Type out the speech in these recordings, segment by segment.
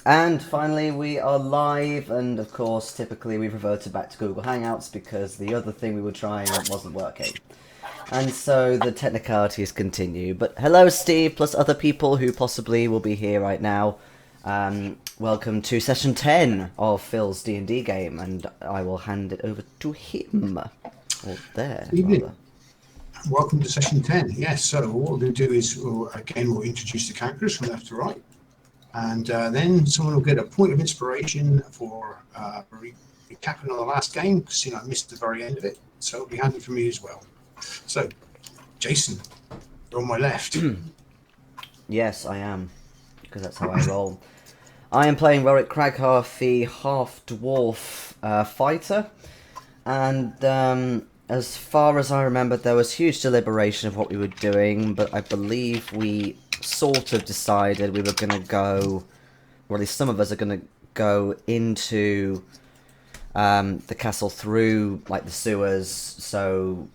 And finally, we are live, and of course, typically we've reverted back to Google Hangouts because the other thing we were trying wasn't working. And so the technicalities continue. But hello, Steve, plus other people who possibly will be here right now. Welcome to session 10 of Phil's D&D game, and I will hand it over to him. Or there, rather. Welcome to session 10. Yes, so what we'll do is, we'll introduce the characters from left to right. And then someone will get a point of inspiration for recapping on the last game, because I missed the very end of it. So it'll be handy for me as well. So, Jason, you're on my left. Yes, I am, because that's how I roll. I am playing Rorik Cragharth, the half-dwarf fighter. And as far as I remember, there was huge deliberation of what we were doing, but I believe we sort of decided we were going to go, or at least some of us are going to go into the castle through like the sewers, so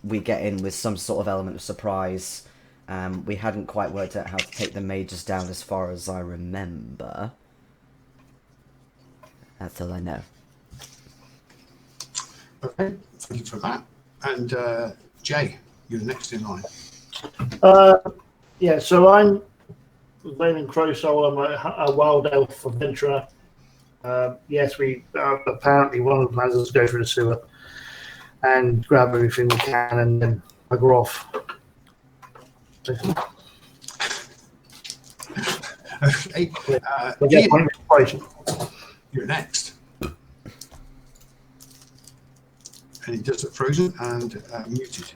we get in with some sort of element of surprise. We hadn't quite worked out how to take the mages down as far as I remember. That's all I know. Okay, thank you for that. And Jay, you're next in line. Yeah, so I'm Raymond Crowsoul. I'm a wild elf adventurer. Yes, we apparently one of the plans is to go through the sewer and grab everything we can and then bugger off. Okay, you're next. And he does it frozen and muted.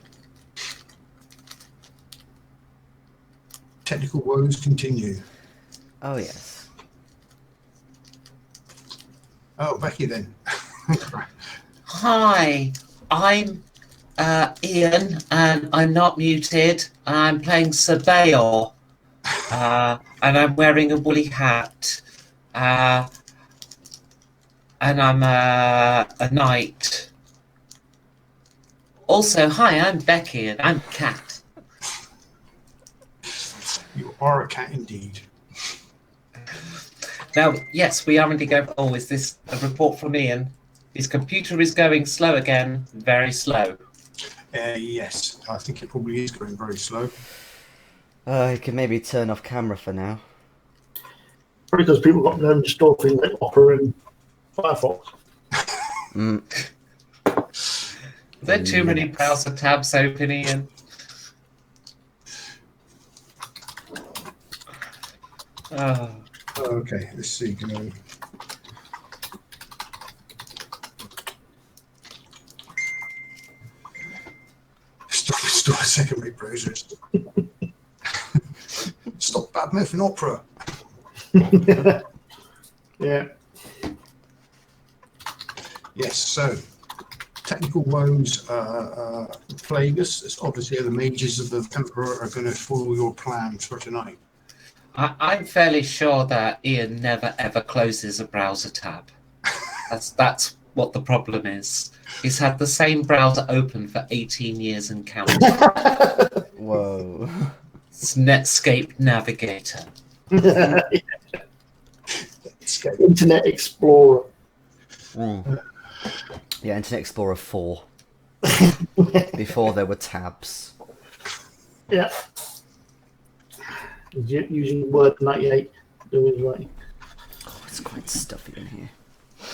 Technical woes continue. Oh, yes. Oh, Becky then. Hi, I'm Ian, and I'm not muted. I'm playing Sir Bayor, and I'm wearing a woolly hat, and I'm a knight. Also, hi, I'm Becky, and I'm a cat. You are a cat indeed. Now, yes, we are indeed going. Oh, is this a report from Ian? His computer is going slow again, very slow. Yes, I think it probably is going very slow. You can maybe turn off camera for now. Probably because people got them to store things like Opera and Firefox. There are too many browser tabs open, Ian. Oh. Okay, let's see. Go. Stop a second, mate, browsers. Stop bad mouthing Opera. Yeah. Yes, so technical woes plague us. It's obviously the mages of the Emperor are going to follow your plans for tonight. I'm fairly sure that Ian never ever closes a browser tab. That's what the problem is. He's had the same browser open for 18 years and counting. Whoa. It's Netscape Navigator. Internet Explorer. Yeah, Internet Explorer 4. Before there were tabs. Yeah. Using Word 98. Right. Oh, it's quite stuffy in here.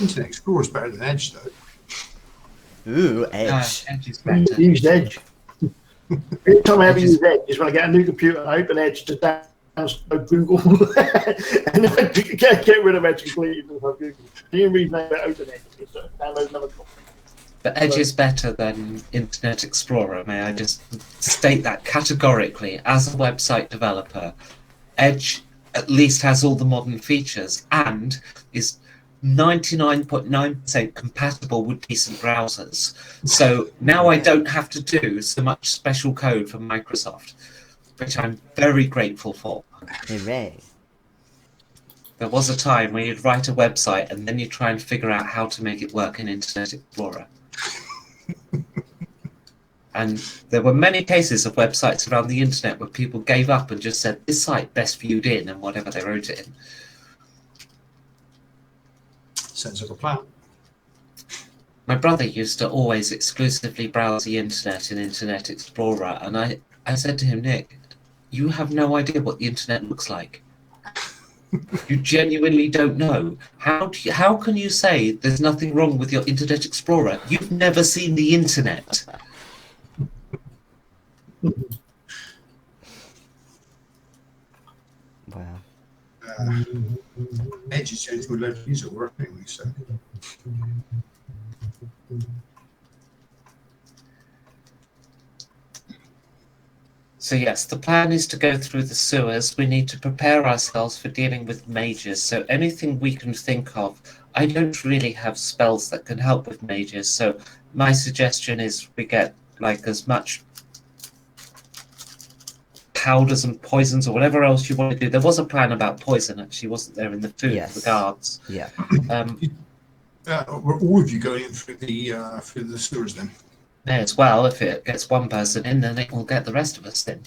Internet Explorer is better than Edge, though. Ooh, Edge. Edge is better. Use Edge. Every time I ever use Edge is when I get a new computer and I open Edge to download Google. And then I get rid of Edge completely. Google. The only reason I open Edge is to download another copy. But Edge is better than Internet Explorer, may I just state that categorically. As a website developer, Edge at least has all the modern features and is 99.9% compatible with decent browsers. So now I don't have to do so much special code for Microsoft, which I'm very grateful for. Hooray. There was a time when you'd write a website and then you'd try and figure out how to make it work in Internet Explorer. And there were many cases of websites around the internet where people gave up and just said, this site best viewed in, and whatever they wrote it in. Sounds like a plan. My brother used to always exclusively browse the internet in Internet Explorer, and I said to him, Nick, you have no idea what the internet looks like. You genuinely don't know. How can you say there's nothing wrong with your Internet Explorer? You've never seen the internet. Wow. Edge is changing with loads of user work anyway, so. So yes, the plan is to go through the sewers. We need to prepare ourselves for dealing with mages. So anything we can think of. I don't really have spells that can help with mages. So my suggestion is we get like as much powders and poisons or whatever else you want to do. There was a plan about poison, actually, wasn't there, in the food for the guards? Yeah. Were all of you going in through the sewers then? May as well. If it gets one person in, then it will get the rest of us in.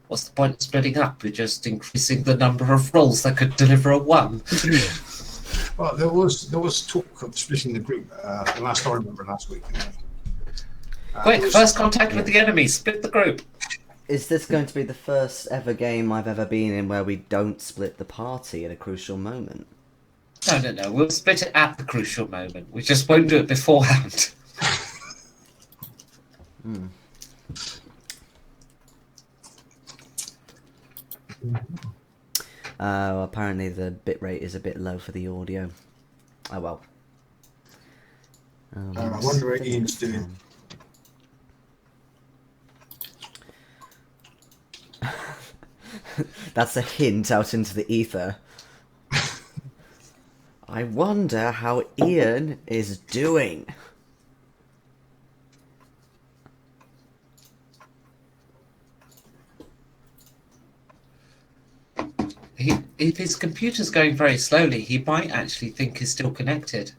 What's the point of splitting up? We're just increasing the number of rolls that could deliver a one. Well, there was talk of splitting the group. The last I remember last week. Quick, first contact with the enemy. Split the group. Is this going to be the first ever game I've ever been in where we don't split the party at a crucial moment? No. We'll split it at the crucial moment. We just won't do it beforehand. Apparently the bitrate is a bit low for the audio. Oh well. I wonder what Ian's doing. That's a hint out into the ether. I wonder how Ian is doing. If his computer's going very slowly, he might actually think he's still connected.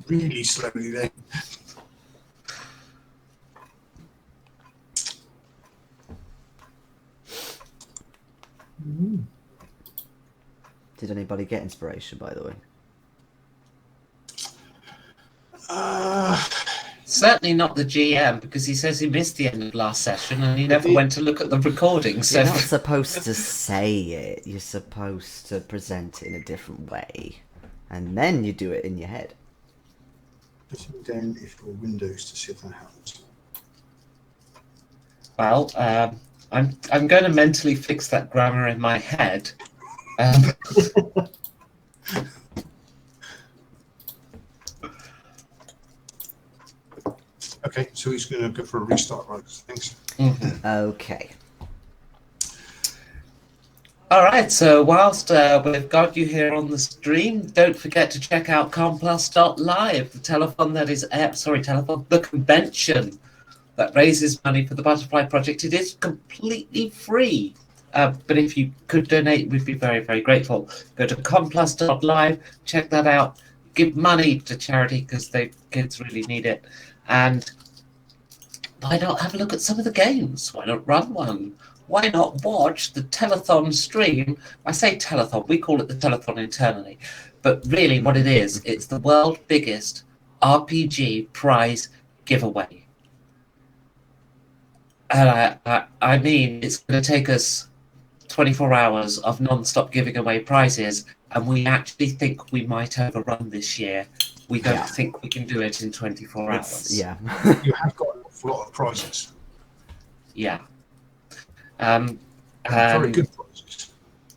Really slowly then. Did anybody get inspiration, by the way? Certainly not the GM, because he says he missed the end of last session and he never went to look at the recording. So You're not supposed to say it. You're supposed to present it in a different way. And then you do it in your head. Putting down if your windows to see if that happens. Well, I'm going to mentally fix that grammar in my head. Okay, so he's going to go for a restart, right? Thanks. Okay. All right, so whilst we've got you here on the stream, don't forget to check out Complus.live, the telephone that is, the convention that raises money for the Butterfly Project. It is completely free, but if you could donate, we'd be very, very grateful. Go to Complus.live, check that out, give money to charity because the kids really need it, and why not have a look at some of the games? Why not run one? Why not watch the telethon stream? I say telethon, we call it the telethon internally, but really what it is, it's the world's biggest RPG prize giveaway. And I mean, it's going to take us 24 hours of non-stop giving away prizes, and we actually think we might overrun this year. We don't think we can do it in 24 hours. Yeah. You have got a lot of prizes. Yeah. Very good prizes.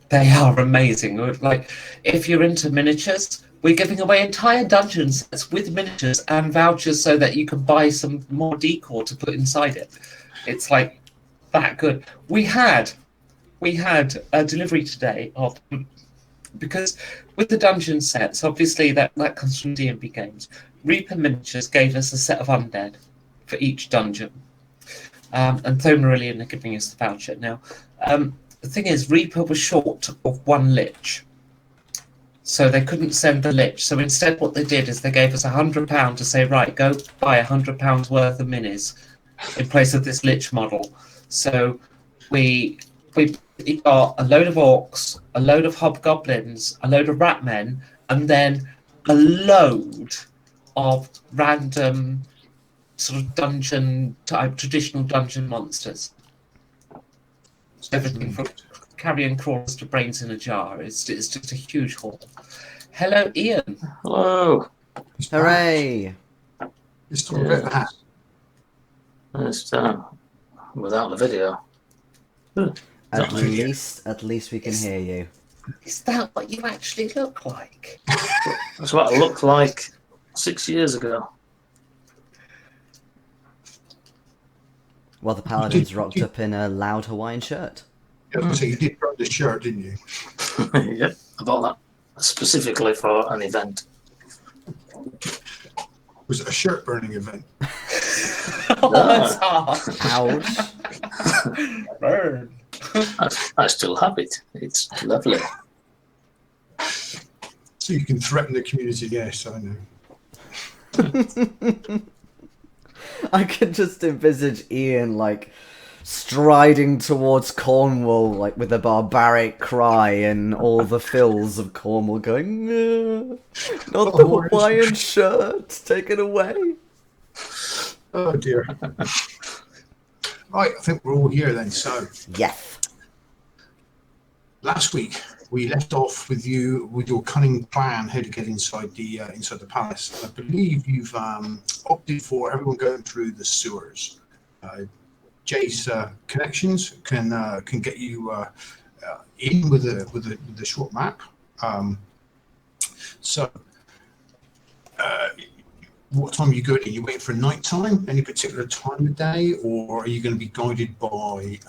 They are amazing. Like, if you're into miniatures, we're giving away entire dungeon sets with miniatures and vouchers so that you can buy some more decor to put inside it. It's like that good. We had a delivery today of, because with the dungeon sets, obviously that comes from D&B Games. Reaper Miniatures gave us a set of undead for each dungeon. And Thomarillion are giving us the voucher. Now, the thing is, Reaper was short of one lich. so they couldn't send the lich. So instead, what they did is they gave us £100 to say, right, go buy £100 worth of minis in place of this lich model. So we got a load of orcs, a load of hobgoblins, a load of ratmen, and then a load of random sort of dungeon type, traditional dungeon monsters. Everything from carrion crawlers to brains in a jar. It's just a huge haul. Hello, Ian. Hello. Hooray! Let's talk about that. It's without the video. At least we can hear you. Is that what you actually look like? That's what I looked like 6 years ago. Well, the paladins rocked up in a loud Hawaiian shirt. Yeah, so you did burn the shirt, didn't you? Yep, I bought that specifically for an event. Was it a shirt burning event? Oh, that's hard. Ouch. Burn. I still have it. It's lovely. So you can threaten the community, yes, I know. I could just envisage Ian, like, striding towards Cornwall, like, with a barbaric cry and all the fills of Cornwall going, "No, not the Hawaiian shirt, take it away." Oh dear. Right, I think we're all here then. So Yes. last week we left off with you with your cunning plan how to get inside the palace. I believe you've opted for everyone going through the sewers. Jay's connections can get you in with a short map. So what time are you going in? You waiting for night time? Any particular time of day, or are you going to be guided by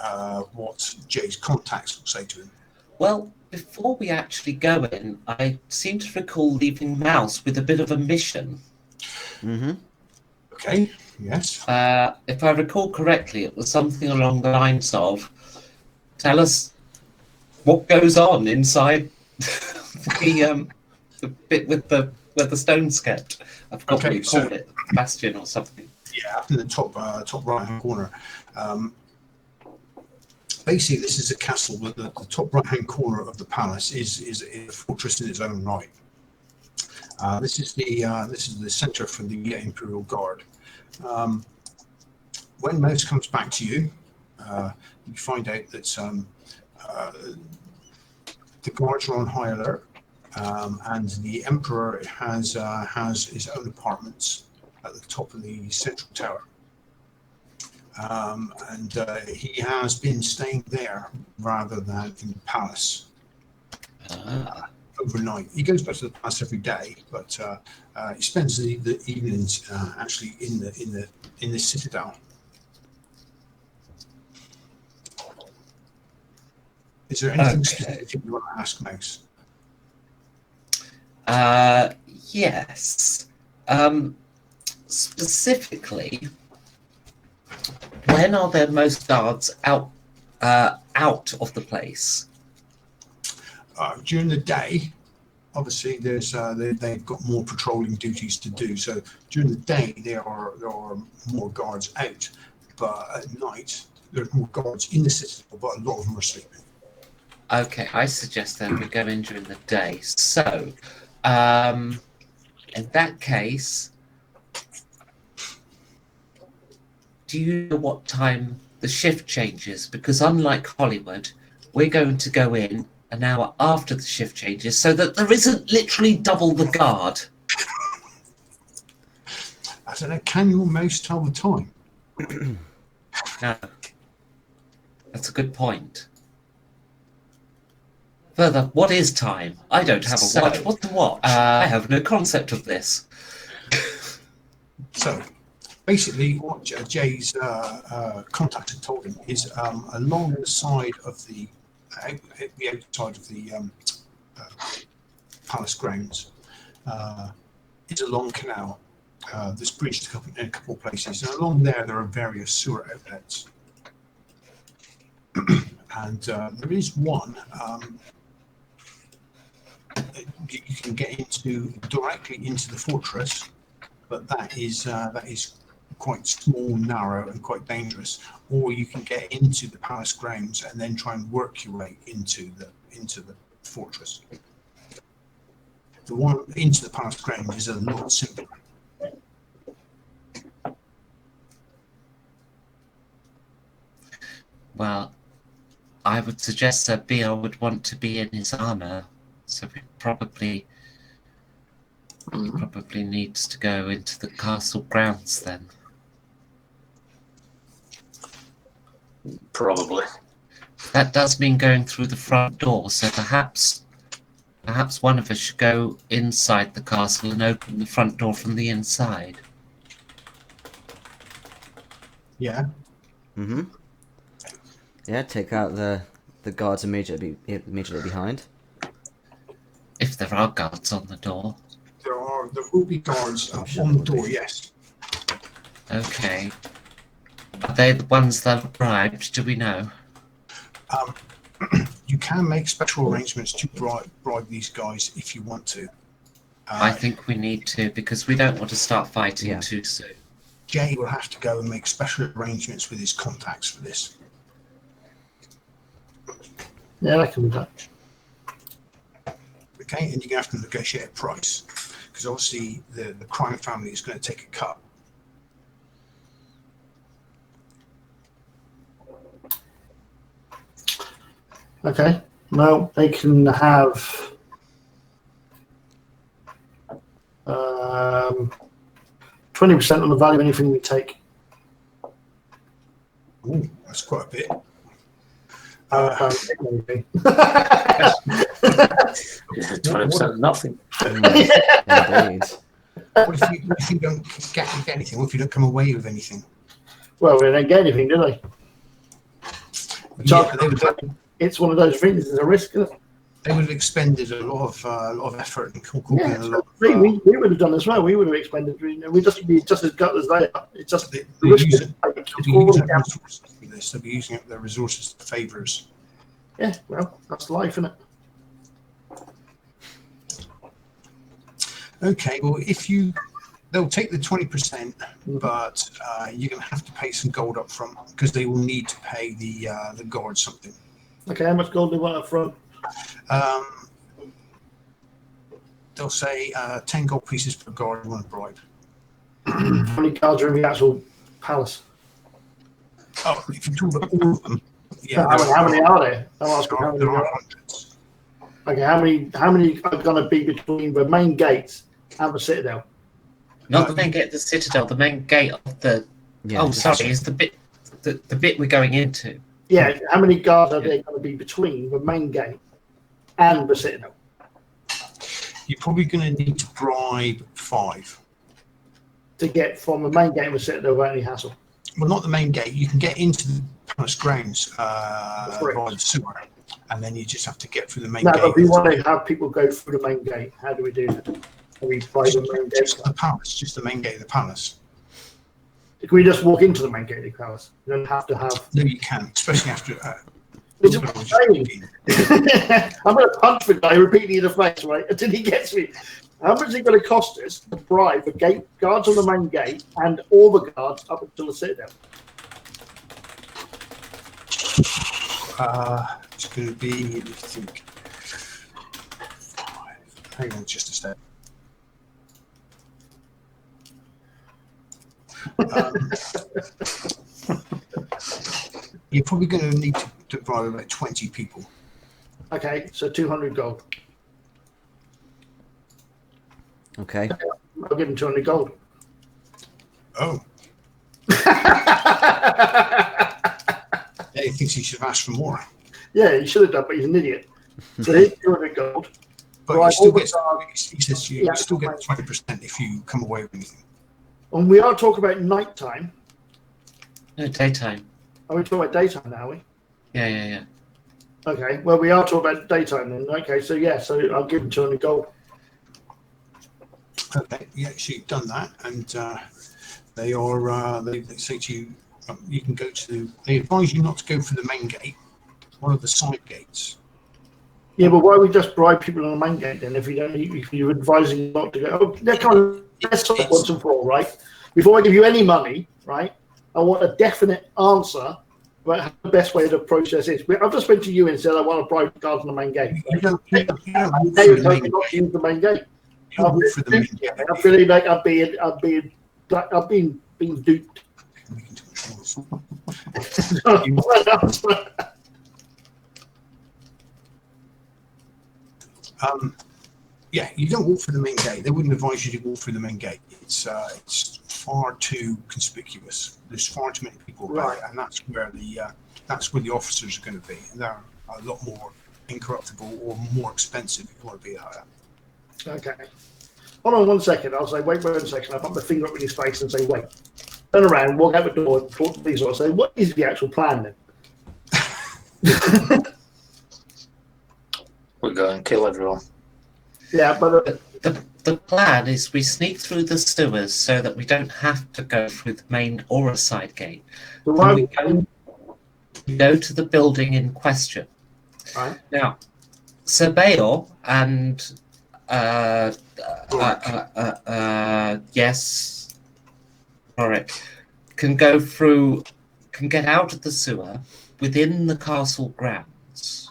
what Jay's contacts will say to him? Well, before we actually go in, I seem to recall leaving Mouse with a bit of a mission. Mm-hmm. Okay. Yes. If I recall correctly, it was something along the lines of, tell us what goes on inside the bit with where the stone's kept. I forgot what you called it, bastion or something. Yeah, up in the top right hand corner. Basically, this is a castle. The top right hand corner of the palace is a fortress in its own right. This is the center for the Imperial Guard. When Mouse comes back to you, you find out that the guards are on high alert, and the Emperor has his own apartments at the top of the central tower. And he has been staying there rather than in the palace overnight. He goes back to the palace every day, but he spends the evenings actually in the citadel. Is there anything specific you want to ask, Mouse? Yes. Specifically, when are there most guards out of the place? During the day, obviously, they've got more patrolling duties to do. So during the day, there are more guards out, but at night there's more guards in the citadel, but a lot of them are sleeping. Okay, I suggest then we go in during the day. So, in that case, do you know what time the shift changes? Because unlike Hollywood, we're going to go in an hour after the shift changes so that there isn't literally double the guard. I don't know, can your Mouse tell the time? No. That's a good point. Further, what is time? I don't have a watch. What's the watch? I have no concept of this. So, basically, what Jay's contact had told him is along the side of the outside of the palace grounds is a long canal that's bridged in a couple of places, and along there are various sewer outlets. And there is one you can get directly into the fortress, but that is quite small, narrow, and quite dangerous. Or you can get into the palace grounds and then try and work your way into the fortress. The one into the palace grounds is a lot simpler. Well, I would suggest that BR would want to be in his armor, so he probably needs to go into the castle grounds then. Probably. That does mean going through the front door, so perhaps one of us should go inside the castle and open the front door from the inside. Yeah. Mm-hmm. Yeah, take out the guards immediately behind. If there are guards on the door. There will be guards on the door, yes. Okay. Are they the ones that are bribed? Do we know? You can make special arrangements to bribe these guys if you want to. I think we need to, because we don't want to start fighting too soon. Jay will have to go and make special arrangements with his contacts for this. Yeah, that can be done. Okay, and you're going to have to negotiate a price, because obviously the crime family is going to take a cut. Okay. Well, they can have 20% on the value of anything we take. Ooh, that's quite a bit. Maybe. 20% nothing. Indeed. What if you don't get anything? What if you don't come away with anything? Well, they don't get anything, do they? Yeah, but It's one of those things. There's a risk. Isn't it? they would have expended a lot of effort and cooking Yeah, a lot. we would have done as well. We would have expended. We just be just as gut as they are. It's just They'll the be risk. using resources for this. They'll be using up their resources for favours. Yeah, well, that's life, isn't it? Okay, well, they'll take the 20%, but you're going to have to pay some gold up front because they will need to pay the guard something. Okay, how much gold do they want up front? They'll say 10 gold pieces per guard you want to bribe. How many guards are in the actual palace? Oh, if you talk about all of them, yeah. How many are there? I'm asking how many There are. are hundreds. Okay, how many are going to be between the main gates and the citadel? Not the main gate of the citadel, the main gate of the... is the bit we're going into. Yeah, how many guards are there going to be between the main gate and the citadel? You're probably going to need to bribe 5. To get from the main gate and the citadel without any hassle. Well, not the main gate. You can get into the palace grounds via the sewer, and then you just have to get through the main gate. But we want to have people go through the main gate. How do we do that? Are we by the main gate? Just the palace, just the main gate of the palace. Can we just walk into the main gate of the palace? You don't have to have. No, you can, especially after. It's a I'm going to punch the guy repeatedly in the face, right? Until he gets me. How much is it going to cost us to bribe the gate guards on the main gate and all the guards up until the citadel? It's going to be, let me think. 5. Hang on just a sec. You're probably going to need to bribe about 20 people. Okay, so 200 gold. Okay. I'll give him 200 gold. Oh. Yeah, he thinks he should have asked for more. Yeah, he should have done, but he's an idiot. So here's 200 gold. But Right, you still all the get, guards- he says you still get 20% if you come away with anything. And we are talking about nighttime. No, daytime. Are we talking about daytime now, are we? Yeah. Okay, well, we are talking about daytime then. Okay, so yeah, so I'll give him 200 gold. Okay, yeah, so you've done that, and they are. They say to you, you can go to. They advise you not to go for the main gate, one of the side gates. Yeah, but why would we just bribe people on the main gate then? If you're advising not to go, let's stop once and for all, right? Before I give you any money, right? I want a definite answer about how the best way of the process is. I've just went to you and said I want to bribe the guards on the main gate. You don't vote They for would the tell main me not to gate. use the main gate. You don't vote for the main gate. I'm feeling like I'm being duped. We can control this. Yeah, you don't walk through the main gate. They wouldn't advise you to walk through the main gate. It's far too conspicuous. There's far too many people about it, and that's where the officers are going to be. And they're a lot more incorruptible or more expensive if you want to be like that. Okay. Hold on 1 second. I'll say, wait 1 second. I'll put my finger up in his face and say, wait. Turn around, walk out the door, talk to these. I'll say, what is the actual plan then? We go and kill everyone. Yeah, but The plan is we sneak through the sewers so that we don't have to go through the main or a side gate. the And we go to the building in question. right. Now, Sabeo and yes, Rorik can get out of the sewer within the castle grounds.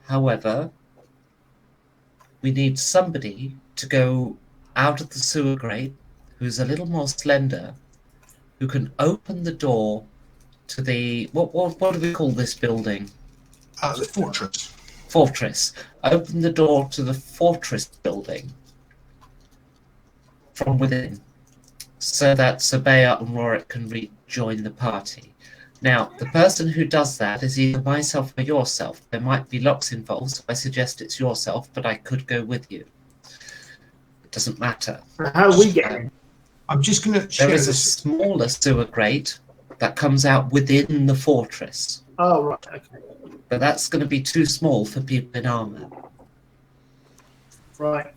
However, we need somebody to go out of the sewer grate who's a little more slender, who can open the door to the what do we call this building? The fortress. Fortress. Open the door to the fortress building from within, so that Sabea and Rorik can rejoin the party. Now, the person who does that is either myself or yourself. There might be locks involved, so I suggest it's yourself, but I could go with you. It doesn't matter. How we get in? I'm just going to share There is a this. smaller sewer grate that comes out within the fortress, Oh, right. Okay. but that's going to be too small for people in armour. Right.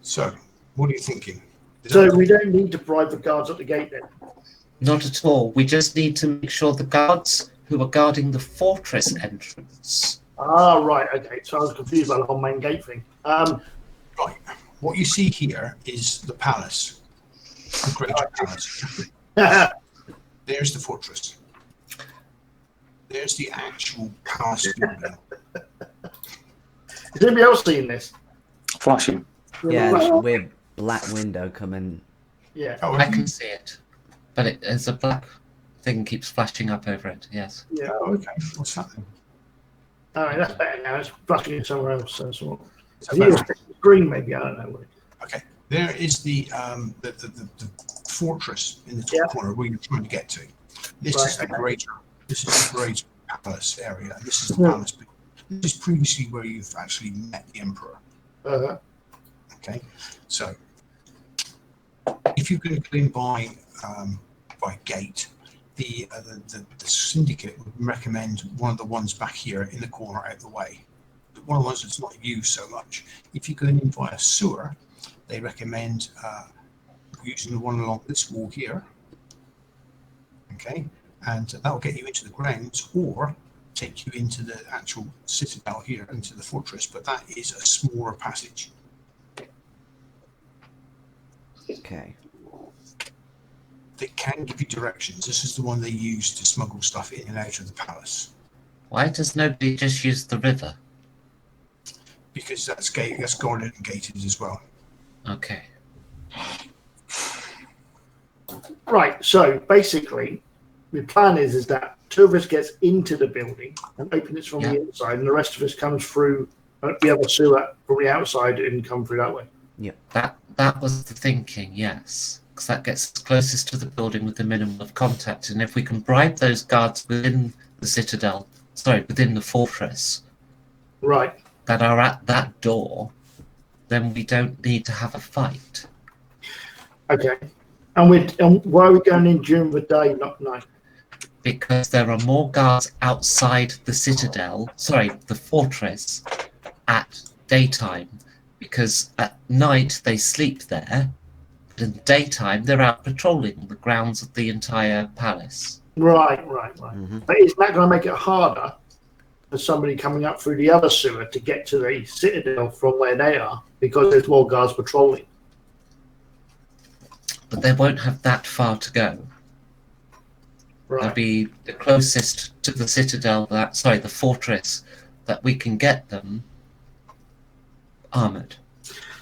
So, what are you thinking? So we don't need to bribe the guards at the gate then? Not at all. We just need to make sure the guards who are guarding the fortress entrance. Ah, right. Okay. So I was confused by the whole main gate thing. Right. What you see here is the palace, the greater palace. There's the fortress. There's the actual palace building. Has anybody else seen this? Flashing. Yeah, this weird black window coming. Yeah. Oh, I can see it, but it's a black thing keeps flashing up over it. Yes. Yeah. oh, okay. What's happening? All right. That's better now. It's flashing somewhere else. So it's all. Is that better? Green, maybe. I don't know. Okay. There is the fortress in the top corner where you're trying to get to. This is the greater. This is the greater palace area. This is the palace. This is previously where you've actually met the emperor. Okay. So, if you can go in by gate, the syndicate would recommend one of the ones back here in the corner out of the way. But one of the ones that's not used so much. If you go in via sewer, they recommend using the one along this wall here. Okay, and that will get you into the grounds or take you into the actual citadel here, into the fortress. But that is a smaller passage. Okay. They can give you directions. This is the one they use to smuggle stuff in and out of the palace. Why does nobody just use the river? Because that's guarded and gated as well. Okay. Right. So basically, the plan is that two of us gets into the building and open it from the inside, and the rest of us comes through the other sewer from the outside and come through that way. That was the thinking, yes. Because that gets us closest to the building with the minimum of contact. And if we can bribe those guards within the citadel, within the fortress, Right. that are at that door, then we don't need to have a fight. Okay. And why are we going in during the day, not night? Because there are more guards outside the citadel, the fortress, at daytime. Because at night they sleep there, but in the daytime they're out patrolling the grounds of the entire palace. Right. Mm-hmm. But isn't that going to make it harder for somebody coming up through the other sewer to get to the citadel from where they are, because there's more guards patrolling. But they won't have that far to go. They'll Right. be the closest to the citadel, the fortress that we can get them armoured.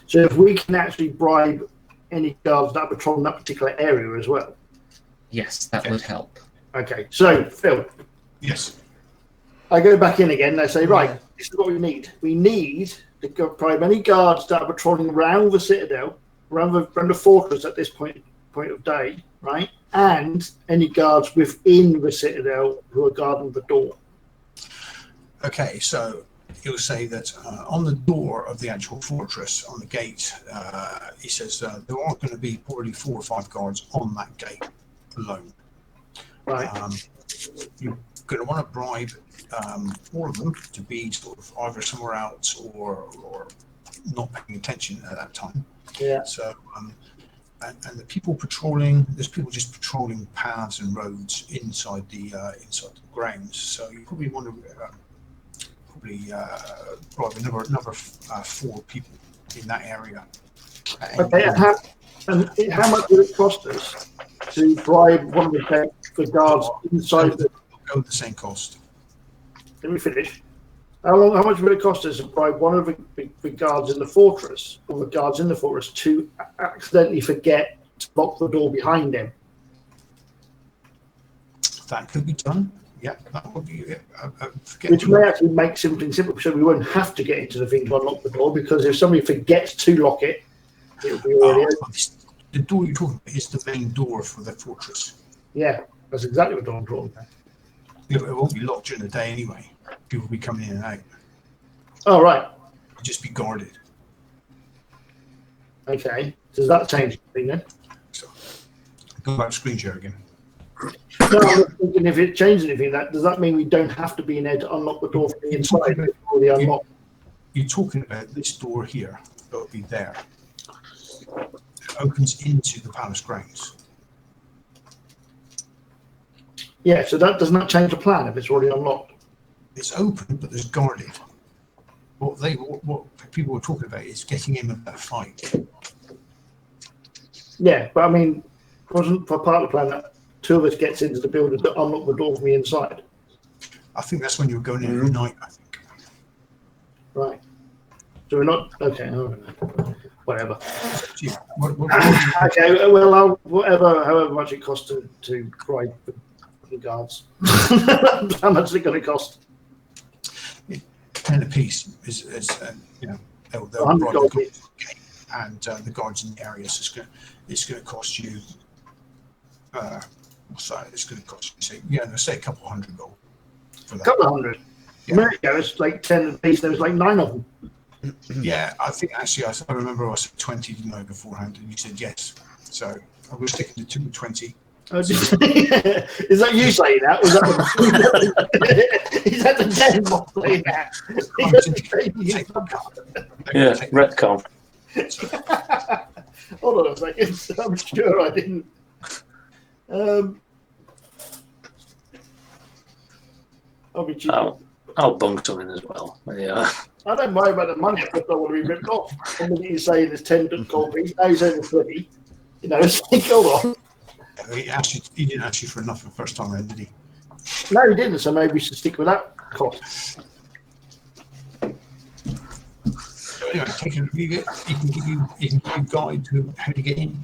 So if we can actually bribe any guards that are patrolling that particular area as well. Yes, that would help. Okay. So Phil, Yes. I go back in again. They say, right, this is what we need. We need to bribe any guards that are patrolling around the citadel, around the fortress at this point of day, right? And any guards within the citadel who are guarding the door. Okay, so he'll say that on the door of the actual fortress, on the gate, he says there are going to be probably 4 or 5 guards on that gate alone. Right. You're going to want to bribe all of them to be sort of either somewhere else or not paying attention at that time. Yeah. So, and the people patrolling, there's people just patrolling paths and roads inside the grounds. So you probably want to bribe another 4 people in that area. Okay. And how much would it cost us to bribe one of the guards inside the? Go the same cost. Let me finish. How much would it cost us to bribe one of the guards in the fortress, or the guards in the fortress, to accidentally forget to lock the door behind him? That could be done. Yeah, that would be. Which may actually make something simple, so we won't have to get into the thing to unlock the door, because if somebody forgets to lock it, it'll be already open. The door you're talking about is the main door for the fortress. Yeah, that's exactly what I'm talking about. It won't be locked during the day anyway. People will be coming in and out. Oh, right. It'll just be guarded. Okay. Does that change anything then? So, go back to screen share again. No, I'm just thinking if it changes anything, does that mean we don't have to be in there to unlock the door from the inside? It's already unlocked. You're talking about this door here. It'll be there. It opens into the palace grounds. Yeah, so that does not change the plan if it's already unlocked. It's open, but there's guarded. What people were talking about is getting in with that fight. Yeah, but I mean, wasn't for part of the plan that 2 of us gets into the building to unlock the door from the inside? I think that's when you were going in at night, I think. Right. So we're not okay. All right. Whatever. Gee, Okay. Well, however much it costs to bribe the guards. How much is it going to cost? 10 apiece is they'll 100 bribe gold the each. and the guards in the area. So it's going to cost you. What's that? It's going to cost you. Let's say a couple 100 gold for A that. couple of hundred. Yeah. America, it's like 10 apiece. There was like 9 of them. Yeah, I think actually I remember I said 20, didn't I, beforehand, and you said yes. So I was sticking to 220. Oh, is that you saying that? Was that is that the dead mob saying that? Yeah, retcon. Hold on a second. I'm sure I didn't. I'll be cheap. I'll bung something as well. Yeah. I don't mind about the money. I just don't want to be ripped off. And then you say there's 10 gold piece. Now he's over 30. You know, it's like, hold on. He didn't ask you for enough the first time around, did he? No, he didn't. So maybe we should stick with that cost. So anyway, he can give you a guide to how to get in.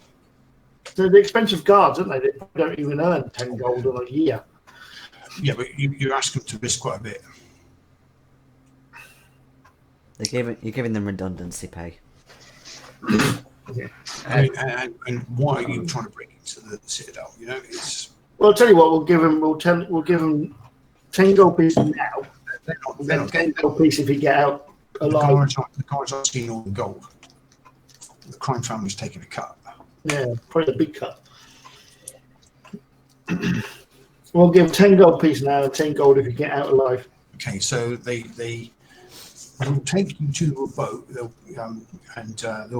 So the expensive guards, aren't they? They don't even earn 10 gold in a year. Yeah, but you ask them to risk quite a bit. You're giving them redundancy pay. Yeah. And why are you trying to break into the citadel? You know, it's. Well, I'll tell you what. We'll give him 10 gold pieces now. They're not 10 gold piece if he get out the alive. guards aren't seeing all the gold. The crime family's taking a cut. Yeah, probably a big cut. We'll give 10 gold piece now and 10 gold if you get out alive. Okay, so they will take you to a boat. There'll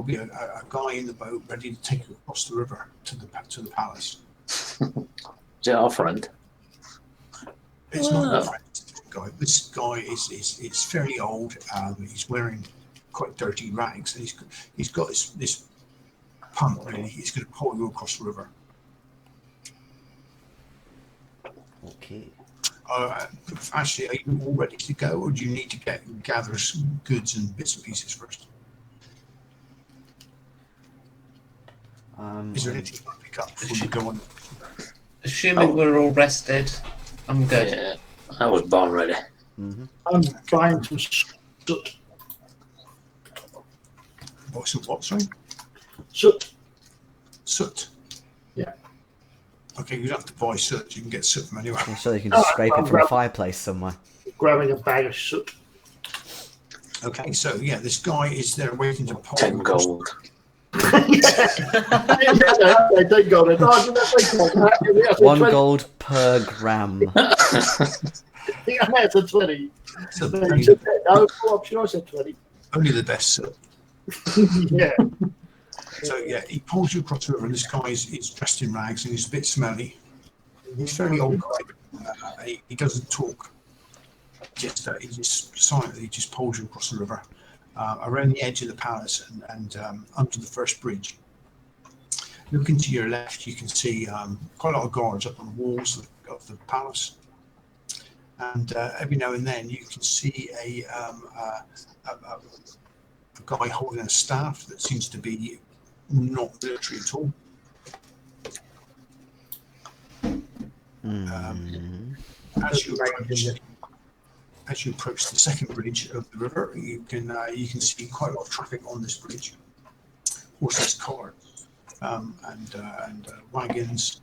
be a guy in the boat ready to take you across the river to the palace. Is it our friend? It's not your friend, guy. This guy is fairly old. He's wearing quite dirty rags, and he's got this punt. Really, he's going to pull you across the river. Okay. Actually, are you all ready to go, or do you need to gather some goods and bits and pieces first? Is there anything you want to pick up before you go on? Assuming we're all rested, I'm good. Yeah, I was born ready. Mm-hmm. I'm buying some soot. What, sorry? Soot. Soot. Yeah. Okay, you don't have to buy soot. You can get soot from anywhere. I'm sure you can just scrape it from a fireplace somewhere. Grabbing a bag of soot. Okay, so yeah, this guy is there waiting to pull. 10 gold. Yeah, take gold. Oh, 1 gold per gram. Yeah, that's a 20. So No, only, you said 10. No, option, I said 20. only the best soot. Yeah. So yeah, he pulls you across the river, and this guy is dressed in rags and he's a bit smelly. He's a fairly old guy. He doesn't talk. He just silently just pulls you across the river, around the edge of the palace and under the first bridge. Looking to your left, you can see quite a lot of guards up on the walls of the palace, and every now and then you can see a guy holding a staff that seems to be not military at all. As you approach the second bridge of the river, you can see quite a lot of traffic on this bridge. Horses, carts, and wagons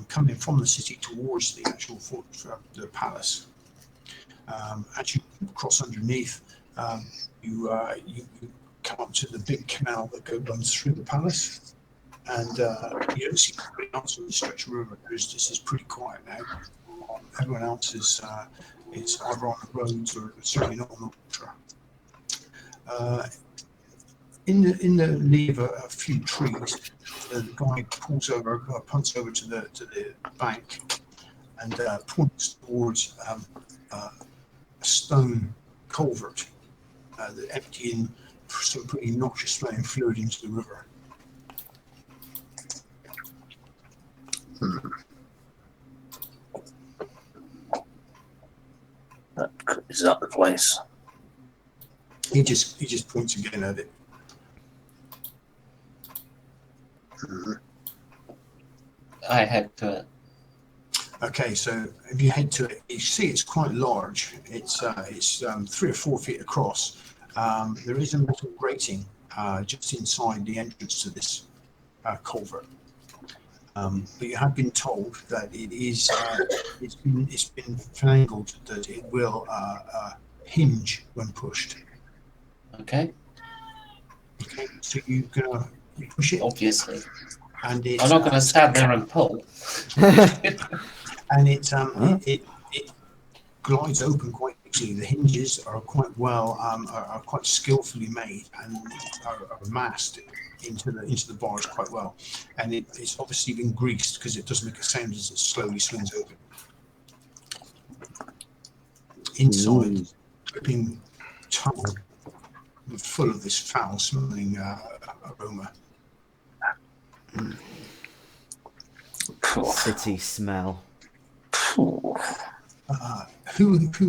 coming from the city towards the actual fort, the palace. As you cross underneath, you come up to the big canal that runs through the palace, and you don't see anybody else on the stretch of river. This is pretty quiet now. Everyone else is either on the roads or certainly not on the water. In the lee of a few trees, the guy punts over to the bank and points towards a stone culvert that emptying some pretty noxious smelling fluid into the river. Is that the place? He just points again at it. I head to it. Okay, so if you head to it, you see it's quite large. It's 3 or 4 feet across. There is a metal grating just inside the entrance to this culvert. But you have been told that it's been finagled that it will hinge when pushed. Okay. Okay, so you push it, Obviously. and it's, I'm not going to stand there and pull. and it glides open quite easily. The hinges are quite well, are quite skillfully made and are massed into the bars quite well, and it's obviously been greased because it does make a sound as it slowly swings open. Inside, dripping tunnel full of this foul-smelling aroma. City smell. Who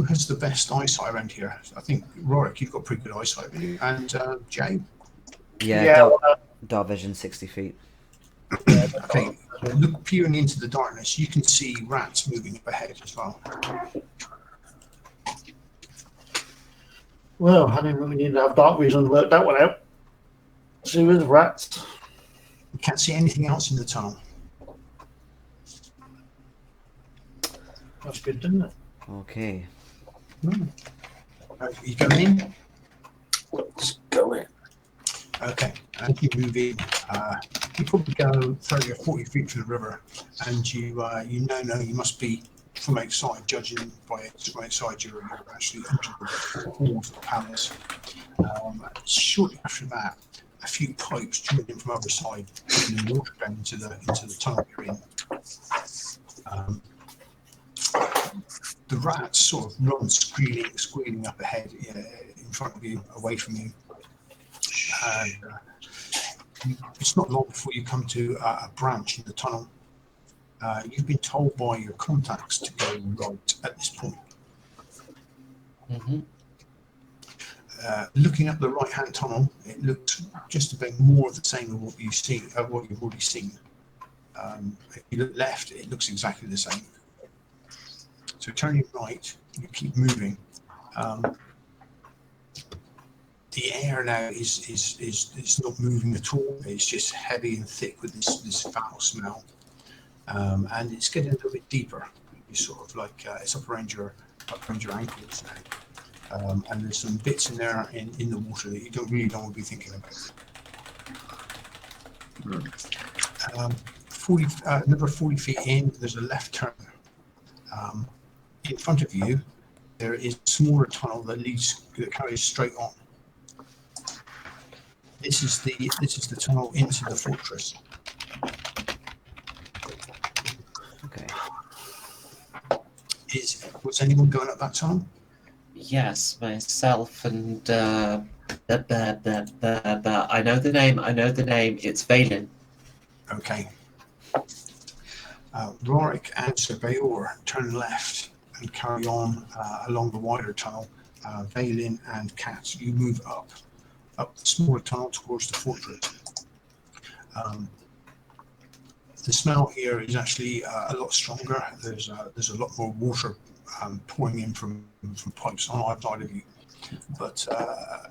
has the best eyesight around here? I think Rorik, you've got pretty good eyesight, haven't you? And Jay. Yeah, dark vision 60 feet. Okay, look, peering into the darkness, you can see rats moving up ahead as well. Well, I didn't really need to have dark vision to work that one out. See with rats. You can't see anything else in the tunnel. That's good, didn't it? Okay. You go in? Let's go in. Okay, as you move in, you probably go 30 or 40 feet from the river, and you know you must be from outside, judging by from outside you're actually under the walls of the palace. Shortly after that, a few pipes joined in from the other side, putting water down into the tunnel you're in. The rats sort of run squealing up ahead, in front of you, away from you. And it's not long before you come to a branch in the tunnel. You've been told by your contacts to go right at this point. Mm-hmm. Looking up the right-hand tunnel, it looks just about more of the same of what you've already seen. If you look left, it looks exactly the same. So turning right, you keep moving. The air now is not moving at all. It's just heavy and thick with this foul smell, and it's getting a little bit deeper. It's sort of like it's up around your ankles now, and there's some bits in there in the water that you don't want to be thinking about. Another 40 feet in, there's a left turn. In front of you, there is a smaller tunnel that carries straight on. This is the tunnel into the fortress. Okay. Was anyone going up that tunnel? Yes, myself and I know the name. It's Valen. Okay. Rorik and Sir Bayor turn left and carry on along the wider tunnel. Valen and Kat, you move up the smaller tunnel towards the fortress. The smell here is actually a lot stronger. There's a lot more water pouring in from pipes on either side of you. But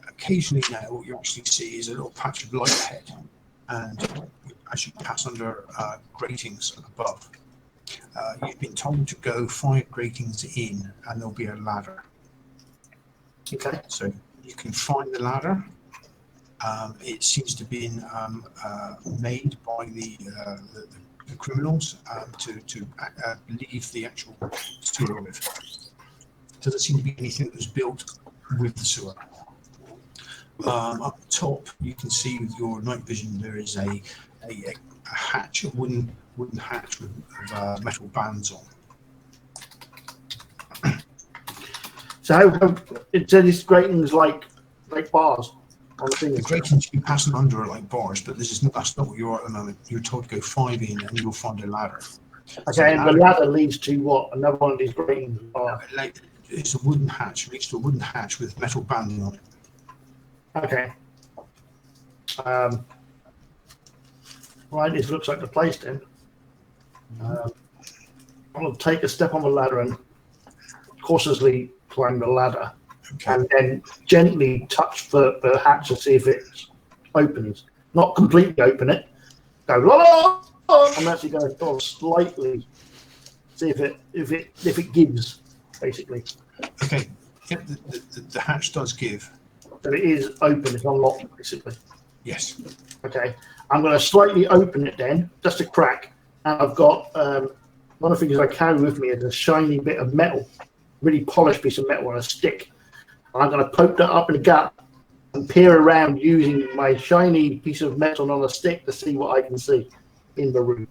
occasionally now, what you actually see is a little patch of light ahead, and as you pass under gratings above, you've been told to go 5 gratings in, and there'll be a ladder. Okay. So you can find the ladder. It seems to have been made by the criminals to leave the actual sewer with. Doesn't seem to be anything that was built with the sewer. Up top, you can see with your night vision there is a hatch, a wooden hatch with metal bands on. So how it said it's gratings like bars on the thing. The gratings you pass them under are like bars, but that's not what you are at the moment. You're told to go 5 in, and you'll find a ladder. Okay, So and the ladder leads to what? Another one of these gratings. It's a wooden hatch. It leads to a wooden hatch with metal banding on it. Okay. Right, this looks like the place then. I'm going to take a step on the ladder and cautiously climb the ladder, Okay. and then gently touch the hatch to see if it opens. Not completely open it. Go la la. I'm actually going to slightly see if it gives, basically. Okay. Yep, the hatch does give. So it is open. It's unlocked, basically. Yes. Okay, I'm going to slightly open it then, just a crack, and I've got one of the things I carry with me is a shiny bit of metal, really polished piece of metal on a stick. And I'm going to poke that up in the gap and peer around using my shiny piece of metal on a stick to see what I can see in the room.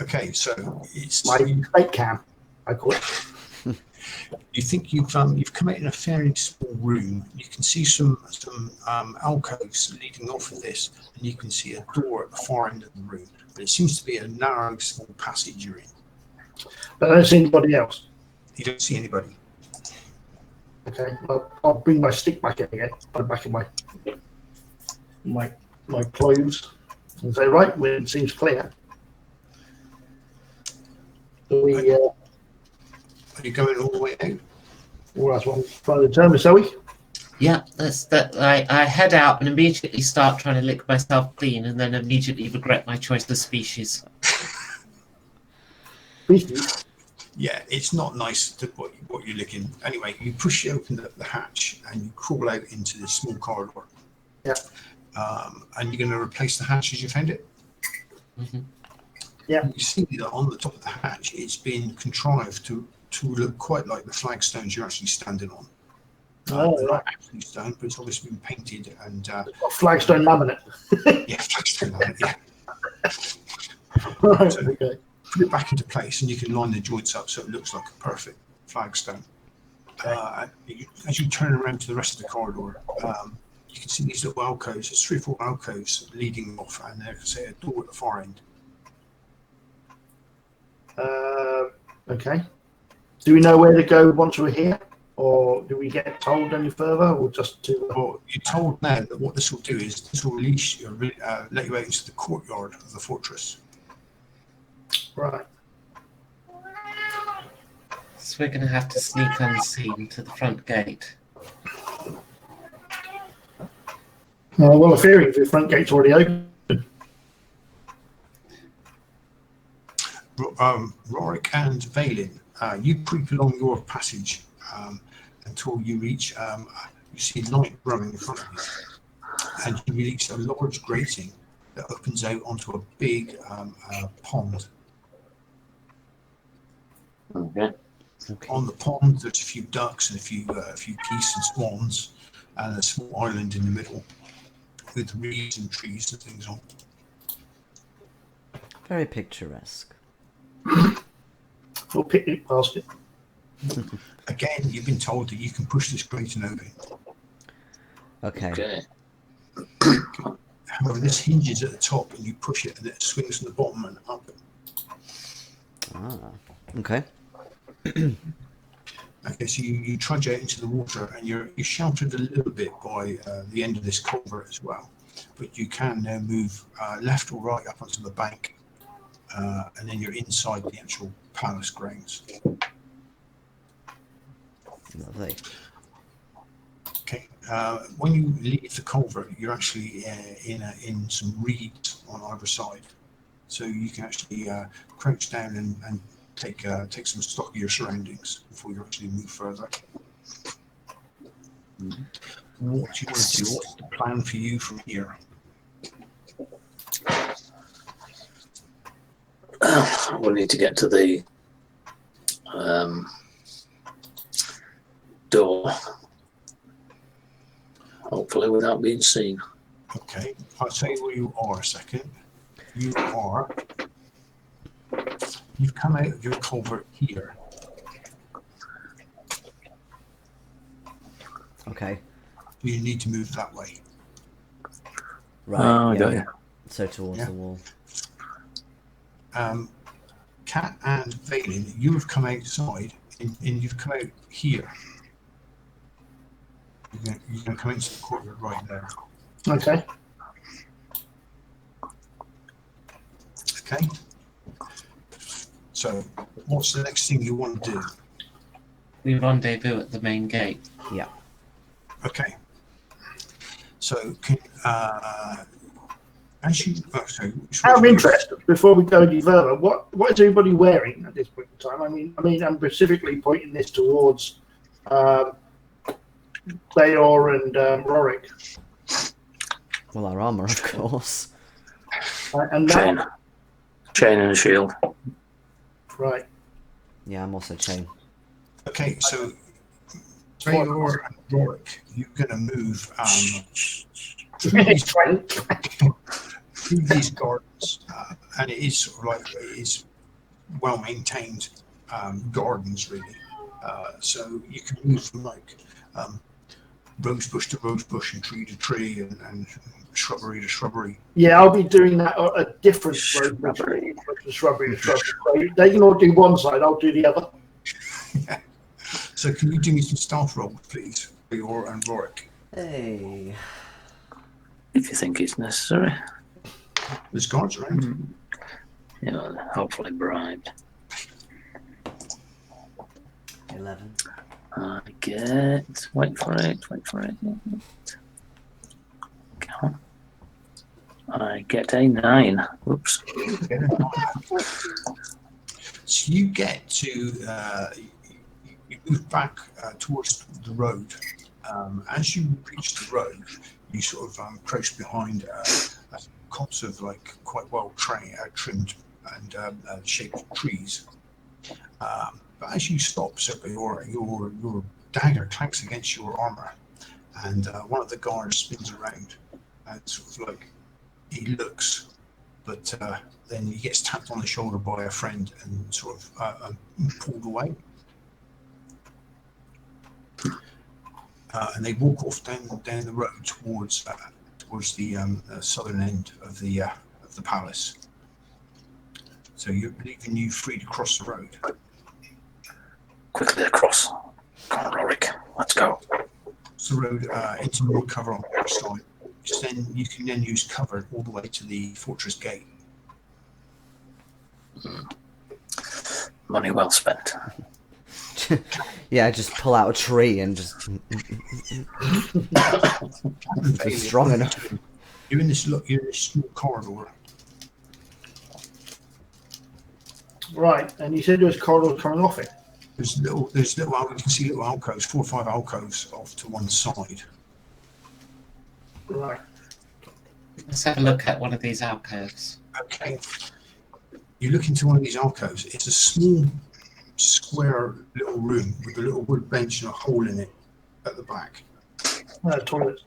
Okay, so it's My fake cam, I call it. you think you've come out in a fairly small room. You can see some alcoves leading off of this, and you can see a door at the far end of the room. But it seems to be a narrow, small passage you're in. But I don't see anybody else. You don't see anybody. Okay, well, I'll bring my stick back in again, put it back in my clothes, and say, right, well, it seems clear. So we, Are you going all the way out? well, that's what I'm trying to determine, shall we? Yeah, that's that. I head out and immediately start trying to lick myself clean, and then immediately regret my choice of species. Please. Yeah, it's not nice to what you're licking. Anyway, you push open the hatch and you crawl out into this small corridor. Yeah. And you're going to replace the hatch as you found it. Mm-hmm. Yeah. You see that on the top of the hatch, it's been contrived to look quite like the flagstones you're actually standing on. Oh, They're right. not actually stone, but it's obviously been painted and Flagstone laminate. yeah, flagstone on it, yeah. Right, So- okay. Put it back into place, and you can line the joints up so it looks like a perfect flagstone. As you turn around to the rest of the corridor, you can see these little alcoves. There's 3 or 4 alcoves leading off, and there's a door at the far end. Okay. Do we know where to go once we're here, or do we get told any further, or just to? Well, you're told now that what this will do is this will release you, let you out into the courtyard of the fortress. Right. So we're going to have to sneak unseen to the front gate. Well, I'm fearing the front gate's already open. Rorik and Valen, you creep along your passage until you reach, you see light growing in front of you, and you reach a large grating that opens out onto a big pond. Okay. On the pond, there's a few ducks and a few geese and swans, and a small island in the middle with reeds and trees and things on. Very picturesque. We'll picnic past it. Again, you've been told that you can push this grating open. Okay. Okay. However, this hinges at the top and you push it and it swings from the bottom and up. Ah. Okay. Okay, so you trudge out into the water and you're sheltered a little bit by the end of this culvert as well. But you can now move left or right up onto the bank, and then you're inside the actual palace grounds. Lovely. Okay, when you leave the culvert, you're actually in some reeds on either side, so you can actually crouch down and take some stock of your surroundings before you actually move further. What do you want to do? What's the plan for you from here? We'll need to get to the door, hopefully without being seen. Okay, I'll tell you where you are a second. You've come out of your culvert here. Okay. You need to move that way. Right. Oh, I yeah. got you. So towards Yeah. the wall. Kat and Valen, you have come outside and you've come out here. You're going to come into the courtyard right there. Okay. Okay. So, what's the next thing you want to do? We rendezvous at the main gate. Yeah. Okay. So, can as you Out of interest, before we go any further, what is everybody wearing at this point in time? I mean, I'm specifically pointing this towards Clayor and Rorik. Well, our armor, of course. And that, Chain and a shield. right. Yeah, I'm also chain. Okay, so Bayor and Rorik, you're going to move through these gardens, and it is sort of like it is well maintained gardens, really. So you can move from like rose bush to rose bush and tree to tree and shrubbery to shrubbery. Yeah, I'll be doing that at a different Shrubbery. shrubbery to shrubbery. So they can all do one side, I'll do the other. Yeah. So can you do me some stealth rolls, please, Bayor and Rorik? Hey. If you think it's necessary. There's guards around. You know, hopefully bribed. 11. I get. Wait for it. Come on. I get a 9. Whoops. So you get to you move back towards the road. As you reach the road, you sort of crouch behind a copse of like quite well trimmed and shaped trees. But as you stop, so your dagger clanks against your armor, and one of the guards spins around and sort of like he looks, but then he gets tapped on the shoulder by a friend and sort of pulled away. and they walk off down the road towards the southern end of the palace. So you're leaving you free to cross the road. Quickly across. Come on, Rorik. Let's go. Cross the road into more cover on the other side. Then you can then use cover all the way to the fortress gate. Money well spent. Yeah, just pull out a tree and just it's strong enough. You're in this small corridor. Right, and you said there was corridors coming off it. There's little you can see little alcoves, 4 or 5 alcoves off to one side. Right. Let's have a look at one of these alcoves. Okay. You look into one of these alcoves. It's a small, square little room with a little wood bench and a hole in it at the back. Toilet.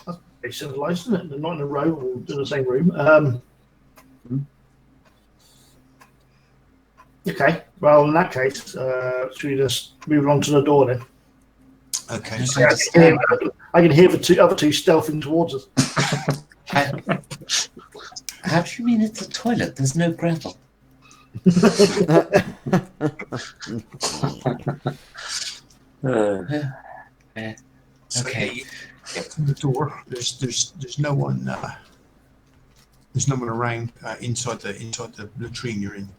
That's pretty civilized, isn't it? They're not in a row or in the same room. Okay. Well, in that case, should we just move on to the door then? Okay. So I can hear the other two stealthing towards us. how do you mean it's a toilet? There's no gravel. So Okay. you get to the door. There's no one. There's no one around inside the latrine you're in.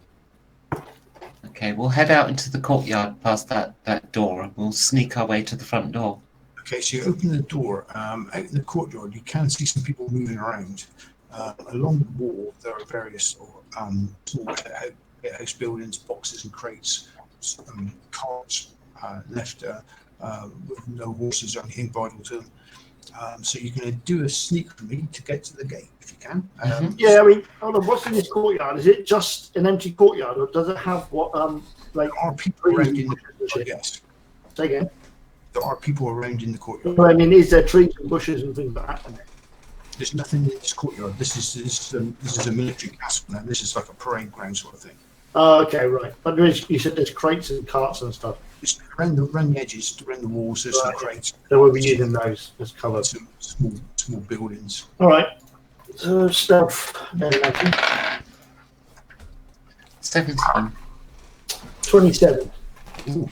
Okay, we'll head out into the courtyard past that door and we'll sneak our way to the front door. Okay, so you open the door. Out in the courtyard, you can see some people moving around. Along the wall, there are various small house buildings, boxes and crates, carts left with no horses or anything vital to them. So you're going to do a sneak for me to get to the gate if you can. Yeah, I mean, hold on. What's in this courtyard? Is it just an empty courtyard, or does it have what like? There are people around in the courtyard, yes. Say again. There are people around in the courtyard. I mean, is there trees and bushes and things like that? There's nothing in this courtyard. This is a military castle now. This is like a parade ground sort of thing. Oh, okay, right. But there is, you said there's crates and carts and stuff. Just around the edges, around the walls, there's some crates. So we'll be using those as cover. Some small buildings. All right. Stealth. Then, 17. 27. Ooh.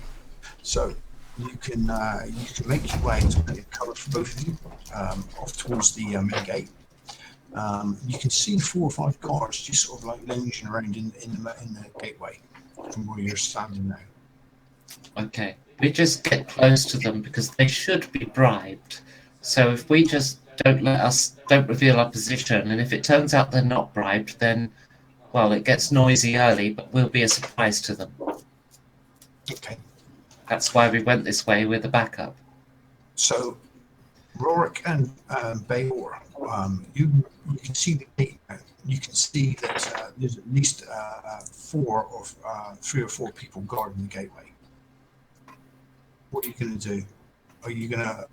So you can make your way to get cover for both of you off towards the main gate. You can see 4 or 5 guards just sort of like lounging around in the gateway from where you're standing now. Okay, we just get close to them because they should be bribed. So if we just don't reveal our position, and if it turns out they're not bribed, then, well, it gets noisy early, but we'll be a surprise to them. Okay. That's why we went this way with a backup. So, Rorik and Bayor, you can see the gate now. You can see that there's at least 3 or 4 people guarding the gateway. What are you going to do? Are you going to?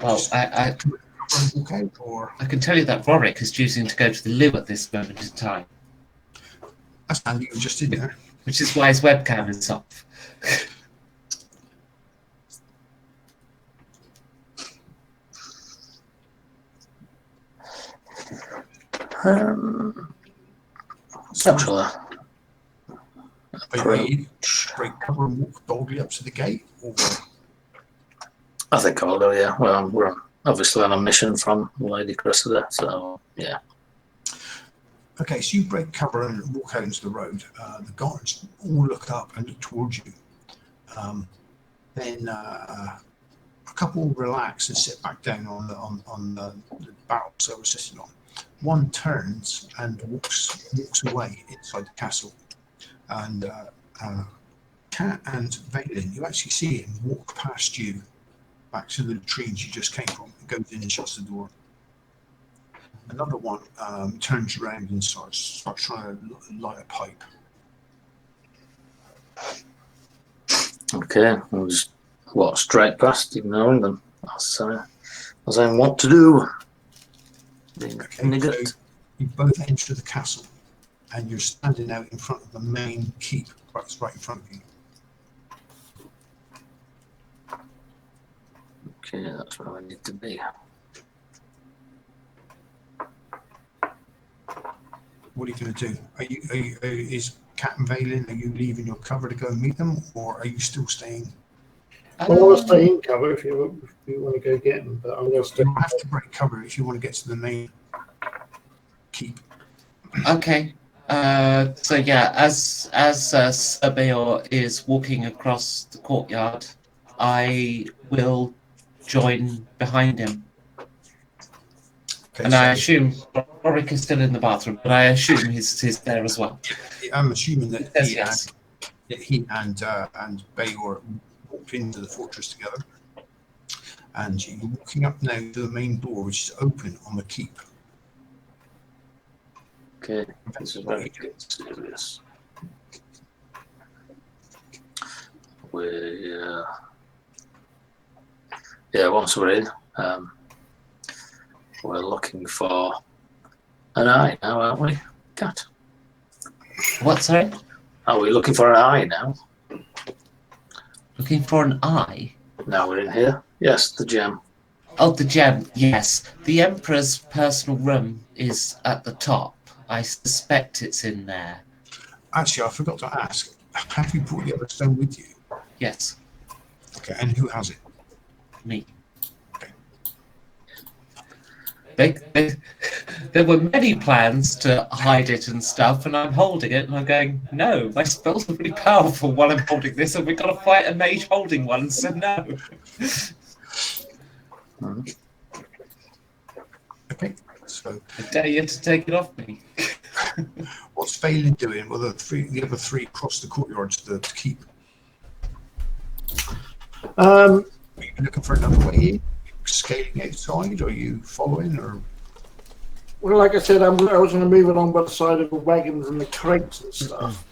Well, I walk out, or can tell you that Rorik is choosing to go to the loo at this moment in time, that's handy. You're just in there. which is why his webcam is off. Actually, Are you straight cover and walk boldly up to the gate, or? I think I'll go, yeah. Well, we're obviously on a mission from Lady Cressida, so yeah. Okay, so you break cover and walk out into the road. The guards all look up and look towards you. Then a couple relax and sit back down on the barrels they were sitting on. One turns and walks away inside the castle. And Kat and Valen, you actually see him walk past you back to the latrines you just came from and goes in and shuts the door. Another one turns around and starts trying to light a pipe. Okay, we'll just walk straight past, ignoring them. As I want to do. Okay, so you both enter the castle and you're standing out in front of the main keep right in front of you. Okay, that's where I need to be. What are you going to do? Is Cat and Vale in? Are you leaving your cover to go and meet them, or are you still staying? Well, I'll stay in cover if you want to go get them, but I'm going to stay. You have to break cover if you want to get to the main keep. Okay. So yeah, as Sir Bayor is walking across the courtyard, I will join behind him. Okay, And so I assume Rorik is still in the bathroom, but I assume he's there as well. I'm assuming that Yes, yes. he and Bayor walked into the fortress together, and you're walking up now to the main door, which is open on the keep. Okay, this is where it gets serious. Once we're in, we're looking for an eye now, aren't we, Cat? What, sorry? Are we looking for an eye now? Looking for an eye? Now we're in here. Yes, the gem. Oh, the gem, yes. The Emperor's personal room is at the top. I suspect it's in there. Actually, I forgot to ask, have you brought the other stone with you? Yes, Okay, and who has it? me. Okay. There were many plans to hide it and stuff, and I'm holding it, and I'm going, no, my spells are really powerful while I'm holding this, and we've got to fight a mage holding one, so no. Okay, so I dare you to take it off me. what's Phelan doing? Well, the other three cross the courtyard to the keep. Are you looking for another way in? Scaling outside? Or are you following? Or Well, like I said, I was going to move along by the side of the wagons and the crates and stuff.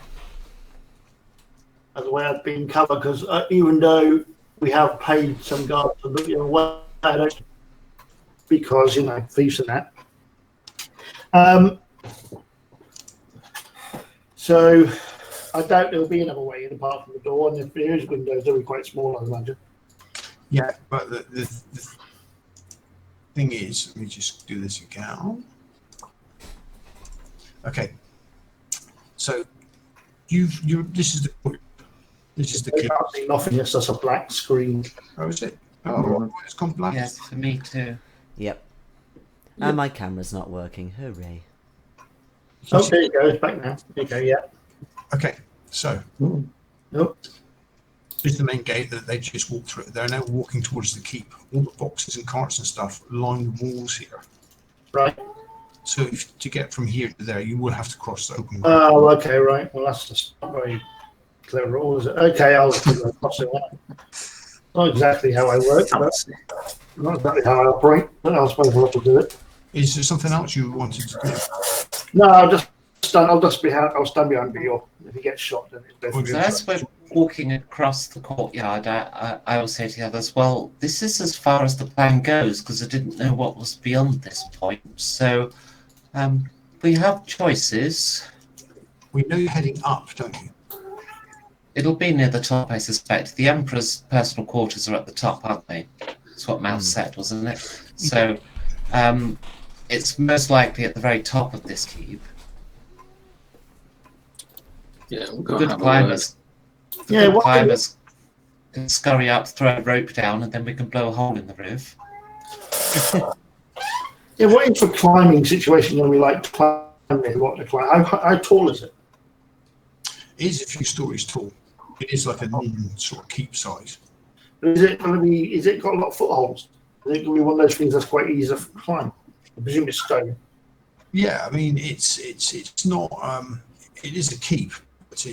As a way of being covered, because even though we have paid some guards to look your way, because, thieves and that. So I doubt there'll be another way in apart from the door, and if there is windows, they'll be quite small, I imagine. yeah, but the thing is, let me just do this again. Okay, so this is the I keep. can't see nothing. It's just a black screen. Oh, is it? Oh, it's gone black. Yes, for me too. Yep. And my camera's not working. Hooray. Oh, there you go. It's back now. There you go. Yeah. Okay, so Nope. this is the main gate that they just walked through. They're now walking towards the keep. All the boxes and carts and stuff line the walls here. Right. So to get from here to there, you will have to cross the open ground. Oh, okay. Right. Well, that's just not very clever at all, is it? Okay, I'll cross it out. Not exactly how I work, but not exactly how I operate. But I suppose I'll have to do it. Is there something else you wanted to do? No, I'll stand behind Bior. If he gets shot, then it's So definitely. as we're walking across the courtyard, I will say to the others, well, this is as far as the plan goes, because I didn't know what was beyond this point. So we have choices. We know you're heading up, don't you? It'll be near the top, I suspect. The Emperor's personal quarters are at the top, aren't they? That's what Mouse said, wasn't it? So it's most likely at the very top of this keep. Yeah, we'll The go good have a climbers, Yeah, what- climbers can scurry up, throw a rope down, and then we can blow a hole in the roof. Yeah, what is the climbing situation when we like climbing? What to climb? How tall is it? It is a few stories tall. It is like a sort of keep size. Is it going to be? Is it got a lot of footholds? Is it going to be one of those things that's quite easy to climb? I presume it's stone. Yeah, I mean it's not. It is a keep, but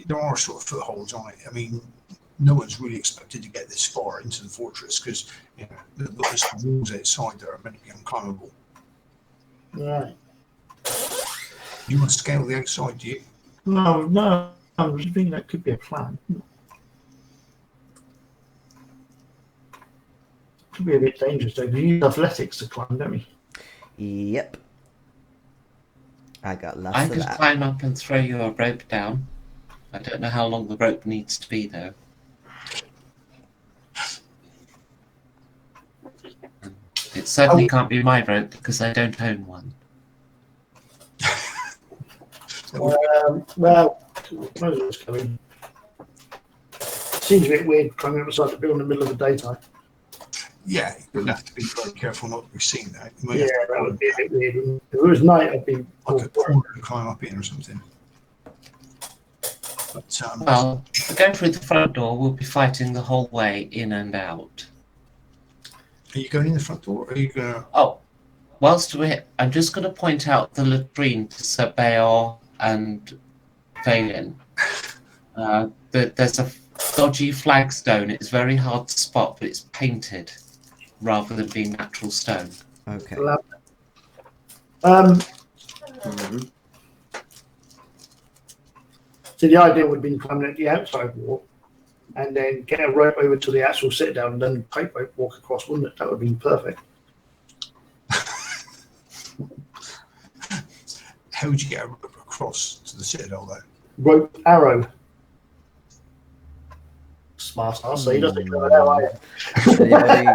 there are sort of footholds on it. I mean, no one's really expected to get this far into the fortress because there's walls outside that are meant to be unclimbable. Right. You want to scale the outside, do you? No. I was thinking that could be a plan. Could be a bit dangerous though. We use athletics to climb, don't we? Yep. I got lots I of could that. climb up and throw you a rope down. I don't know how long the rope needs to be, though. It certainly can't be my rope because I don't own one. Well, where's this coming? Seems a bit weird climbing up beside the building in the middle of the daytime. Yeah, you'd have to be very careful not to be seen that. You might Yeah, have to that would be a bit weird. If it was night, I'd be like a corner to climb up in or something. But Well, if we go through the front door, we'll be fighting the whole way in and out. are you going in the front door? Or are you gonna? Oh, whilst we're here, I'm just going to point out the latrine to Sir Bayor and Phelan. There's a dodgy flagstone. It's very hard to spot, but it's painted rather than being natural stone. Okay. Mhm. So the idea would be climbing at the outside wall and then get a rope over to the actual sit down and then pipe rope walk across, wouldn't it? That would be perfect. How would you get a rope across to the citadel though? Rope arrow. Smart ass, so he doesn't know how I am. Anybody?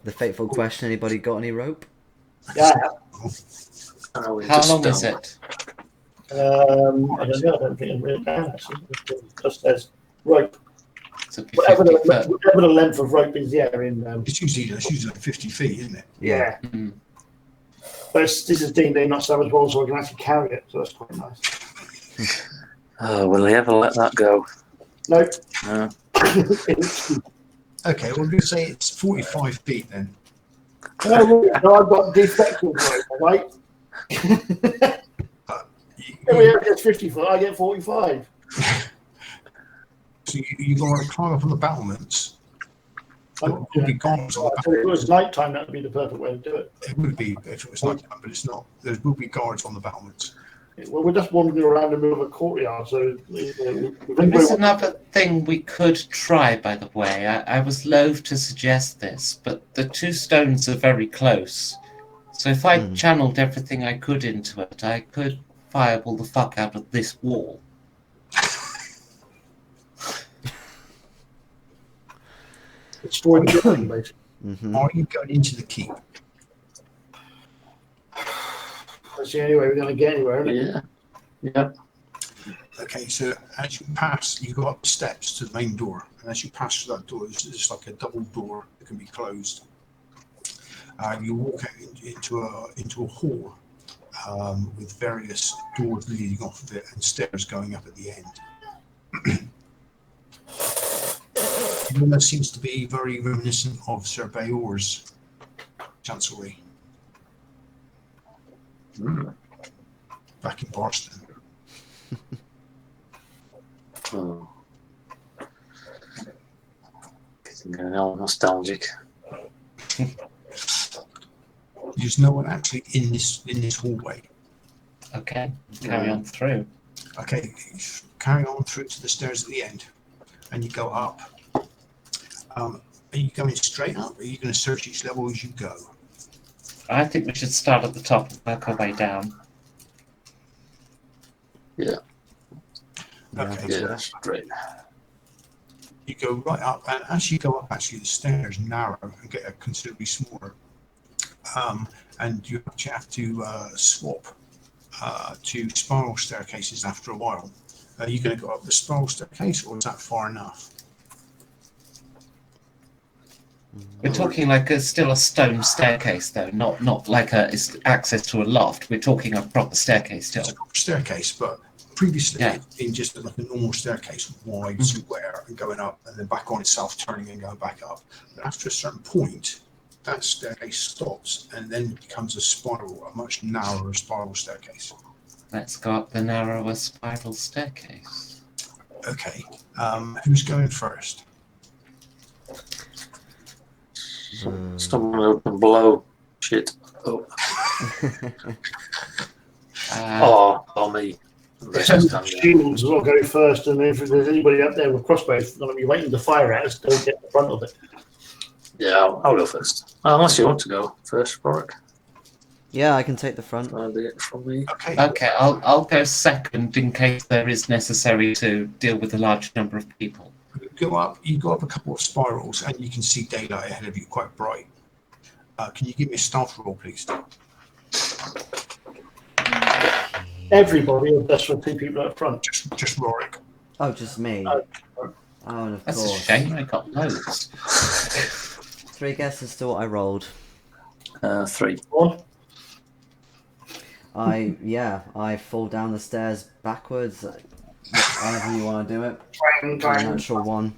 The fateful question. Anybody got any rope? Yeah. Oh, How just, long is it? I don't know. I don't think I'm written down. Actually. It just says rope. So it'd be Whatever 50 foot. whatever the length of rope is, yeah. It's usually like 50 feet, isn't it? Yeah. Mm. But this is D&D, not Savage Worlds, so I can actually carry it. So that's quite nice. Oh, will he ever let that go? Nope. No. Okay, well, we'll say it's 45 feet then. No, I've got defective rope, right? Every area gets 50 foot, I get 45. So you got to climb up on the battlements. There would be guards on the If it was battlements. nighttime, that would be the perfect way to do it. It would be if it was night time, but it's not. There will be guards on the battlements. Well, we're just wandering around the middle of a courtyard, so There is another thing we could try, by the way. I was loath to suggest this, but the two stones are very close. So if I channeled everything I could into it, I could fireball the fuck out of this wall. destroy the building, basically. Are you going into the keep? That's the only way we're going to get anywhere, isn't it? Yeah. Yeah. Okay, so as you pass, you go up the steps to the main door, and as you pass through that door, there's just like a double door that can be closed. You walk out into a hall with various doors leading off of it and stairs going up at the end. The room seems to be very reminiscent of Sir Bayor's chancellery back in Boston. Oh. Getting all nostalgic. There's no one actually in this hallway. Okay, carry on through. Okay, carry on through to the stairs at the end, and you go up. Are you going straight up? Or are you going to search each level as you go? I think we should start at the top and work our way down. Yeah. Okay, Yeah, so that's great. you go right up, and as you go up, actually the stairs narrow and get considerably smaller. And you actually have to swap to spiral staircases after a while. Are you going to go up the spiral staircase, or is that far enough? We're talking like still a stone staircase, though, not like it's access to a loft. We're talking a proper staircase still. It's a proper staircase, but previously Yeah. it's been just like a normal staircase, wide, square, and going up, and then back on itself, turning and going back up. But after a certain point, that staircase stops, and then it becomes a spiral, a much narrower spiral staircase. Let's go up the narrower spiral staircase. Okay, who's going first? Someone open below. Shit. Oh, oh me. Shields will go first, and if there's anybody up there with crossbows, they're going to be waiting to fire at us. Don't get in front of it. Yeah, I'll go first. Unless you want to go first, Warwick. Yeah, I can take the front. It from me. Okay, Okay, I'll go second in case there is necessary to deal with a large number of people. you go up a couple of spirals, and you can see daylight ahead of you, quite bright. Can you give me a stealth roll, please? Everybody, or just for 2 people up front? Just Rorik. Oh, just me. Oh. Oh, and of That's a course. shame. I got loads. 3 guesses to what I rolled. 3. One. I fall down the stairs backwards. However you want to do it. Clang, clang. Natural 1.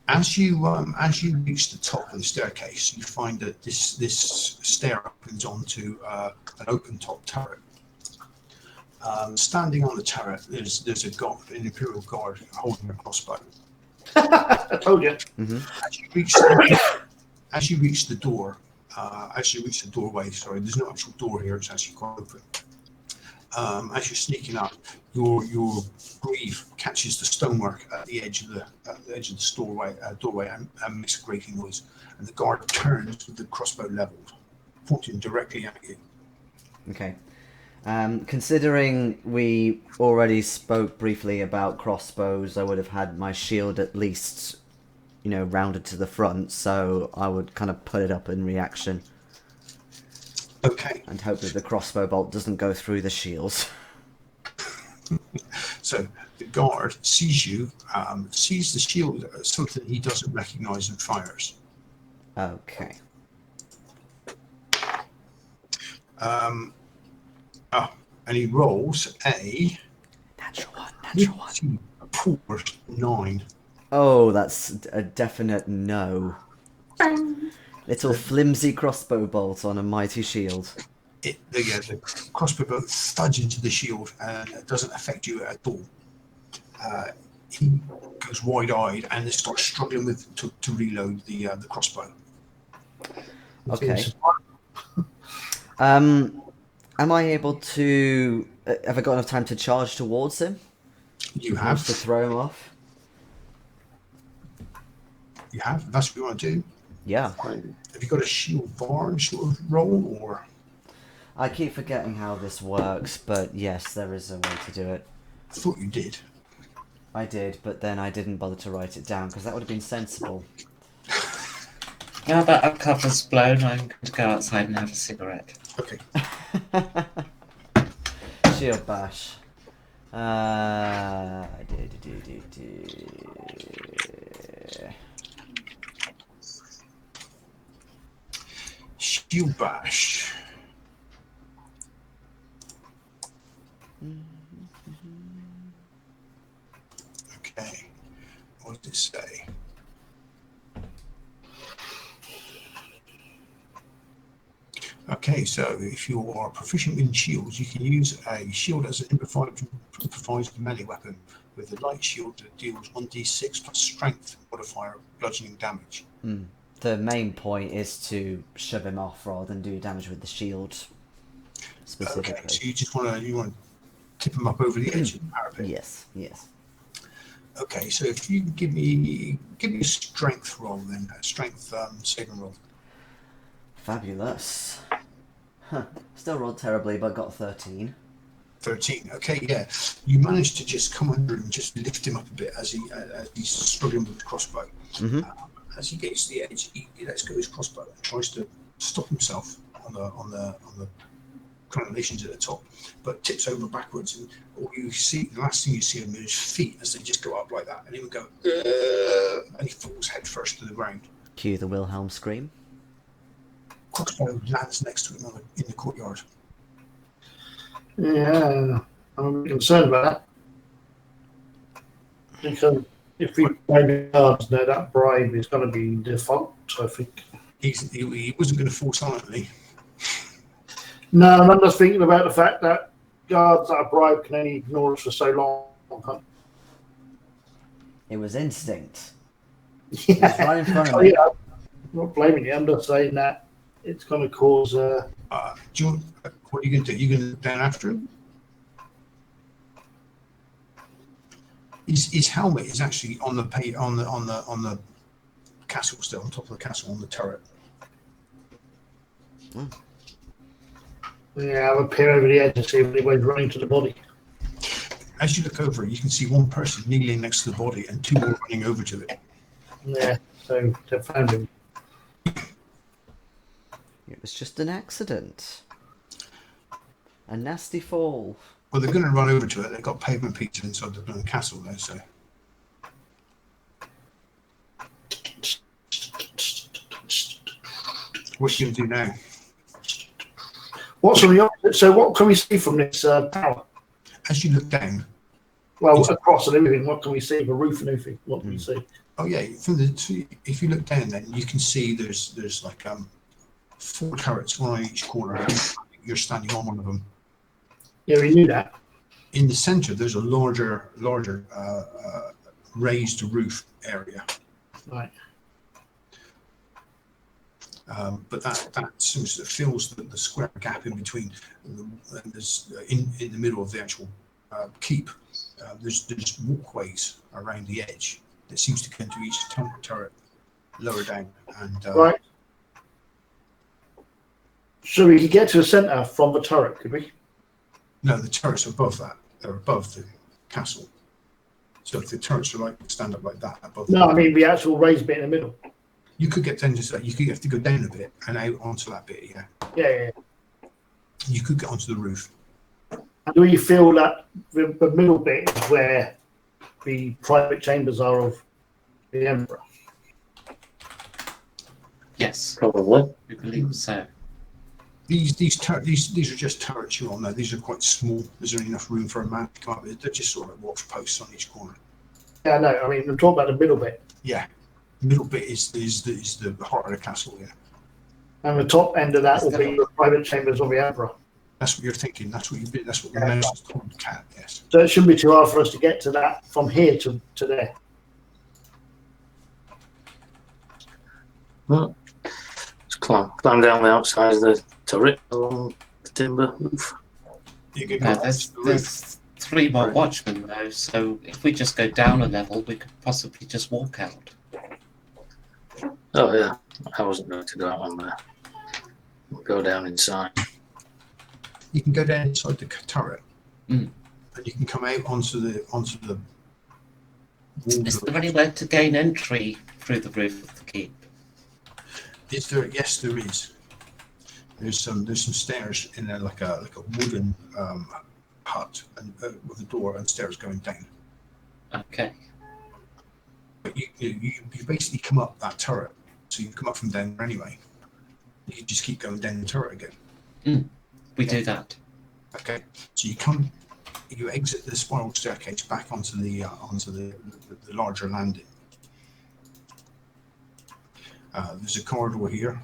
As you reach the top of the staircase, you find that this stair opens onto an open top turret. Standing on the turret, there's a guard, an Imperial guard holding a crossbow. I told you. Mm-hmm. As you reach the doorway, sorry, there's no actual door here, it's actually quite open. As you're sneaking up, your greave catches the stonework at the edge of the doorway and makes a grating noise. And the guard turns with the crossbow leveled, pointing directly at you. Okay. Considering we already spoke briefly about crossbows, I would have had my shield at least, rounded to the front, so I would kind of put it up in reaction. Okay. And hope that the crossbow bolt doesn't go through the shield. So the guard sees you, sees the shield as something he doesn't recognise and fires. Okay. And he rolls a Natural 1. a poor 9. Oh, that's a definite no. Little flimsy crossbow bolt on a mighty shield. The crossbow bolt thuds into the shield and it doesn't affect you at all. He goes wide-eyed and starts struggling to reload the crossbow. Okay. Am I able to... have I got enough time to charge towards him? You have. To throw him off? You have. That's what you want to do. Yeah. Have you got a shield barn sort of roll, or? I keep forgetting how this works, but yes, there is a way to do it. I thought you did. I did, but then I didn't bother to write it down, because that would have been sensible. Now that our cover's blown, I'm going to go outside and have a cigarette. Okay. Shield bash. Shield bash. Okay. What does it say? Okay, so if you are proficient in shields, you can use a shield as an improvised melee weapon with a light shield that deals 1d6 plus strength modifier bludgeoning damage. The main point is to shove him off rather than do damage with the shield specifically. Okay, so you just want to tip him up over the edge of the parapet. Yes. Okay, so if you give me a strength roll then, a strength saving roll. Fabulous. Still rolled terribly, but got 13. 13. Okay, yeah. You managed to just come under and just lift him up a bit as he's struggling with the crossbow. Mm-hmm. As he gets to the edge, he lets go his crossbow and tries to stop himself on the crenellations at the top, but tips over backwards, and all you see, the last thing you see of him is his feet as they just go up like that, and he would go, and he falls head first to the ground. Cue the Wilhelm scream. Crossbow lands next to him in the courtyard. Yeah, I'm concerned about that. Because if we play cards now, that bribe is going to be default, I think. He wasn't going to fall silently. No, I'm just thinking about the fact that guards that are bribed can only ignore us for so long. It was instinct. Yeah. It was right in front of me. Yeah. I'm not blaming you, I'm just saying that it's going to cause... what are you going to do? You going to down after him? His helmet is actually on the castle still, on top of the castle, on the turret. Yeah, I'll peer over the edge and see if anybody's running to the body. As you look over, you can see one person kneeling next to the body and two more running over to it. Yeah, so they found him. It was just an accident. A nasty fall. Well, they're going to run over to it. They've got pavement pizza inside the blooming castle there, so. What are you going to do now? What's on the opposite? So what can we see from this tower? As you look down, Well, across and everything, what can we see? The roof and everything, what can we see? oh yeah, if you look down, then you can see there's like 4 turrets, one on each corner. You're standing on one of them. Yeah, we knew that. In the centre, there's a larger raised roof area. Right. But that seems to fills the square gap in between. And there's in the middle of the actual keep. There's walkways around the edge that seems to come to each turret lower down. And Right. So we could get to the centre from the turret, could we? no, the turrets are above that. They're above the castle. So if the turrets are like stand up like that above. No, I mean the actual raised bit in the middle. You could get down to that. You could have to go down a bit and out onto that bit. Yeah. Yeah. You could get onto the roof. And do you feel that the middle bit is where the private chambers are of the Emperor? Yes, Probably. we believe so. These are just turrets, you all know. These are quite small. There's only enough room for a man to come up. They're just sort of watch posts on each corner. Yeah, no, I mean, I'm talking about the middle bit. Yeah, the middle bit is the heart of the castle. Yeah, And the top end of that will be the private chambers of the Emperor. that's what you're thinking. That's what the mouse is told cat. Yes. So it shouldn't be too hard for us to get to that from here to there. Well, just climb down the outside of the turret along the timber roof. You can Now, go there's, to the roof. there's 3 more watchmen though, so if we just go down a level, we could possibly just walk out. Oh yeah, I wasn't going to go out on there. We'll go down inside. You can go down inside the turret, Mm. and you can come out onto the wall. Is there anywhere to gain entry through the roof of the keep? Is there? Yes, there is. There's some stairs in there, like a wooden hut, and with a door and stairs going down. Okay. But you basically come up that turret, so you come up from down there anyway. You just keep going down the turret again. We do that. Okay, so you exit the spiral staircase back onto the larger landing. There's a corridor here,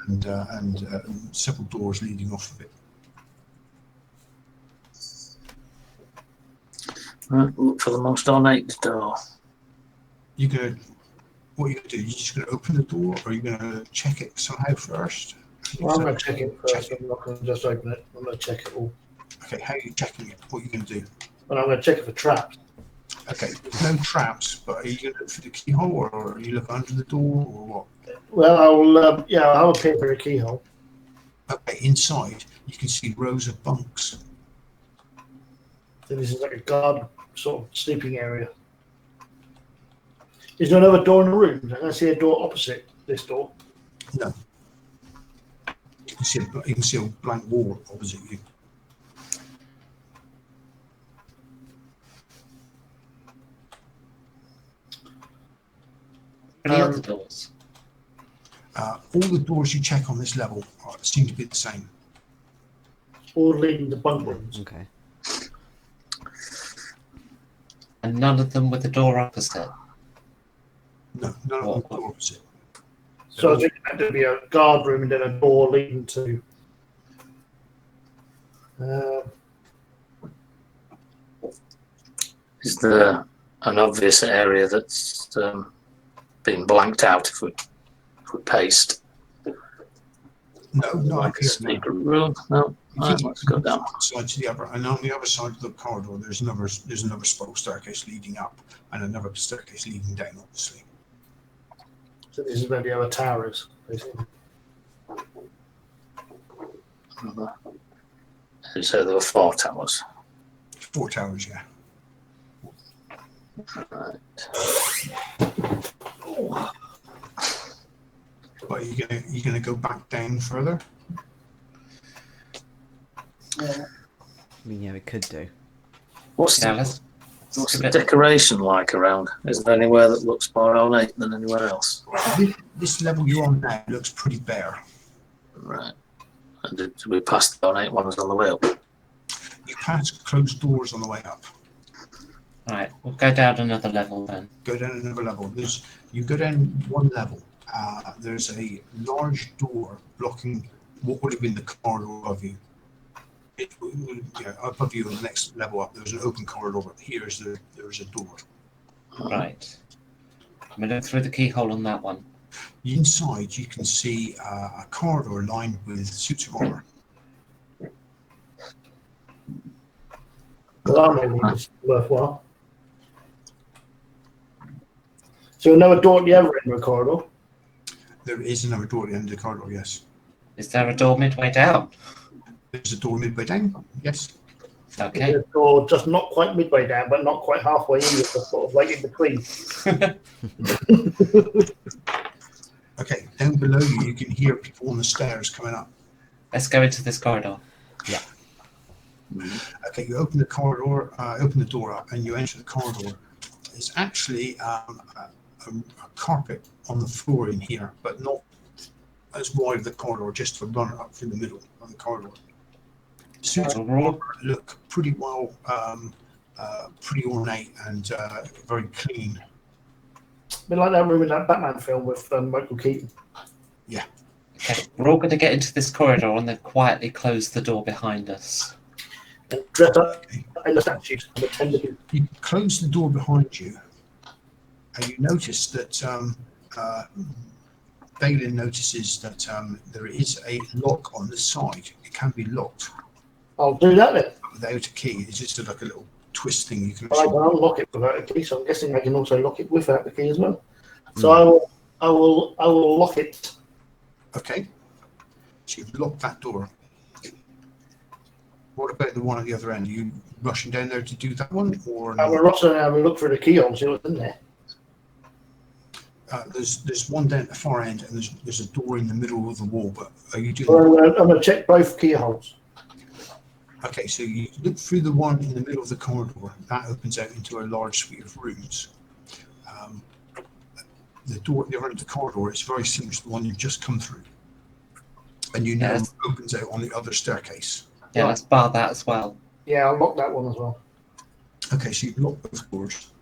and several doors leading off of it. Right, look for the most ornate door. What are you gonna do? You're just gonna open the door, or are you gonna check it somehow first? Well, I'm going to check it first. Check it. I'm not going to just open it. I'm going to check it all. Okay, how are you checking it? What are you gonna do? And I'm going to check it for traps. Okay, there's no traps, but are you gonna look for the keyhole, or are you look under the door, or what? Well, I'll have a peer for a keyhole. Okay, inside you can see rows of bunks. So this is like a guard sort of sleeping area. Is there another door in the room? I see a door opposite this door. No. You can see a blank wall opposite you. Any other doors? All the doors you check on this level seem to be the same. All leading to bunk rooms. Okay. And none of them with a door opposite? No, none of them are opposite. So I think there'd be a guard room and then a door leading to. Is there an obvious area that's been blanked out if we paste? No, not Like up a here. No. secret room? No. Right, let's go down. Side to the other, and on the other side of the corridor, there's another spiral staircase leading up, and another staircase leading down. Obviously, So this is where the other tower is, basically. So there were 4 towers. 4 towers, yeah. Right. But What, you're gonna go back down further? I mean, yeah, we could do. What's Yeah, the, let's what's skip the it. decoration like around? Is there anywhere that looks more ornate than anywhere else? This level you're on now looks pretty bare. Right. And did we pass the ornate ones on the way up? You pass closed doors on the way up. Right, we'll go down another level then. Go down another level. You go down one level. There's a large door blocking what would have been the corridor above you. Above you on the next level up, there's an open corridor. But there's a door. Right. I'm gonna look through the keyhole on that one. Inside, you can see a corridor lined with suits of armor. Well, that maybe is worthwhile. So another door at the other end of the corridor. There is another door at the end of the corridor. Yes. Is there a door midway down? There's a door midway down. Yes. Okay. There's a door just not quite midway down, but not quite halfway in, just sort of like in between. Okay. Down below you, you can hear people on the stairs coming up. Let's go into this corridor. Okay. You open the corridor, open the door up, and you enter the corridor. It's actually a carpet on the floor in here, but not as wide as the corridor, just to run up through the middle of the corridor. Suits of armor look pretty well, pretty ornate and very clean. A bit like that room in that Batman film with Michael Keaton. Okay, we're all going to get into this corridor and then quietly close the door behind us. And dress up in the statues and pretend to be. You close the door behind you, and you notice that Balin notices that there is a lock on the side. It can be locked I'll do that then. without a key. It's just like a little twist thing you can But I actually. can unlock it without a key, so I'm guessing I can also lock it without the key as well. So I will lock it. Okay. So you've locked that door. What about the one at the other end? Are you rushing down there to do that one, or I will not? rush and have a look through the keyhole and see what's in there. There's one down at the far end, and there's a door in the middle of the wall. But are you doing? So I'm going to check both keyholes. Okay, so you look through the one in the middle of the corridor. That opens out into a large suite of rooms. The door at the other end of the corridor is very similar to the one you've just come through, and you know it opens out on the other staircase. Yeah, let's bar that as well. Yeah, I'll lock that one as well. Okay, so you've locked both doors.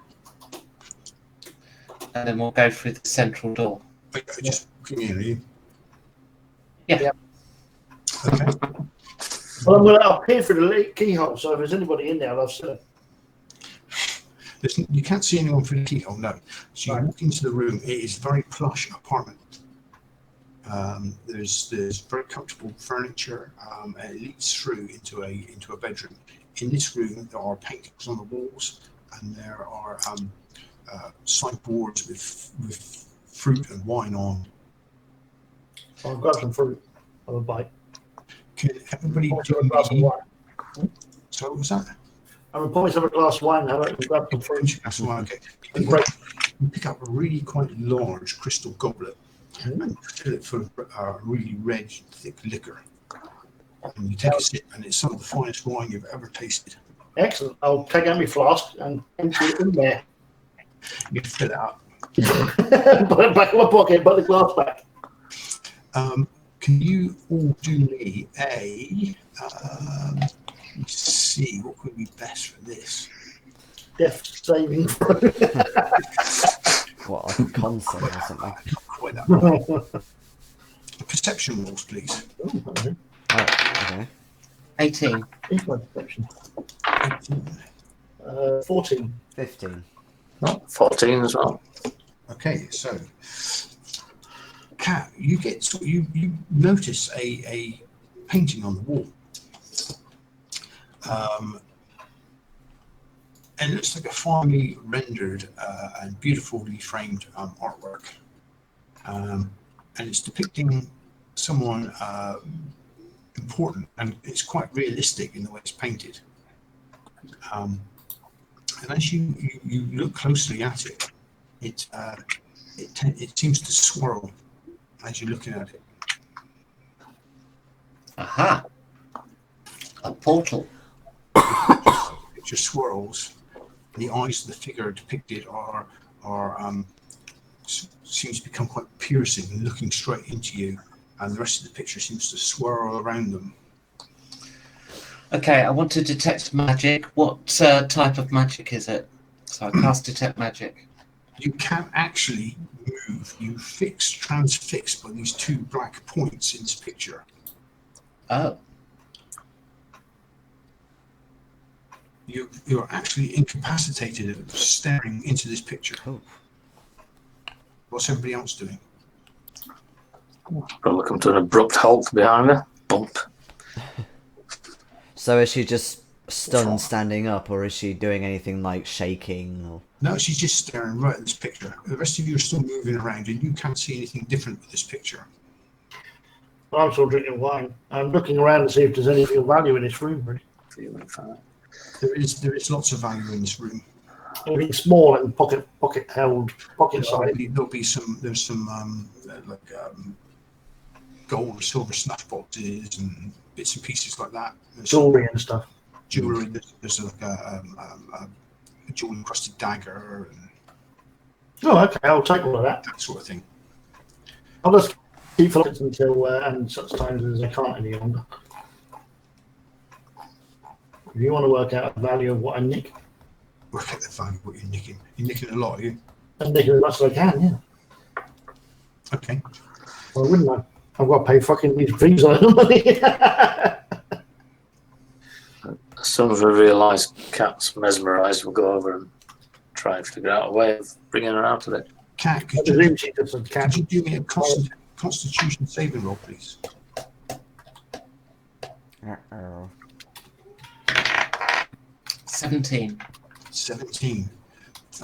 And then we'll go through the central door. I just looking in, are you? Yeah. Okay. Well, I'm going to appear through the keyhole, so if there's anybody in there, I'll see them. You can't see anyone through the keyhole, no. So you walk into the room. It is a very plush apartment. There's very comfortable furniture. And it leads through into a bedroom. In this room, there are paintings on the walls, and there are sideboards with fruit and wine on. I'll grab some fruit. Have a bite. Can everybody Pour do myself a glass of me? wine. So what was that? I'm going to pour myself a glass of wine and have a grab some fruit. That's why. Okay. Great. You pick up a really quite large crystal goblet and fill it full of really red, thick liquor. And you take a sip, and it's some of the finest wine you've ever tasted. Excellent. I'll take out my flask and empty it in there. You fill it up. Put it back in my pocket, put the glass back. Can you all do me a? Let's see, what would be best for this? Death saving throw. What, like a console or something? Not quite that right. Perception rolls, please. Oh, Oh, okay. 18. here's my perception. 14. 15. No, 14 as well. Okay, so Kat, you notice a painting on the wall. And it looks like a finely rendered and beautifully framed artwork. And it's depicting someone important, and it's quite realistic in the way it's painted. And as you look closely at it, it seems to swirl as you're looking at it. Aha! A portal. Picture swirls. The eyes of the figure depicted seems to become quite piercing and looking straight into you, and the rest of the picture seems to swirl around them. Okay, I want to detect magic. What type of magic is it? So I cast detect magic. You can't actually move. You transfix by these two black points in this picture. Oh. You're actually incapacitated of staring into this picture. Oh. What's everybody else doing? Probably come to an abrupt halt behind her. Bump. So is she just stunned standing up, or is she doing anything like shaking? Or... No, she's just staring right at this picture. The rest of you are still moving around, and you can't see anything different with this picture. Well, I'm still drinking wine. I'm looking around to see if there's anything of value in this room, really. Feeling fine. There is lots of value in this room. Anything small and pocket size. There's some gold or silver snuff boxes and bits and pieces like that. There's Jewelry and stuff. jewelry. There's like a jewel encrusted dagger and Oh, okay. I'll take all of that. that sort of thing. I'll just keep for until and such times as I can't any longer. If you want to work out the value of what I nick, Work out the value of what you're nicking. You're nicking a lot, are you? I'm nicking as much as I can, yeah. Okay. Well, wouldn't I? I've got to pay fucking these fees on the money. As soon as we realise Cat's mesmerised, we'll go over and try and figure out a way of bringing her out of it. Cat, I could you presume she does some cash. do me a Constitution saving roll, please? Uh-oh. 17. 17.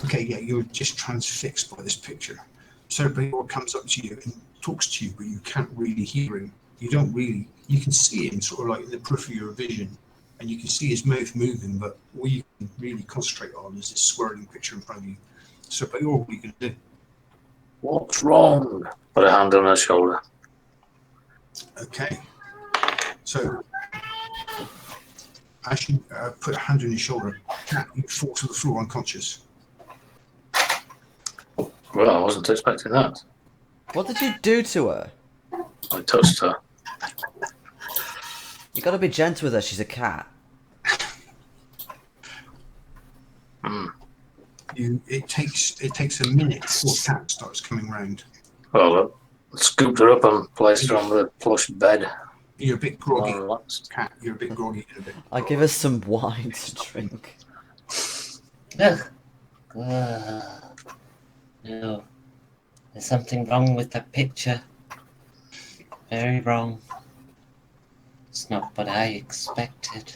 Okay, yeah, you're just transfixed by this picture. So Bayor comes up to you and talks to you, but you can't really hear him. You can see him sort of like in the periphery of your vision, and you can see his mouth moving, but all you can really concentrate on is this swirling picture in front of you. So Bayor, what are you going to do? What's wrong? Put a hand on her shoulder. Okay. So as you put a hand on your shoulder, Cat, you fall to the floor unconscious. Well, I wasn't expecting that. What did you do to her? I touched her. You gotta be gentle with her, she's a cat. It takes a minute before Cat starts coming round. Well, I scooped her up and placed her on the plush bed. You're a bit groggy, More relaxed. Cat. You're a bit groggy in a bit. I give her some wine to drink. Ugh. No. There's something wrong with that picture. Very wrong. It's not what I expected.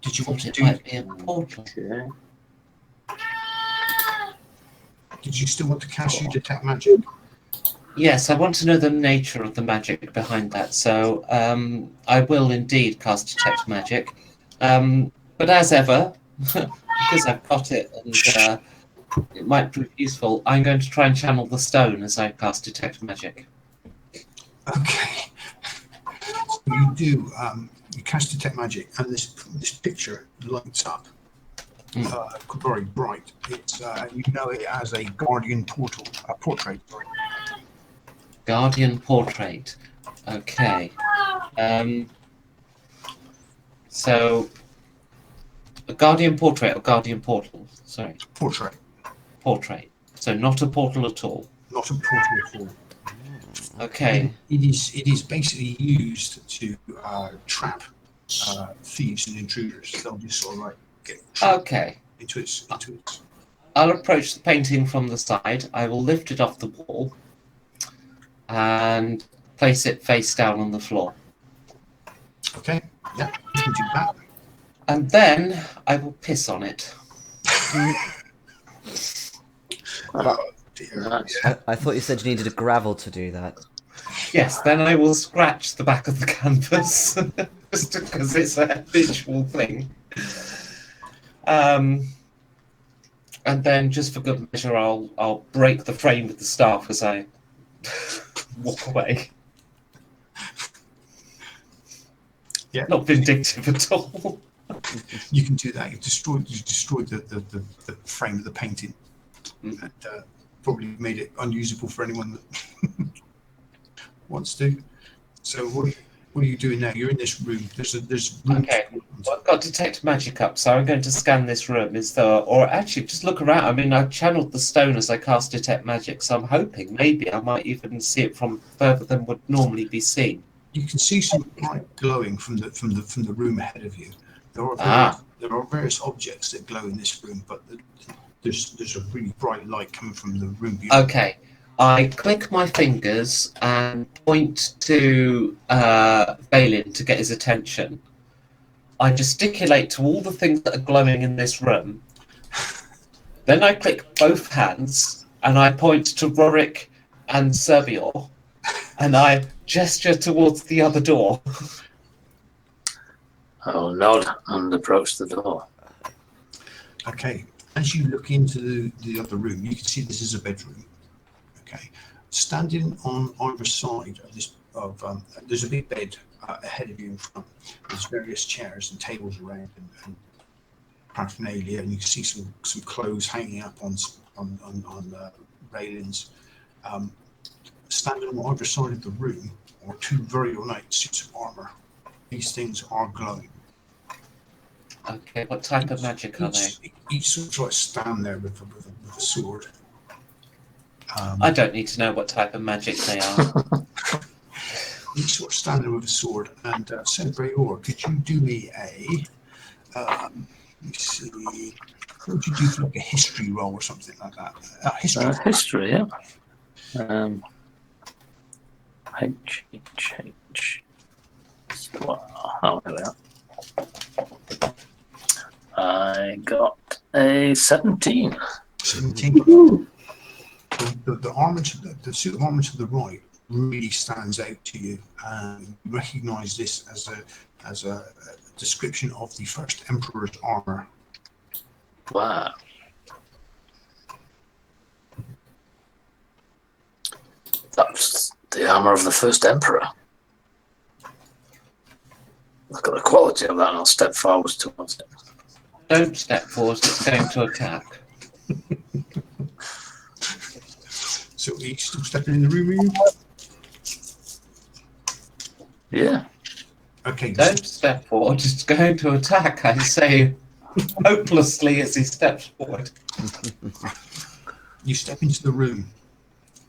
Did you want Thought to it do? might be a portal. Okay. Did you still want to cast your detect magic? Yes, I want to know the nature of the magic behind that. So I will indeed cast detect magic. But as ever, because I've got it and it might prove useful, I'm going to try and channel the stone as I cast detect magic. Okay. So you do. You cast detect magic, and this picture lights up. Very bright. It's you know it as a guardian portal, a portrait. Sorry. Guardian portrait. Okay. So a guardian portrait or guardian portal? Sorry. Portrait, Portrait. So not a portal at all. not a portal at all. Okay. It is basically used to trap thieves and intruders. They'll just sort of like get trapped Okay. into its. I'll approach the painting from the side. I will lift it off the wall and place it face down on the floor. Okay. Yeah, you can do that. And then I will piss on it. Oh, dear. Nice. I thought you said you needed a gravel to do that. Yes, then I will scratch the back of the canvas just because it's a habitual thing. And then, just for good measure, I'll break the frame with the staff as I Walk away. Yeah. Not vindictive at all. You can do that. You've destroyed the frame of the painting, Mm. and probably made it unusable for anyone that wants to. So what are you doing now? You're in this room. There's room. Okay. Well, I've got detect magic up, so I'm going to scan this room. Is there, or actually, just look around. I mean, I channeled the stone as I cast detect magic, so I'm hoping maybe I might even see it from further than would normally be seen. You can see some light glowing from the room ahead of you. Ah. There are various objects that glow in this room, but there's a really bright light coming from the room beyond. Okay. I click my fingers and point to Balin to get his attention. I gesticulate to all the things that are glowing in this room. Then I click both hands and I point to Rorik and Serbior, and I gesture towards the other door. I'll nod and approach the door. Okay. As you look into the other room, you can see this is a bedroom. Okay. Standing on either side of this, there's a big bed ahead of you in front. There's various chairs and tables around and paraphernalia, and you can see some clothes hanging up on railings. Standing on either side of the room are two very ornate suits of armor. These things are glowing. Okay, what type of magic are they? Each sort of like stand there with a sword. I don't need to know what type of magic they are. Each sort of stand there with a sword. And Celebrator, could you do me a? Let me see. What would you do for like a history roll or something like that? History, yeah. H. Oh, there we are. I got a 17. 17. The armor, the suit of armor to the right really stands out to you, and you recognise this as a description of the first Emperor's armor. Wow. That's the armor of the first Emperor. Look at the quality of that, and I'll step forwards towards it. Don't step forward, it's going to attack. So are you still stepping in the room, are you? Yeah. Okay. Don't step forward, it's going to attack, I say hopelessly as he steps forward. You step into the room,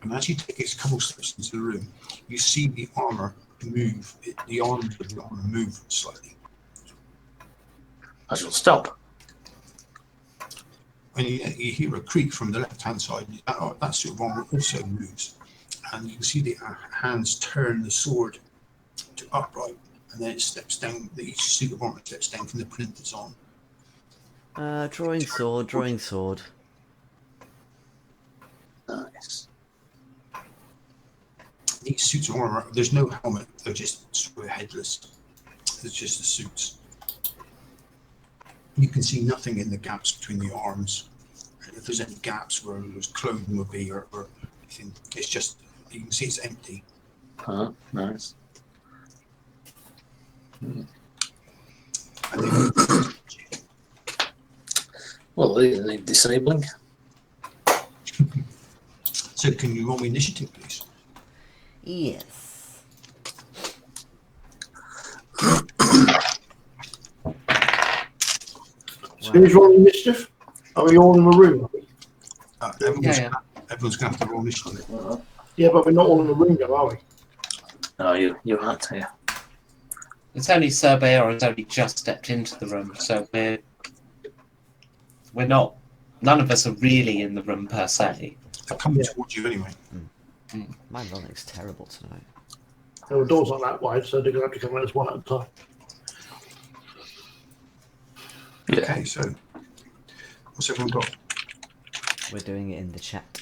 and as you take a couple steps into the room, you see the armor move. The arms of the armor move slightly. I shall stop. And you hear a creak from the left-hand side. That sort of armor also moves, and you can see the hands turn the sword to upright, and then it steps down. Each suit of armor steps down from the plinth it's on. Drawing sword. Nice. These suits of armor, there's no helmet. They're just sort of headless. It's just the suits. You can see nothing in the gaps between the arms. If there's any gaps where there's clothing would be or anything, it's just, you can see it's empty. Oh, nice. And then, Well, they need disabling. so can you roll me initiative, please? Yes. So who's rolling mischief? Are we all in the room? Everyone's Yeah. going to have to roll initiative. Yeah, but we're not all in the room, though, are we? No, you aren't here. It's only Serbior has only just stepped into the room, so we're not. None of us are really in the room per se. They're coming Yeah. towards you anyway. My running's terrible tonight. The door's not that wide, so they're going to have to come out as one at a time. Yeah. Okay, so what's everyone got? We're doing it in the chat.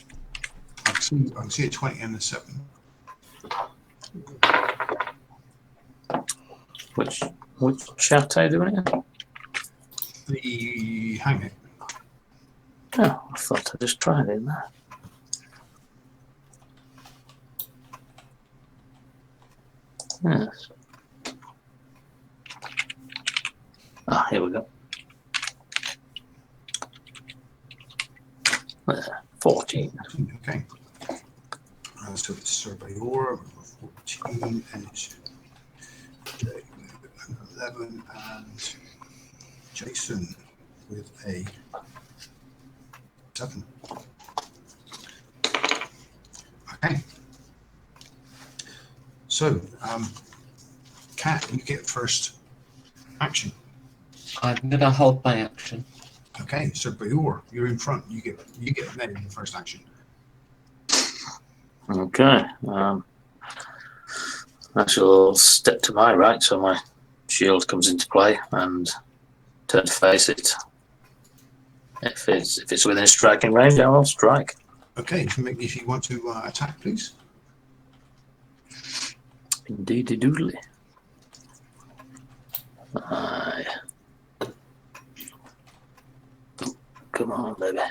I can see a 20 and a 7. Which chat are you doing it? The hangout. Oh, I thought I just tried it there. Yes. Ah, here we go. There, 14. Okay. So it's Surveyor, 14, and it's 11, and Jason with a 7. Okay. So, Kat, you get first action. I'm going to hold my action. Okay, Surveyor, you're in front. You get then the first action. Okay. I shall step to my right, so my shield comes into play, and turn to face it. If it's within striking range, I will strike. Okay, if you want to attack, please. Indeedy doodly. Aye. Come on, baby.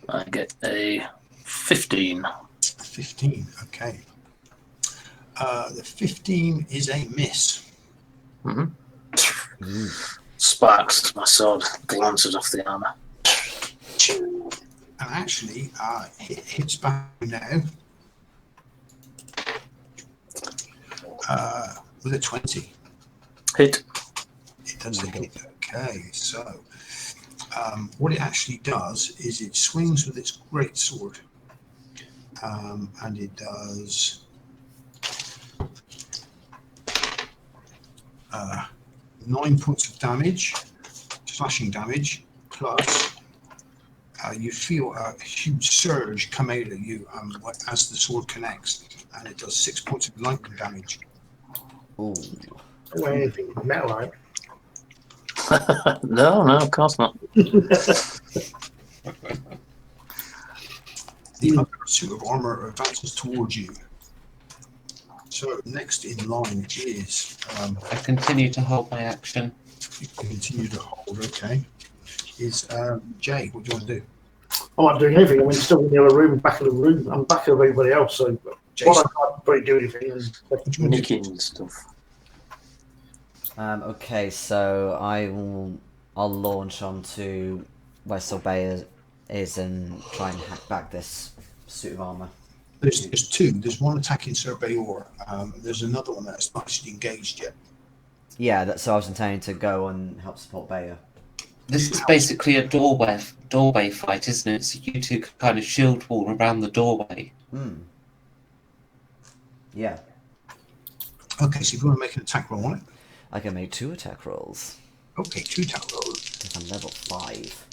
I get a 15. 15. Okay. The 15 is a miss. Mm-hmm. Sparks, my sword glances off the armor. And actually, it hits back now. With a 20. Hit. It does hit. Okay, so what it actually does is it swings with its great sword, and it does 9 points of damage, slashing damage, plus you feel a huge surge come out of you as the sword connects, and it does 6 points of lightning damage. Ooh. Or anything metal-like. No, of course not. The other suit of armor advances towards you. So next in line is I continue to hold my action. you continue to hold. Okay, is Jay? What do you want to do? I'm not doing anything. I'm still in the other room, back of the room. I'm back of everybody else, so Jason, I can't really do anything. what do you want to do? Nicking stuff. Okay, so I'll launch onto where Sorbet is and try and hack back this suit of armor. There's two. There's one attacking Surveyor. There's another one that's not actually engaged yet. Yeah, so I was intending to go and help support Bayer. This is basically a doorway fight, isn't it? So you two can kind of shield wall around the doorway. Yeah. Okay, so if you want to make an attack roll on it. I can make 2 attack rolls. Okay, 2 attack rolls. Because I'm level 5.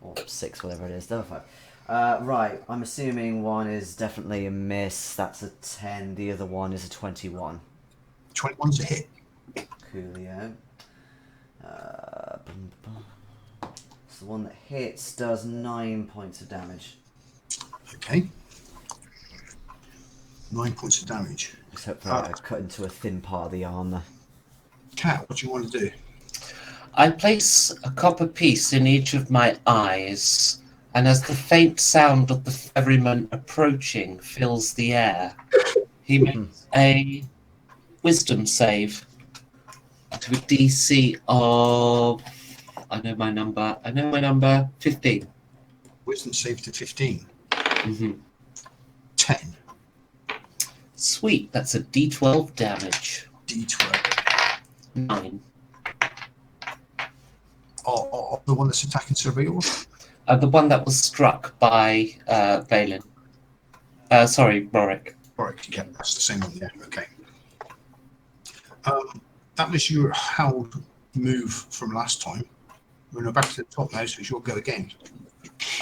Or 6, whatever it is. Level 5. Right, I'm assuming one is definitely a miss. That's a 10. The other one is a 21. 21's a hit. Coolio. So the one that hits does 9 points of damage. Okay. 9 points of damage. Just hopefully I cut into a thin part of the armor. Cat, what do you want to do? I place a copper piece in each of my eyes, and as the faint sound of the ferryman approaching fills the air, he makes a wisdom save to a DC of... I know my number, 15. Wisdom save to 15. Mm-hmm. 10. Sweet, that's a D12 damage. D12. 9. Oh, the one that's attacking Surveyor? The one that was struck by Valen. Sorry, Rorik. Right, yeah, that's the same one, yeah, okay. That was your howled move from last time. We're now back to the top now, so it's your go again.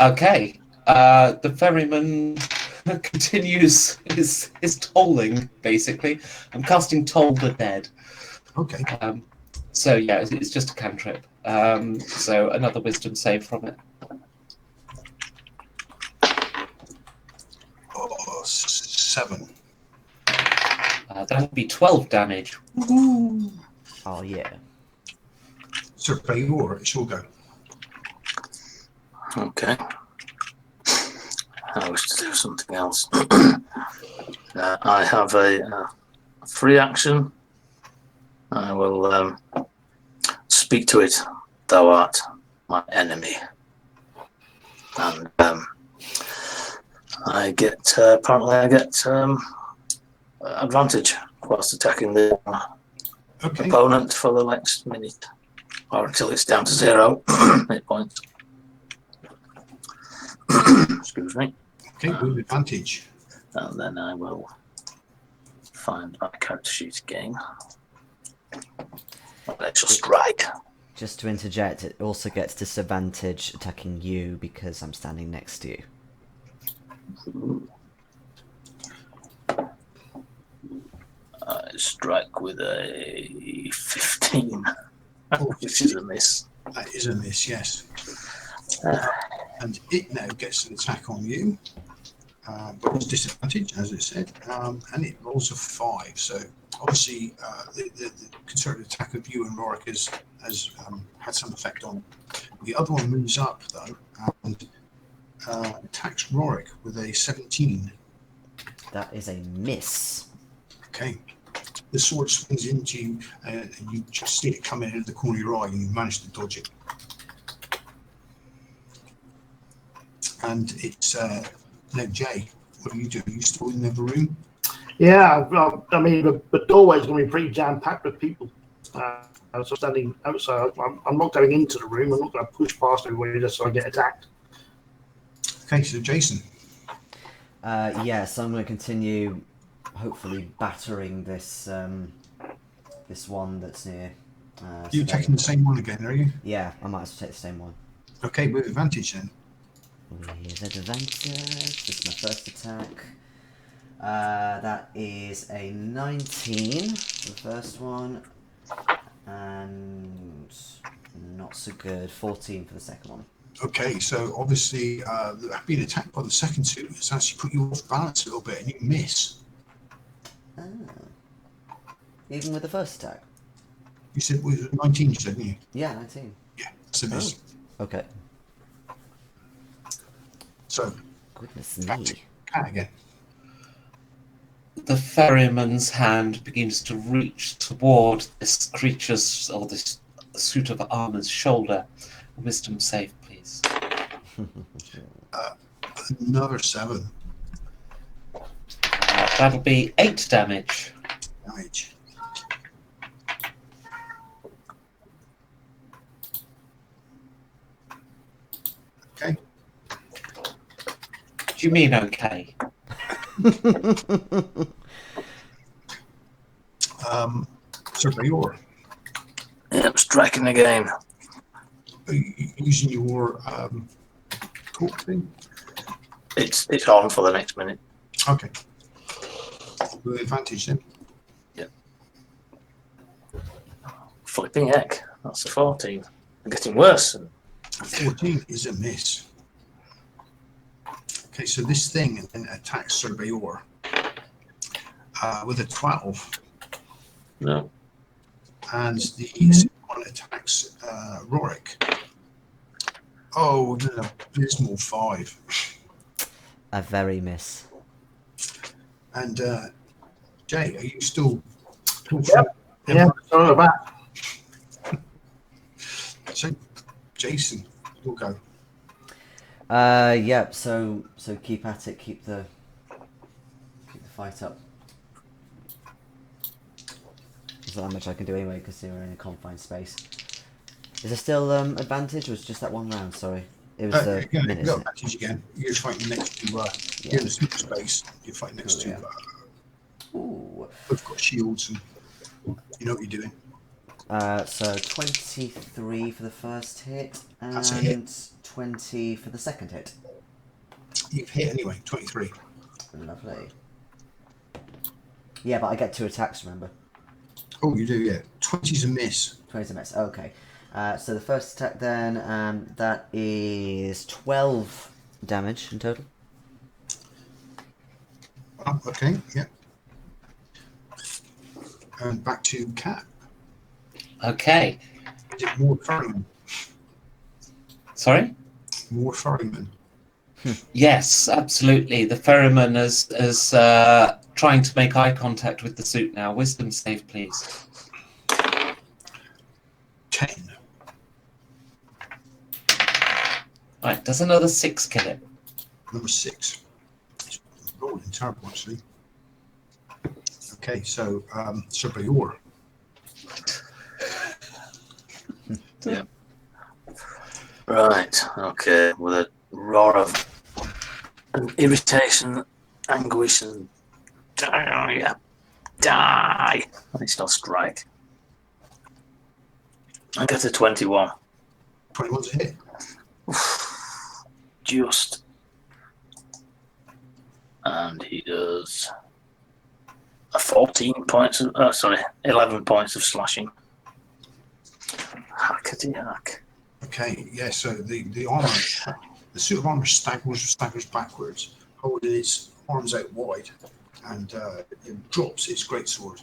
Okay. The ferryman continues his tolling, basically. I'm casting Toll the Dead. Okay. So, yeah, it's just a cantrip. So, another wisdom save from it. 7. That would be 12 damage. Oh, yeah. Surveyor, it's your go. Okay. I wish to do something else. I have a free action. I will speak to it. Thou art my enemy, and I get advantage whilst attacking the Okay. opponent for the next minute, or until it's down to 0 hit points. Excuse me. Okay, with advantage. And then I will find my character sheet again. Let's just strike. Just to interject, it also gets disadvantage attacking you because I'm standing next to you. I strike with a 15, which is a miss. That is a miss, yes. And it now gets an attack on you, but it's disadvantage, as it said, and it rolls a 5. So obviously, the concerted attack of you and Rorik has had some effect on. The other one moves up though and attacks Rorik with a 17. That is a miss. Okay. The sword swings into you, and you just see it come in at the corner of your eye, and you manage to dodge it. And it's now Jay. What are you doing? Are you still in the other room? Yeah, I mean, the doorway's going to be pretty jam-packed with people. So standing outside, I'm not going into the room. I'm not going to push past everybody just so I get attacked. Okay, so Jason. Yes, I'm going to continue, hopefully battering this this one that's near. You're attacking the same one again, are you? Yeah, I might as well take the same one. Okay, with advantage then. With advantage, this is my first attack. That is a 19 for the first one, and not so good, 14 for the second one. Okay, so obviously being attacked by the second two has actually put you off balance a little bit, and you miss. Ah. Even with the first attack? You said it was 19, you said, didn't you? Yeah, 19. Yeah, it's a miss. Okay. So, Goodness cat me. again. The ferryman's hand begins to reach toward this creature's, or this suit of armor's shoulder. Wisdom save, please. Another 7 That'll be 8 damage. damage. Okay. Do you mean okay? Surveyor, Yep, striking again. are you using your talk thing? It's on for the next minute. Okay. With advantage then. Flipping heck. That's a 14. I'm getting worse. 14 is a miss. Okay, so this thing then attacks Surveyor with a 12. No. And the second one attacks Rorik. Oh, an abysmal 5. A very miss. And Jay, are you still? Yep. Yeah, sorry about that. So, Jason, you'll go. Yep, so keep at it, keep the fight up. There's not that much I can do anyway because you're in a confined space. Is there still advantage, or was it just that one round? Sorry, it was Again, minutes. you've got advantage again. You're fighting next to you're in the super space. You're fighting next to. Ooh. We've got shields and you know what you're doing. So 23 for the first hit That's a hit. and 20 for the second hit. You've hit anyway. 23. Lovely. Yeah, but I get 2 attacks. Remember. Oh, you do, yeah. 20's a miss. 20's a miss. Okay. So the first attack then, that is 12 damage in total. Oh, okay, yeah. And back to Cat. Okay. Is it more ferryman? Sorry? More ferryman. Yes, absolutely. The ferryman is trying to make eye contact with the suit now. Wisdom save, please. 10. Right, does another 6 kill it? Number 6. It's rolling terrible, actually. Okay, so Sir Bayor. Yeah. Right. Okay. With a roar of irritation, anguish, and die. I still strike. I get a 21. 21's a hit. Just. And he does a 11 points of slashing. Hackety hack. Okay, yeah, so the armor, the suit of armor staggers backwards, holding its arms out wide, and it drops its greatsword.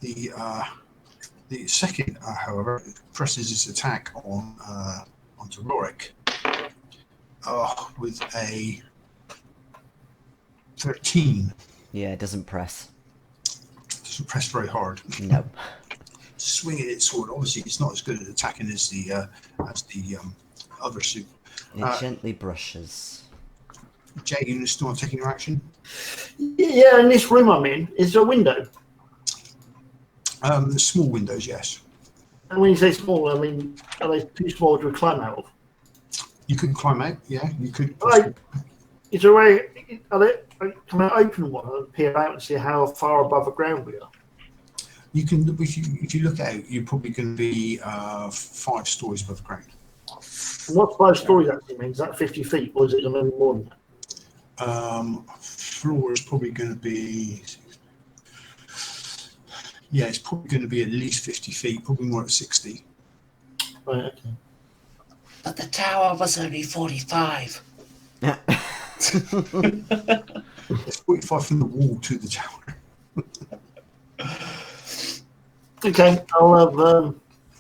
The second, however, presses its attack onto Rorik with a 13. Yeah, it doesn't press. Doesn't press very hard. No. Swinging its sword. Obviously, it's not as good at attacking as the other suit. It gently brushes. Jay, you still not taking your action? Yeah, in this room I'm in, is there a window? The small windows, yes. And when you say small, I mean, are they too small to climb out of? You could climb out. Yeah, you could. Right. Is there a way? Can I open one and peer out and see how far above the ground we are? You can. If you look out, you're probably going to be 5 stories above the ground. And what's 5 stories actually mean? Is that 50 feet, or is it going to be more than that? Floor is probably going to be. Yeah, it's probably going to be at least 50 feet, probably more at 60. Right, okay. But the tower was only 45. It's 45 from the wall to the tower. Okay, I'll have.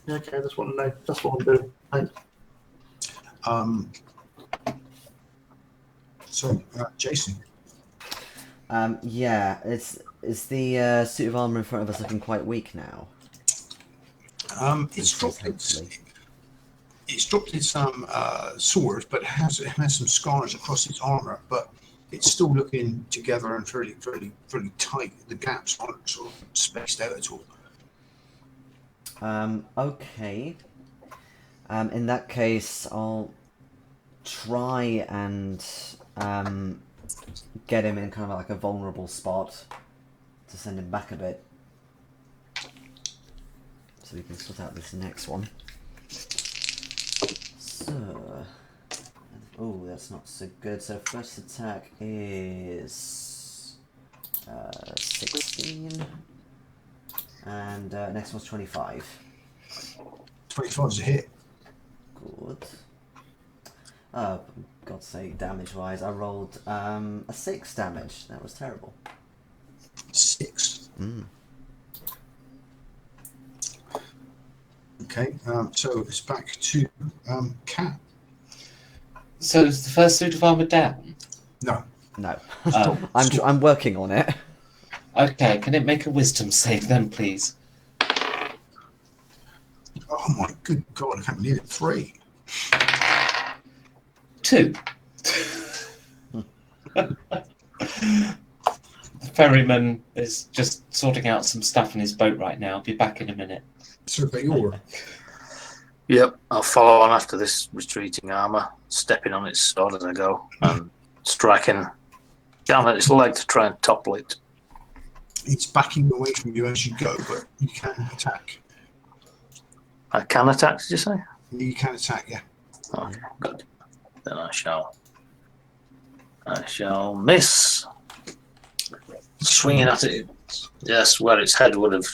Okay, that's what I know. That's what I'm doing. Thanks. So, Jason. Yeah, is the suit of armor in front of us looking quite weak now? It's dropped its sword, but it has some scars across its armor, but it's still looking together and fairly tight. The gaps aren't sort of spaced out at all. Okay. In that case, I'll try and get him in kind of like a vulnerable spot to send him back a bit. So we can sort out this next one. So... Oh, that's not so good. So first attack is 16. And next one's 25. 25 is a hit. Good. Oh, for God's sake, damage-wise, I rolled a 6 damage. That was terrible. 6. Mm. Okay, so it's back to Cat. So is the first suit of armor down? No. No. Oh. I'm working on it. Okay, can it make a wisdom save then, please? Oh my good God, I can't believe it. 3. 2. The ferryman is just sorting out some stuff in his boat right now. I'll be back in a minute. Sir Bayor. Yep, I'll follow on after this retreating armour, stepping on its sword as I go, and striking down at its leg to try and topple it. It's backing away from you as you go, but you can attack. I can attack, did you say? You can attack, yeah. Okay, good. Then I shall miss. Swinging at it, yes, where its head would have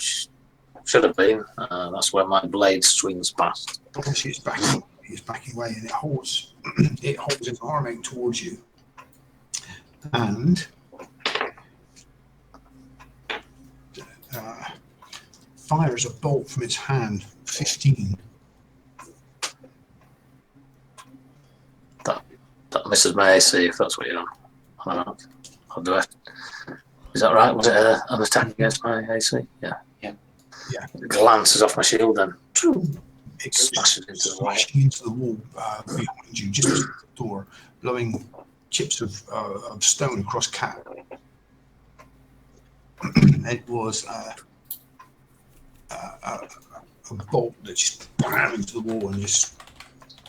should have been. That's where my blade swings past. Obviously, it's backing away, and it holds its arm out towards you, and fires a bolt from its hand. 15. That misses my AC if that's what you're on. I'll do it. Is that right? Was it an attack against my AC? Yeah. Yeah. It glances off my shield then. It Smashes goes into the wall. smashing into the wall behind you, just as the door, blowing chips of stone across Cat. It was a bolt that just bam into the wall and just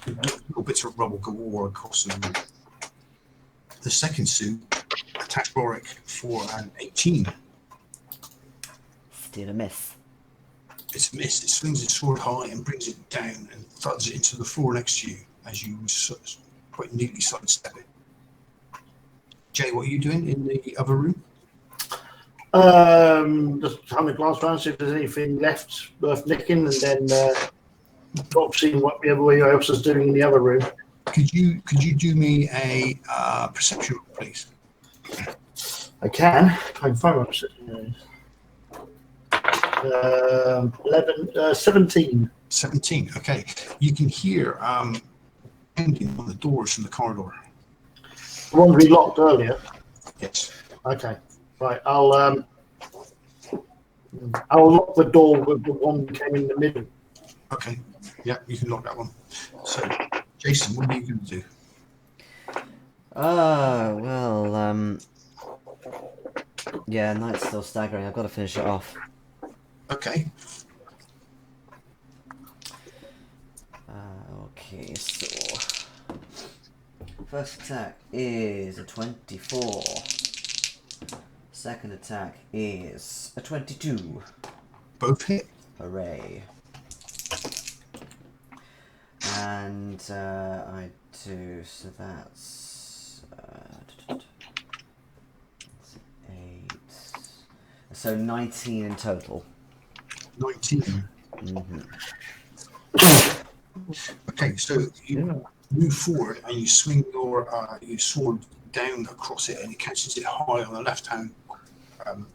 little bits of rubble go all across the wall. The second suit attacks Rorik for an 18. Still a miss. It's a miss. It swings its sword high and brings it down and thuds it into the floor next to you as you quite neatly sidestep it. Jay, what are you doing in the other room? Just having a glance around, see if there's anything left worth nicking, and then drop seeing what everybody else is doing in the other room. Could you do me a perception roll, please? I can. I can find what I'm sitting. 17. 17. Okay. You can hear banging on the doors from the corridor. The ones we locked earlier. Yes. Okay. Right. I'll lock the door with the one that came in the middle. Okay. Yeah, you can lock that one. So, Jason, what are you going to do? Yeah, night's still staggering. I've got to finish it off. Okay. Okay, so first attack is a 24. Second attack is a 22. Both hit. Hooray. And I do, so that's 8. So 19 in total. 19. Mm-hmm. Okay, so you move forward and you swing your sword down across it and it catches it high on the left-hand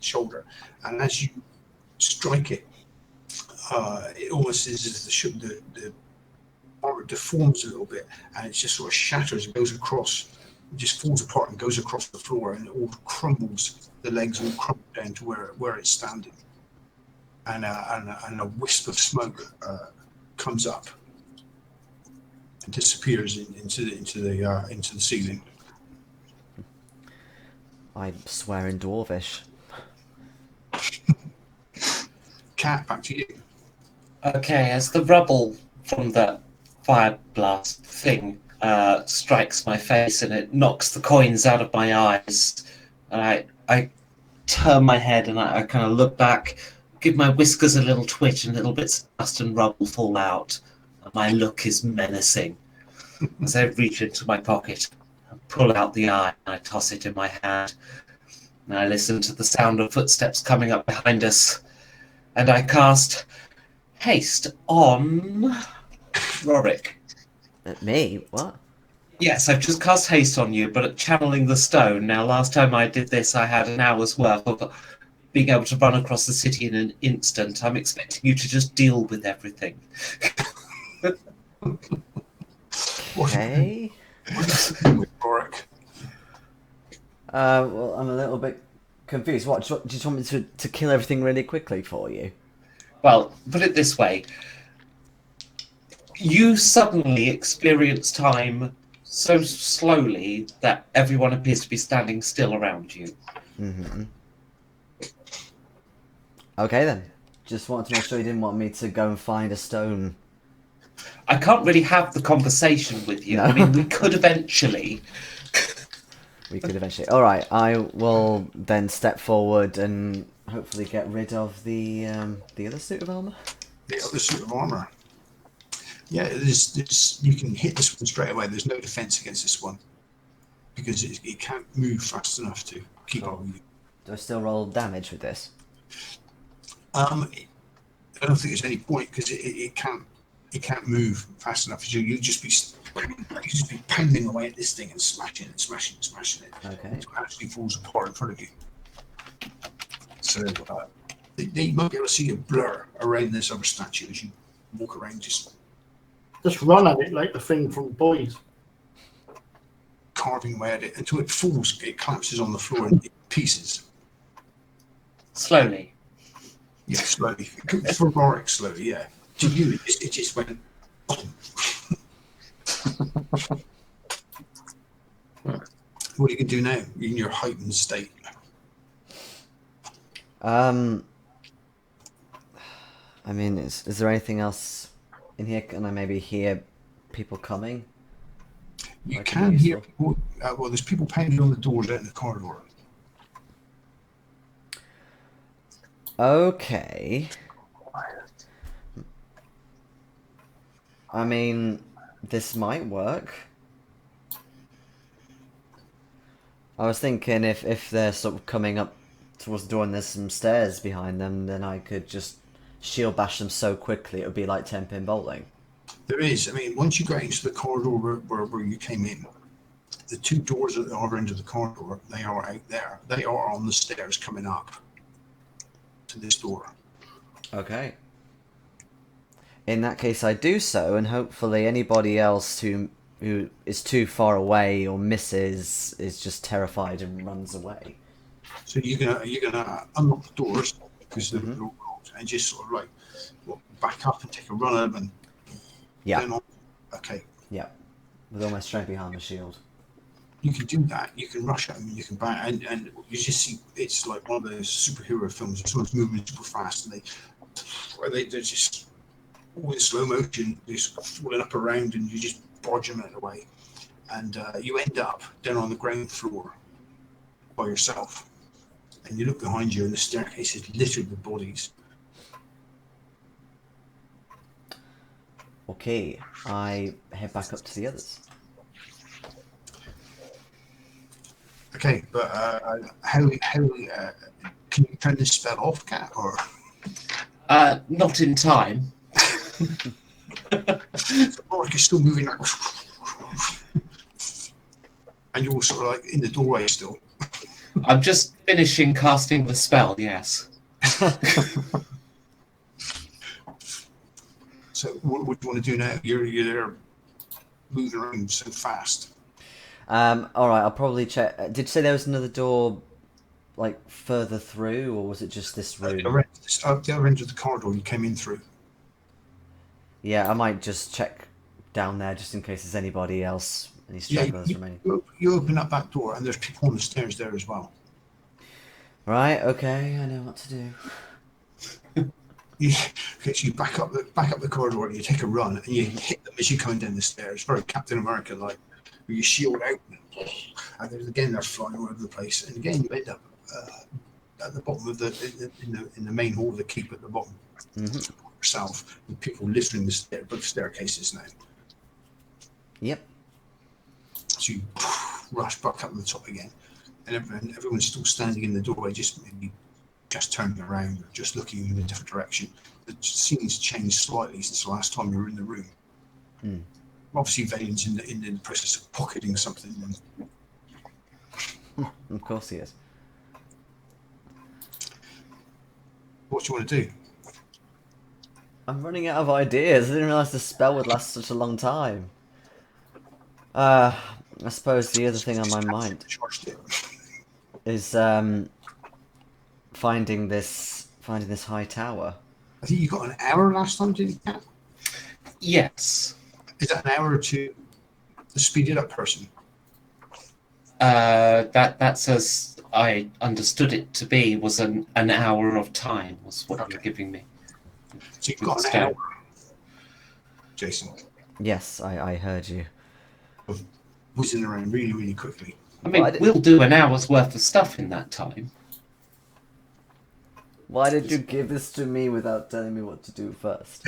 shoulder. And as you strike it, it almost is as the armor deforms a little bit and it just sort of shatters and goes across, it just falls apart and goes across the floor and it all crumbles, the legs all crumble down to where it's standing. And a wisp of smoke comes up and disappears into the ceiling. I swear in Dwarvish. Cat, back to you. Okay, as the rubble from the fire blast thing strikes my face and it knocks the coins out of my eyes, and I turn my head and I kind of look back, give my whiskers a little twitch and little bits of dust and rubble fall out. And my look is menacing as I reach into my pocket and pull out the eye and I toss it in my hand. And I listen to the sound of footsteps coming up behind us. And I cast haste on Rorik. Me? What? Yes, I've just cast haste on you, but at channeling the stone. Now, last time I did this, I had an hour's worth of being able to run across the city in an instant. I'm expecting you to just deal with everything. Okay. Rorik. Well, I'm a little bit confused. What, do you just want me to kill everything really quickly for you? Well, put it this way. You suddenly experience time so slowly that everyone appears to be standing still around you. Mm-hmm. Okay then. Just wanted to make sure you didn't want me to go and find a stone. I can't really have the conversation with you. No. I mean, we could eventually. We could eventually. Alright, I will then step forward and hopefully get rid of the other suit of armour. The other suit of armour. Yeah, you can hit this one straight away. There's no defense against this one because it can't move fast enough to keep up with you. Do I still roll damage with this? I don't think there's any point because it can't move fast enough. You'll just be pounding away at this thing and smashing it. Okay. Until it actually falls apart in front of you. So you might be able to see a blur around this other statue as you walk around. Just run at it like the thing from Boys. carving away at it until it falls. It collapses on the floor in pieces. Slowly. Yeah, slowly. For Rorik, slowly. Yeah. To you, it just went. What you can do now in your heightened state? I mean, is there anything else in here? Can I maybe hear people coming? You That could be can hear useful. people. Well, there's people pounding on the doors out in the corridor. Okay. I mean, this might work. I was thinking if they're sort of coming up towards the door and there's some stairs behind them, then I could just shield bash them so quickly it would be like 10-pin bowling. There is. I mean, once you go into the corridor where you came in, the two doors at the other end of the corridor, they are out there. They are on the stairs coming up to this door. Okay. In that case, I do so, and hopefully anybody else who is too far away or misses is just terrified and runs away. So you're gonna unlock the doors because they're all locked, and just sort of like back up and take a run at them. Yeah. Okay. Yeah. With all my strength behind my shield. You can do that. You can rush at them. You can bang, and you just see it's like one of those superhero films. Someone's moving super fast, and they're just all in slow motion, just falling up around, and you just bodge them out of the way, and you end up down on the ground floor by yourself, and you look behind you, and the staircase is littered with bodies. Okay, I head back up to the others. Okay, but how can you turn this spell off, Cat? Or Not in time. Rorik is still moving, like, and you're sort of like in the doorway still. I'm just finishing casting the spell, yes. So what do you want to do now? You're moving around so fast. Alright, I'll probably check. Did you say there was another door, like, further through, or was it just this room? The other end of the corridor you came in through. Yeah, I might just check down there just in case there's anybody else, any stragglers remaining. You open up that door and there's people on the stairs there as well. Right, okay, I know what to do. Okay, so you back up the corridor and you take a run and you hit them as you're coming down the stairs. Very Captain America like, with your shield out, and there's again they're flying all over the place, and again you end up at the bottom of in the main hall of the keep at the bottom. Yourself with people littering both staircases now. Yep. So you rush back up the top again, and everyone's still standing in the doorway, maybe just turning around or just looking in a different direction. The scene's changed slightly since the last time you were in the room. Obviously, Vane's in the process of pocketing something. Of course he is. What do you want to do? I'm running out of ideas. I didn't realise the spell would last such a long time. I suppose the other thing on my mind is finding this high tower. I think you got an hour last time, didn't you? Yes. Is that an hour to the speeded up person? That's as I understood it to be, was an hour of time was what you were giving me. So you've got an hour, Jason. Yes, I heard you. Of whizzing around really, really quickly. I mean, we'll do an hour's worth of stuff in that time. Why did you give this to me without telling me what to do first?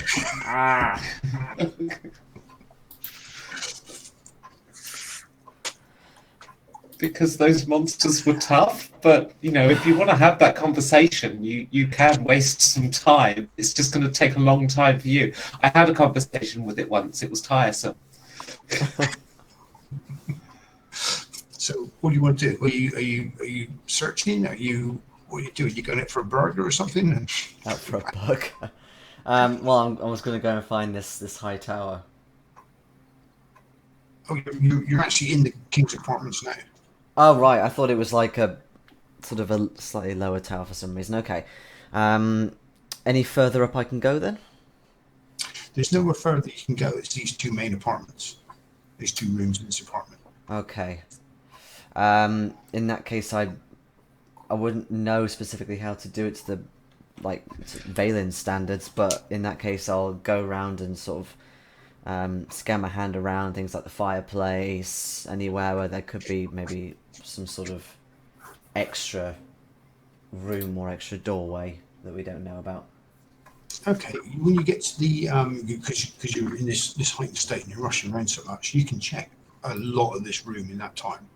Because those monsters were tough, but if you want to have that conversation, you can waste some time. It's just going to take a long time for you. I had a conversation with it once. It was tiresome. So what do you want to do? Are you searching? What are you doing? Are you going out for a burger or something? Out for a bug. Well, I was going to go and find this high tower. Oh, you're actually in the king's apartments now. Oh, right. I thought it was like a sort of a slightly lower tower for some reason. Okay. Any further up I can go then? There's nowhere further you can go. It's these two main apartments. These two rooms in this apartment. Okay. In that case, I wouldn't know specifically how to do it to the Valen standards, but in that case, I'll go around and sort of scan my hand around things like the fireplace, anywhere where there could be maybe some sort of extra room or extra doorway that we don't know about. Okay, when you get to the because you're in this heightened state and you're rushing around so much, you can check a lot of this room in that time.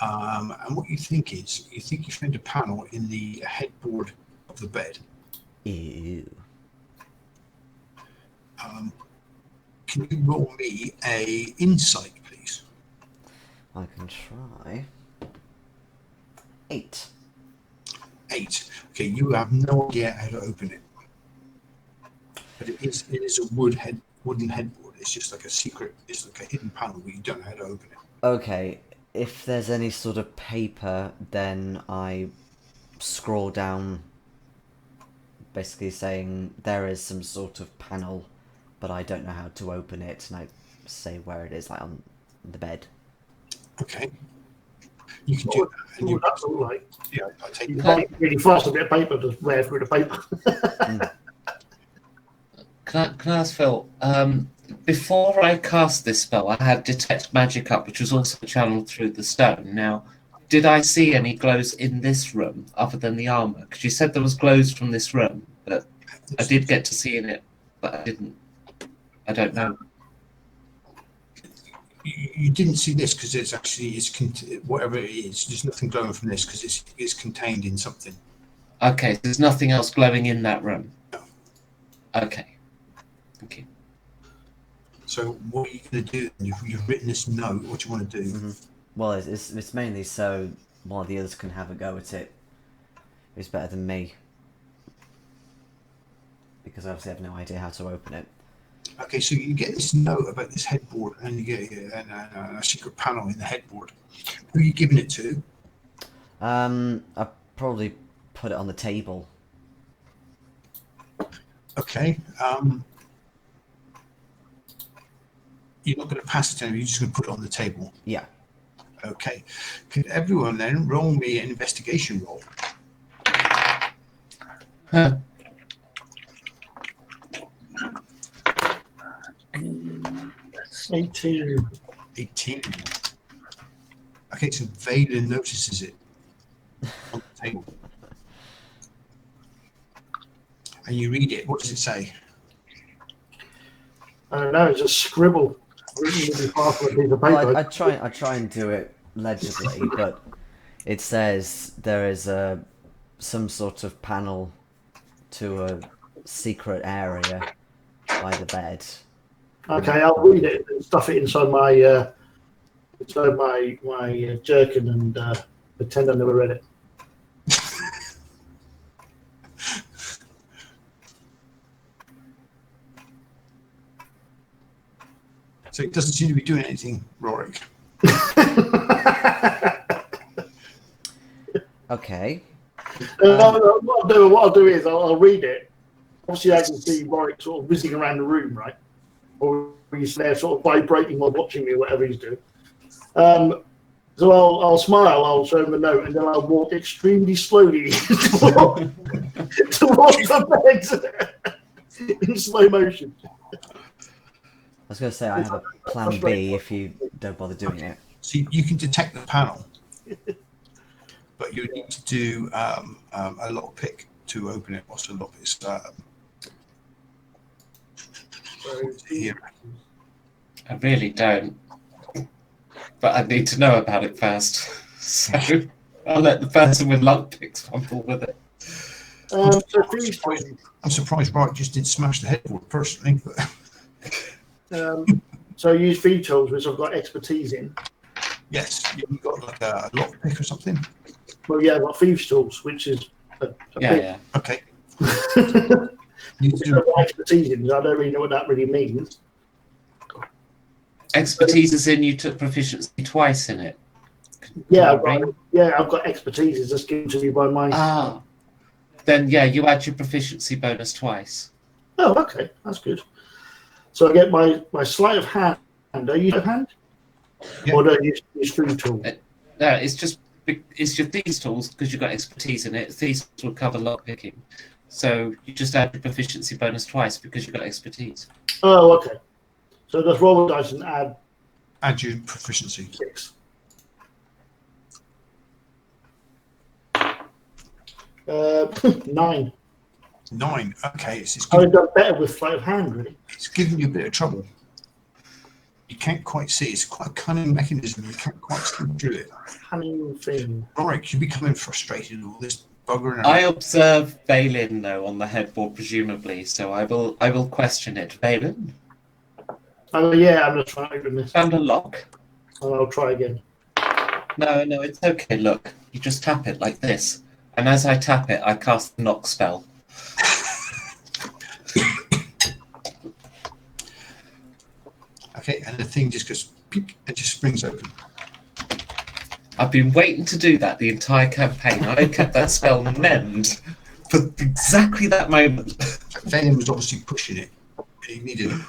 And what you think is, you think you found a panel in the headboard of the bed. Ew. Can you roll me a insight, please? I can try. 8. 8. Okay, you have no idea how to open it. But it is a wooden headboard. It's just like a secret, it's like a hidden panel where you don't know how to open it. Okay, if there's any sort of paper, then I scroll down, basically saying there is some sort of panel, but I don't know how to open it, and I say where it is, like on the bed. Okay. You can do that. And That's all right. yeah, I take You that. make it really fast, a bit of paper to wear through the paper. Can I ask Phil? Before I cast this spell, I had Detect Magic up, which was also channeled through the stone. Now, did I see any glows in this room other than the armor? Because you said there was glows from this room, but I did get to see in it, but I didn't. I don't know. You didn't see this because whatever it is. There's nothing glowing from this because it's contained in something. Okay, so there's nothing else glowing in that room. No. Okay. Thank you. So what are you going to do? You've written this note. What do you want to do? Mm-hmm. Well, it's mainly so while the others can have a go at it, who's better than me, because I obviously have no idea how to open it. Okay, so you get this note about this headboard, and you get a secret panel in the headboard. Who are you giving it to? I probably put it on the table. Okay. You're not going to pass it to anyone. You're just going to put it on the table. Yeah. Okay. Could everyone then roll me an investigation roll? Huh. 18. 18. Okay, so Valen notices it on the table. And you read it. What does it say? I don't know, it's a scribble written really fast on a piece of paper. Well, I try and do it legibly, but it says there is some sort of panel to a secret area by the bed. Okay, I'll read it and stuff it inside my jerkin and pretend I never read it. So it doesn't seem to be doing anything, Rorik. Okay. What I'll do is I'll read it. Obviously, I can see Warwick sort of whizzing around the room, right? Or he's there sort of vibrating while watching me, whatever he's doing. So I'll smile, I'll show him the note, and then I'll walk extremely slowly towards the bed in slow motion. I was going to say I have a plan B if you don't bother doing it. So you can detect the panel, but you need to do a lockpick to open it. What's a lock? It's here. I really don't. But I need to know about it first. So I'll let the person with lockpicks fumble with it. I'm surprised Rorik just didn't smash the headboard personally. But So I use feed tools, which I've got expertise in. yes, you've got like a lockpick or something. Well, yeah, I've got thieves tools, which is Yeah. Okay. Which I've got expertise in. I don't really know what that really means. Expertise is in you took proficiency twice in it. Yeah, Can you ring? I've got expertise. It's just given to me by my. Ah, then yeah, you add your proficiency bonus twice. Oh, okay, that's good. So I get my sleight of hand. Are you sleight of hand? Yeah. Or do I use food tool? No, it's your thieves tools because you've got expertise in it. Thieves will cover lockpicking, so you just add your proficiency bonus twice because you've got expertise. Oh, okay. So just roll the dice and Add your proficiency. 6. 9. 9. Okay, it's I've done better with sleight of hand, really. it's giving you a bit of trouble. You can't quite see. It's quite a cunning mechanism. You can't quite see through it. Cunning thing. Right, you're becoming frustrated with all this buggering I around. observe Balin though on the headboard, presumably, so I will question it. Balin, Oh, yeah, I'm just trying to open this. found a lock? And I'll try again. No, it's okay. Look, you just tap it like this, and as I tap it, I cast the knock spell. Okay, and the thing just goes peek and just springs open. I've been waiting to do that the entire campaign. I kept that spell mend for exactly that moment. Valen was obviously pushing it. He needed it.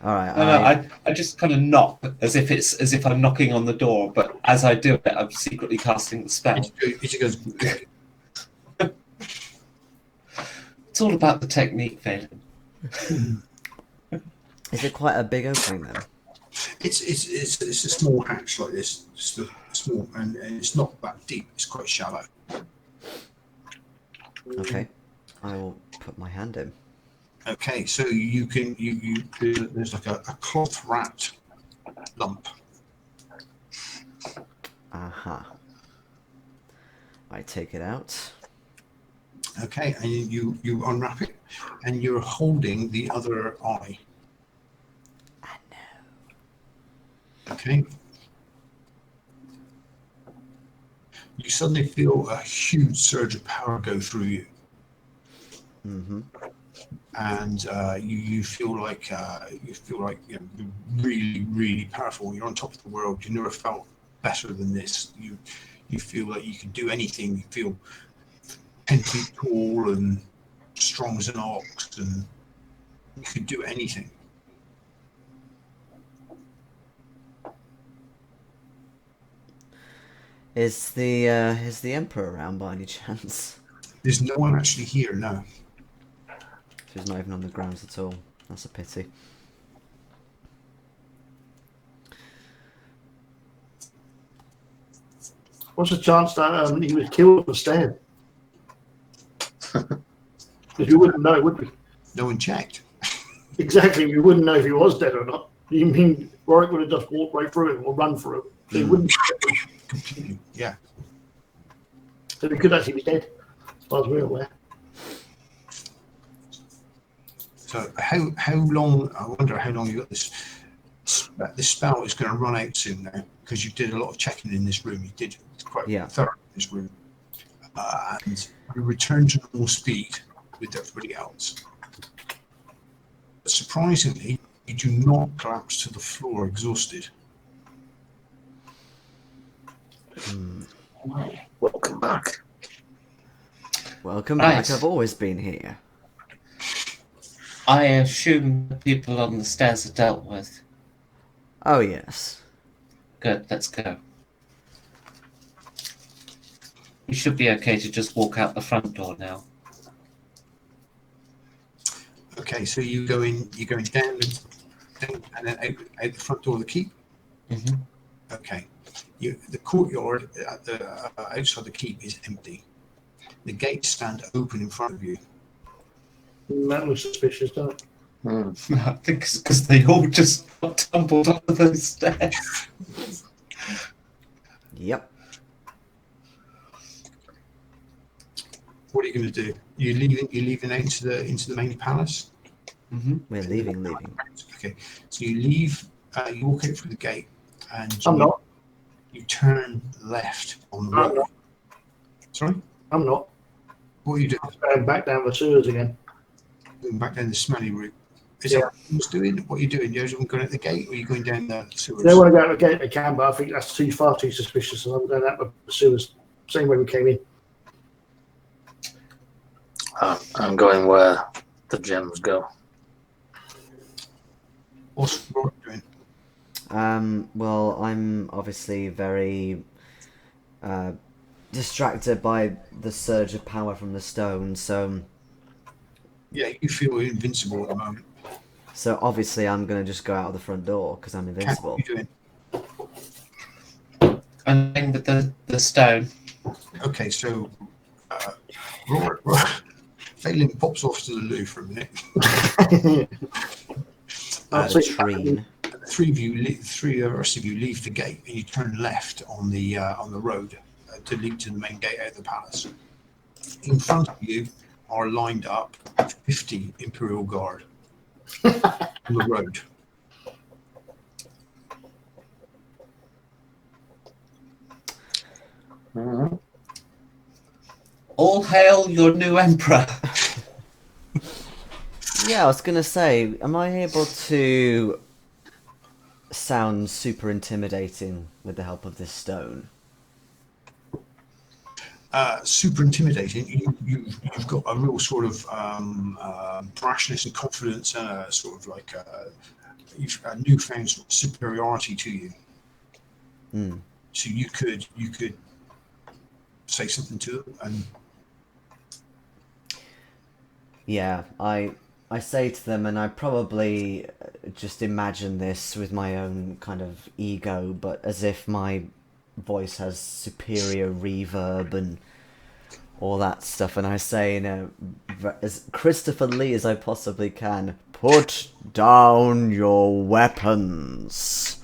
All right. No, I just kind of knock as if I'm knocking on the door, but as I do it, I'm secretly casting the spell. It just goes. It's all about the technique, Valen. Is it quite a big opening then? It's a small hatch like this, just a small, and it's not that deep. It's quite shallow. Okay. I will put my hand in. Okay, so you can there's like a cloth wrapped lump. Aha. I take it out. Okay, and you unwrap it, and you're holding the other eye. I know. Okay. You suddenly feel a huge surge of power go through you, Mm-hmm. and you feel like you're really, really powerful. You're on top of the world. You never felt better than this. You feel like you can do anything. You feel 10 feet tall and strong as an ox, and you could do anything. Is the Emperor around by any chance? There's no one actually here, no. She's not even on the grounds at all. That's a pity. What's the chance that he was killed on the stairs? Because we wouldn't know, would we? No one checked. Exactly, we wouldn't know if he was dead or not. You mean Warwick would have just walked right through him or run through him? So he wouldn't. Completely, yeah. So he could actually be dead, as far as we're aware. So how long? I wonder how long you got this. This spell is going to run out soon now because you did a lot of checking in this room. You did quite thorough in this room, and you return to normal speed with everybody else. But surprisingly, you do not collapse to the floor exhausted. Welcome back. Welcome Right. back. I've always been here. I assume the people on the stairs are dealt with. Oh yes. Good, let's go. You should be okay to just walk out the front door now. Okay, so you're going down and then out the front door of the keep. Mm-hmm. Okay, the courtyard at the outside the keep is empty. The gates stand open in front of you. That was suspicious, doesn't it? I think it's because they all just got tumbled onto those stairs. Yep. What are you going to do? You're leaving out into the main palace. Mm-hmm. We're leaving. Okay, so you leave. You walk out through the gate, and I'm not. you turn left on the I'm road. not. Sorry, I'm not. what are you doing? I'm going back down the sewers again. Going back down the smelly route. Is that what he's doing? What are you doing? You're going at the gate, or are you going down the sewers? They want to go out the gate they can, but I think that's far too suspicious. So I'm going out the sewers, same way we came in. I'm going where the gems go. What's Rory doing? Well, I'm obviously very distracted by the surge of power from the stone, so Yeah, you feel invincible at the moment. so obviously I'm gonna just go out of the front door because I'm Cat, invincible. what are you doing? I'm going with the stone. Okay, so Rory, Phelan pops off to the loo for a minute. At a tree. The three of the rest of you leave the gate, and you turn left on the road to lead to the main gate out of the palace. In front of you are lined up 50 Imperial Guard on the road. All hail your new emperor. Yeah, I was gonna say, am I able to sound super intimidating with the help of this stone? Super intimidating. You've got a real sort of brashness and confidence, and a sort of like a newfound sort of superiority to you. Hmm. So you could say something to them, and Yeah, I say to them, and I probably just imagine this with my own kind of ego, but as if my voice has superior reverb and all that stuff, and I say as Christopher Lee as I possibly can, put down your weapons.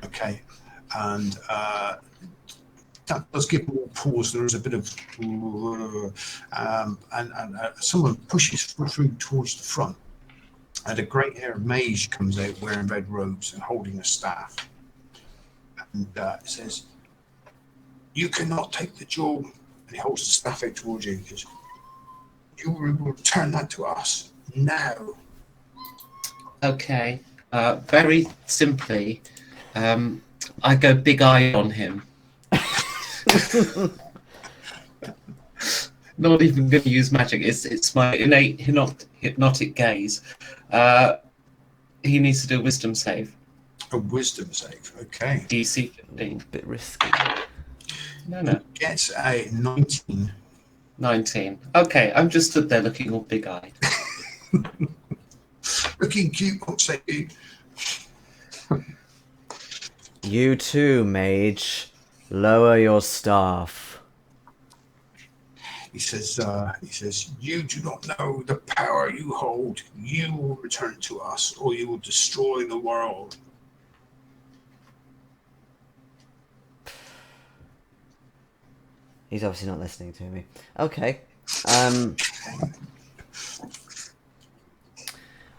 okay, and that does give more pause. There is a bit of, and someone pushes through towards the front, and a grey-haired mage comes out wearing red robes and holding a staff, and says, "You cannot take the jewel." And he holds the staff out towards you. He goes, "You will return that to us now." Okay. Very simply, I go big eye on him. Not even going to use magic. It's my innate hypnotic gaze. He needs to do a wisdom save. A wisdom save, okay. DC A 15. bit risky. No. Gets a 19. 19. Okay, I'm just stood there looking all big-eyed. Looking cute, won't say you. You too, mage. Lower your staff. He says, "You do not know the power you hold. You will return to us, or you will destroy the world." He's obviously not listening to me. Okay.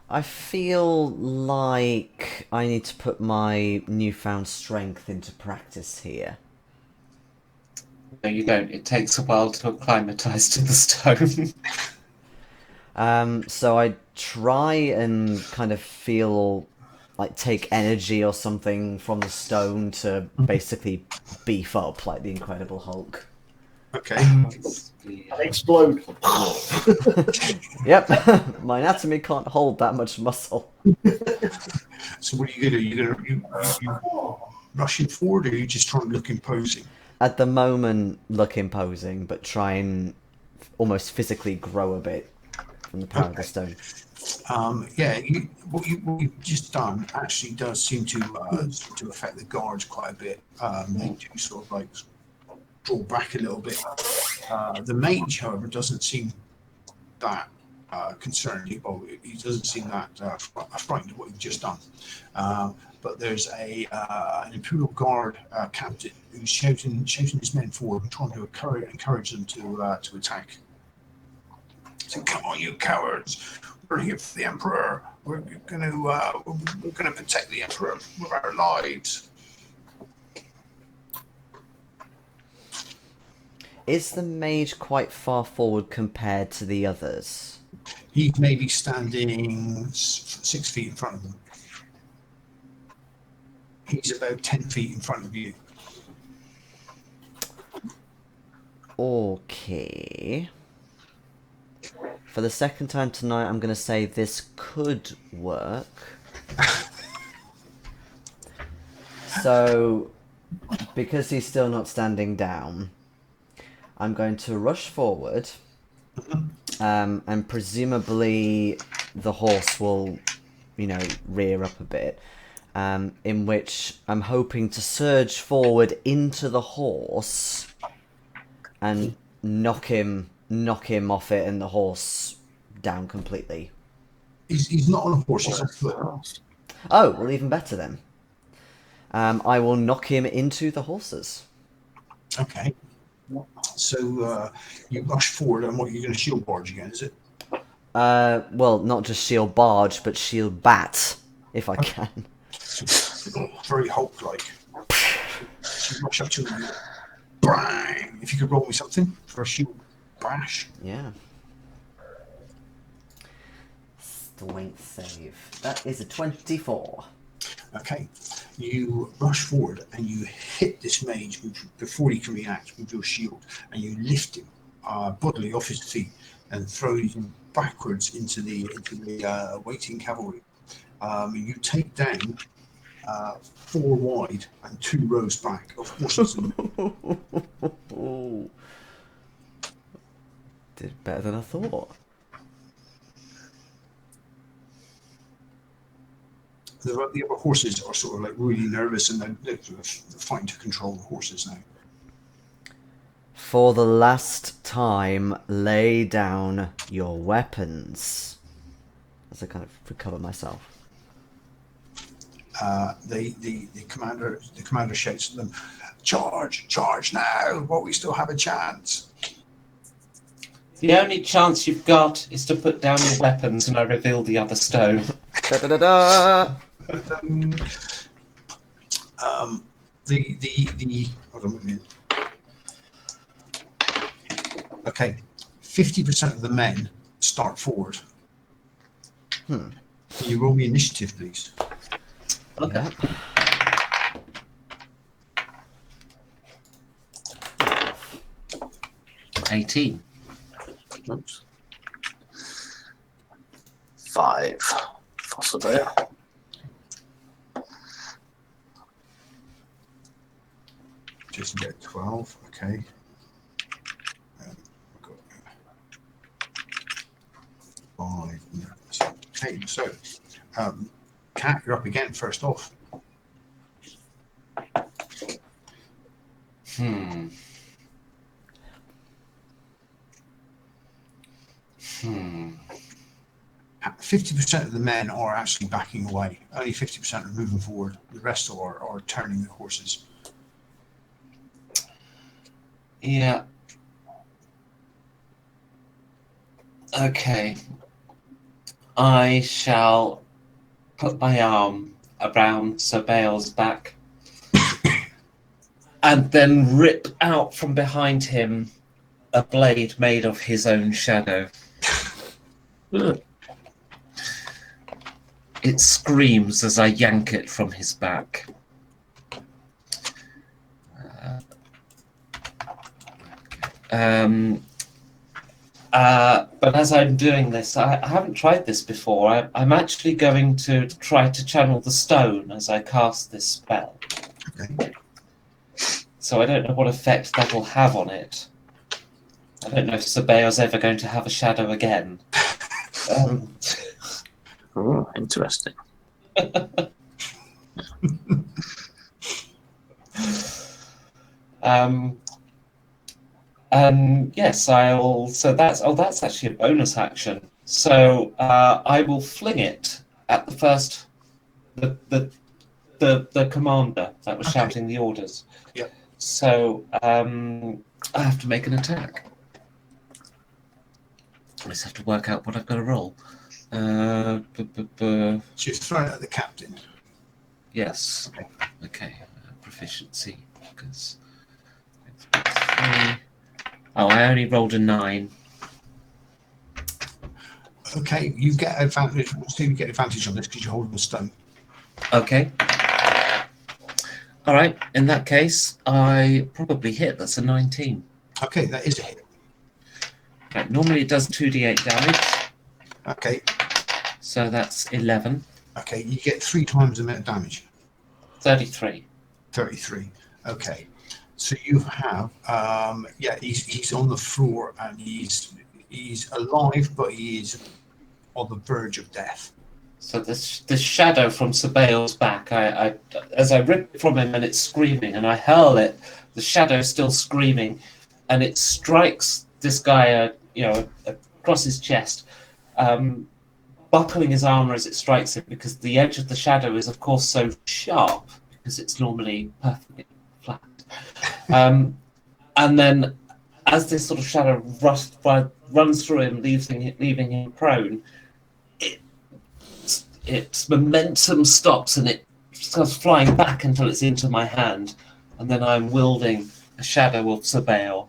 I feel like I need to put my newfound strength into practice here. No, you don't. It takes a while to acclimatise to the stone. So I try and kind of feel like take energy or something from the stone to basically beef up like the Incredible Hulk. Okay. And explode. Yep, my anatomy can't hold that much muscle. So what are you gonna do? You rushing forward, or are you just trying to look imposing? At the moment, look imposing, but try and almost physically grow a bit from the power of the stone. Yeah, what you've just done actually does seem to affect the guards quite a bit. They do sort of like draw back a little bit. The mage, however, doesn't seem that concerned. He doesn't seem that frightened of what you've just done. But there's an Imperial Guard captain who's shouting his men forward and trying to encourage them to attack. So come on, you cowards! We're here for the Emperor. We're gonna protect the Emperor with our lives. Is the mage quite far forward compared to the others? He's maybe standing 6 feet in front of them. He's about 10 feet in front of you. Okay. For the second time tonight, I'm going to say this could work. So, because he's still not standing down, I'm going to rush forward, and presumably the horse will, rear up a bit, in which I'm hoping to surge forward into the horse and knock him off it and the horse down completely. He's not on a horse, he's on foot. Oh, well, even better then. I will knock him into the horses. Okay. So you rush forward, and what, you're going to shield barge again, is it? Well, not just shield barge, but shield bat, if I can. Very Hulk-like. So you rush up to him. Bang! If you could roll me something for a shield bash. Yeah. Strength save. That is a 24. Okay. You rush forward and you hit this mage before he can react with your shield, and you lift him bodily off his feet and throw him backwards into the waiting cavalry. You take down 4 wide and 2 rows back of horses. Did better than I thought. The other horses are sort of like really nervous, and they're fighting to control the horses now. For the last time, lay down your weapons. As I kind of recover myself. The commander shouts at them, "Charge now! While we still have a chance." The only chance you've got is to put down your weapons, and I reveal the other stone. Da da da da! Hold on a minute. Okay, 50% of the men start forward. Can you roll me initiative, please? Okay. Yep. 18. Oops. 5. Fossil there. Just get 12. Okay. I've got 5. Okay, so Cat, you're up again. First off. Hmm. 50% of the men are actually backing away. Only 50% are moving forward. The rest are turning the horses. Yeah. Okay. I shall put my arm around Sir Bale's back and then rip out from behind him a blade made of his own shadow. It screams as I yank it from his back. But as I'm doing this, I haven't tried this before. I'm actually going to try to channel the stone as I cast this spell. Okay. So I don't know what effect that will have on it. I don't know if Sir Bael's ever going to have a shadow again. Oh, interesting. Yes, I'll. So that's actually a bonus action. So I will fling it at the first, the commander that was shouting the orders. Yep. So I have to make an attack. I just have to work out what I've got to roll. So you're throwing it at the captain. Yes. Okay. Proficiency because. Oh, I only rolled a 9. Okay, you get advantage. So you get advantage on this because you're holding the stone. Okay. All right. In that case, I probably hit. That's a 19. Okay, that is a hit. Right, normally it does 2d8 damage, Okay, so that's 11. okay, you get 3 times the amount of damage. 33. 33. Okay, so you have yeah, he's on the floor and he's alive, but he is on the verge of death. So this shadow from Sabael's back, I as I rip it from him and it's screaming, and I hurl it, the shadow's still screaming, and it strikes this guy, across his chest, buckling his armor as it strikes him, because the edge of the shadow is, of course, so sharp because it's normally perfectly flat. And then, as this sort of shadow runs through him, leaving him prone, its momentum stops and it starts flying back until it's into my hand, and then I'm wielding a shadow of Sabael.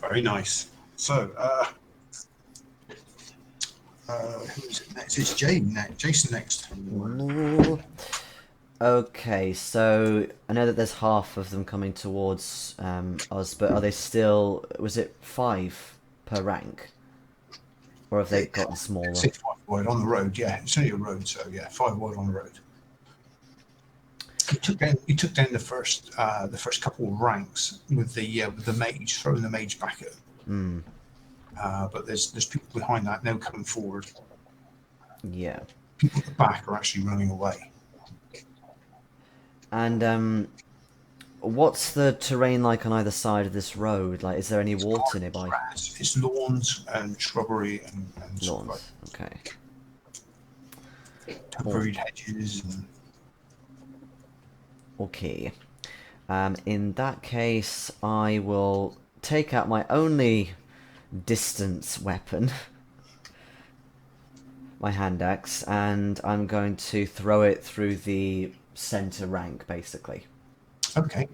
Very nice. So, who's it next? It's Jason next. Ooh. Okay, so I know that there's half of them coming towards us, but are they still? Was it 5 per rank, or have they gotten smaller? 6 5 wide on the road. Yeah, it's only a road, so yeah, 5 wide on the road. You took down the first couple of ranks with the mage, throwing the mage back at him. But there's people behind that now coming forward. Yeah. People at the back are actually running away. And what's the terrain like on either side of this road? Like, is there any water nearby? Grass. It's lawns and shrubbery and sort of Lawns. Okay. temporary hedges. And Okay. In that case, I will take out my only distance weapon, my hand axe, and I'm going to throw it through the center rank, basically. okay,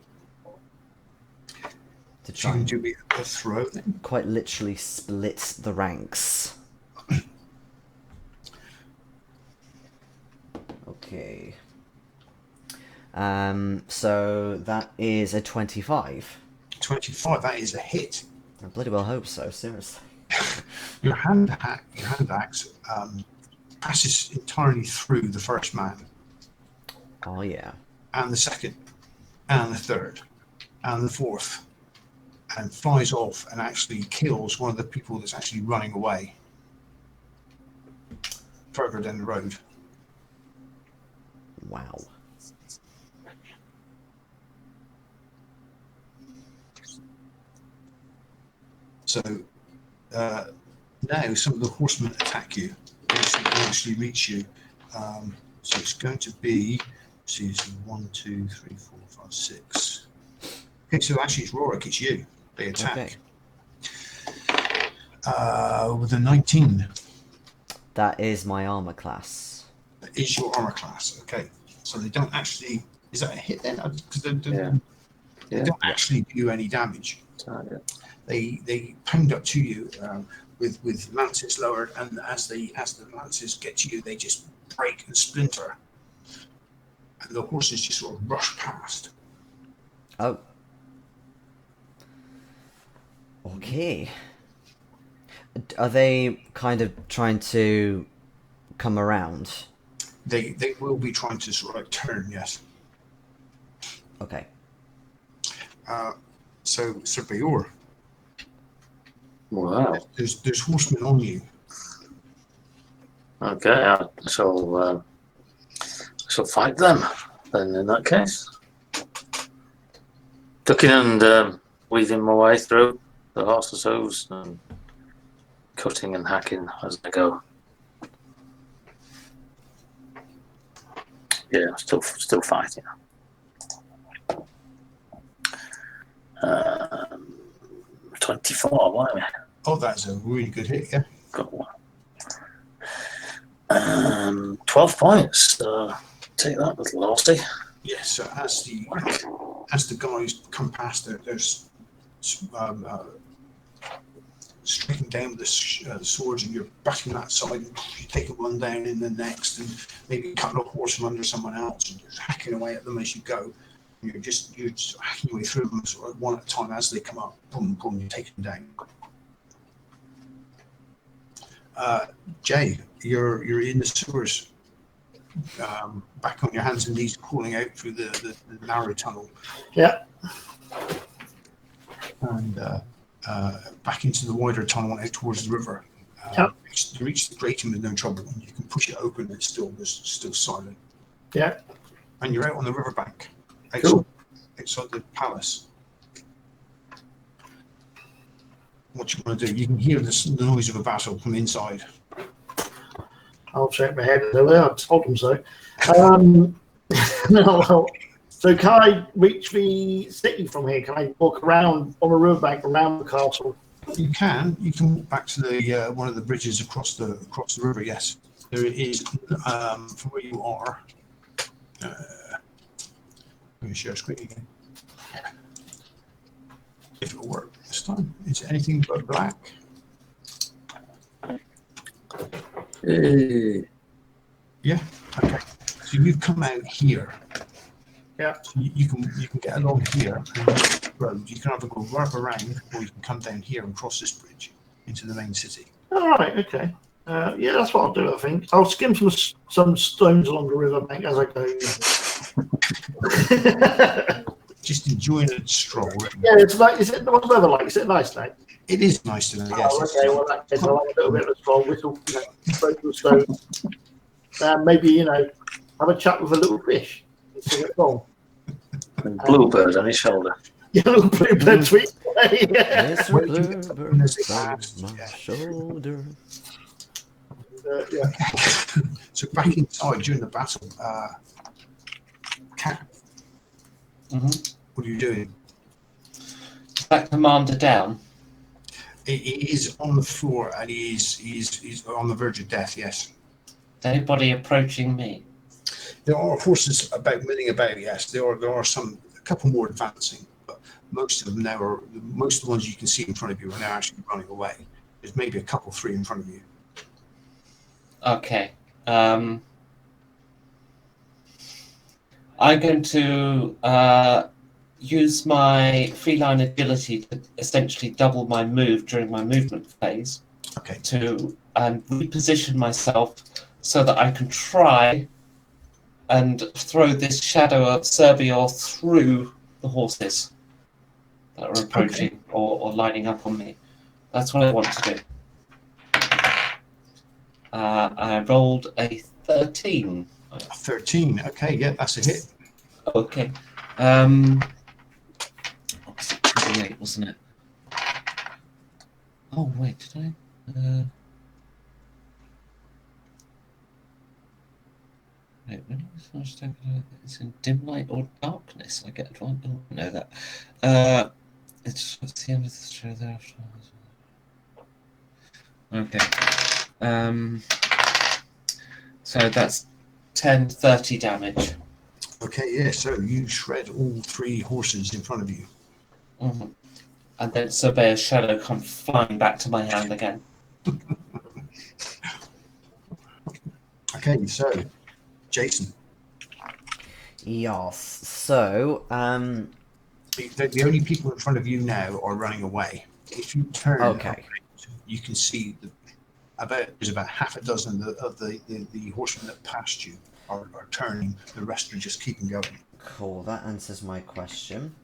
To so try you and can do a throw then. quite literally split the ranks. Okay. So that is a 25. 25. That is a hit. I bloody well hope so, seriously. Your hand axe passes entirely through the first man, Oh yeah. and the second, and the third, and the fourth, and flies off and actually kills one of the people that's actually running away further down the road. Wow. So now some of the horsemen attack you. They actually reach you. So it's going to be, see, so 1, 2, 3, 4, 5, 6. Okay, so actually it's Rorik, it's you. They attack. Okay. With a 19. That is my armor class. That is your armor class. Okay, so they don't actually. Is that a hit then? Because they don't actually do any damage. They pound up to you with lances lowered, and as the lances get to you, they just break and splinter, and the horses just sort of rush past. Oh. Okay. Are they kind of trying to come around? They will be trying to sort of like turn, yes. Okay. So Sir Bayor, Wow. there's horsemen on you. Okay, I shall fight them then in that case. Ducking and weaving my way through the horse's hooves and cutting and hacking as I go. Yeah, still fighting. 24, why? Oh, that's a really good hit, yeah. Got one. 12 points. Take that, little horsey. Yes, so as the guys come past, there's striking down with the swords, and you're backing that side, and you take one down in the next, and maybe cutting a horse from under someone else, and just hacking away at them as you go. And you're just hacking your way through them sort of one at a time as they come up. Boom, boom, you take them down. Jay, you're in the sewers, back on your hands and knees, crawling out through the narrow tunnel. Yeah. And back into the wider tunnel out towards the river. Yep. You reach the grating with no trouble, and you can push it open. It's still silent. Yeah. And you're out on the riverbank, Cool. outside the palace. What you want to do? You can hear the noise of a battle from inside. I'll shake my head. I told them so. No, so can I reach the city from here? Can I walk around on the riverbank around the castle? You can walk back to the one of the bridges across the river. Yes, there is from where you are. Let me share screen again. If it'll work this time. It's anything but black. Yeah. Okay. So you've come out here. Yeah. So you can get along here and use the road. You can either go right around, or you can come down here and cross this bridge into the main city. All right. Okay. Yeah, that's what I'll do. I think I'll skim some stones along the riverbank as I go. Just enjoying a stroll. Yeah, it's like. Is it what's the weather like? Is it nice day? It is nice to know. Yes. Oh, okay. Well, that case, I'll have a little bit of a stroll, whistle, break the stones. Maybe have a chat with a little fish. See what's wrong. Bluebird on his shoulder. Yeah, little bluebird tweet. Yeah. It's a bluebird on my shoulder. Yeah. So back inside during the battle, Cat, what are you doing? Is that commander down? He is on the floor, and he's on the verge of death. Yes. Is anybody approaching me? There are horses milling about. Yes, there are a couple more advancing, but most of them now most of the ones you can see in front of you are now actually running away. There's maybe a couple, 3 in front of you. Okay. I'm going to use my feline agility to essentially double my move during my movement phase. Okay. To reposition myself so that I can try and throw this shadow of Serbior through the horses that are approaching or lining up on me. That's what I want to do. I rolled a 13. 13. Okay, yeah, that's a hit. Okay. What was it? 28, wasn't it? Oh, wait, did I? Wait, when it's in dim light or darkness, I get advantage. I don't know that. It's the end of the show thereafter. Okay. So that's 10, 30 damage. Okay, yeah, so you shred all 3 horses in front of you. Mm-hmm. And then Surveyor's shadow comes flying back to my hand again. Okay, so Jason. Yes. So, The only people in front of you now are running away. If you turn, okay, you can see there's about half a dozen of the horsemen that passed you are turning. The rest are just keeping going. cool. That answers my question.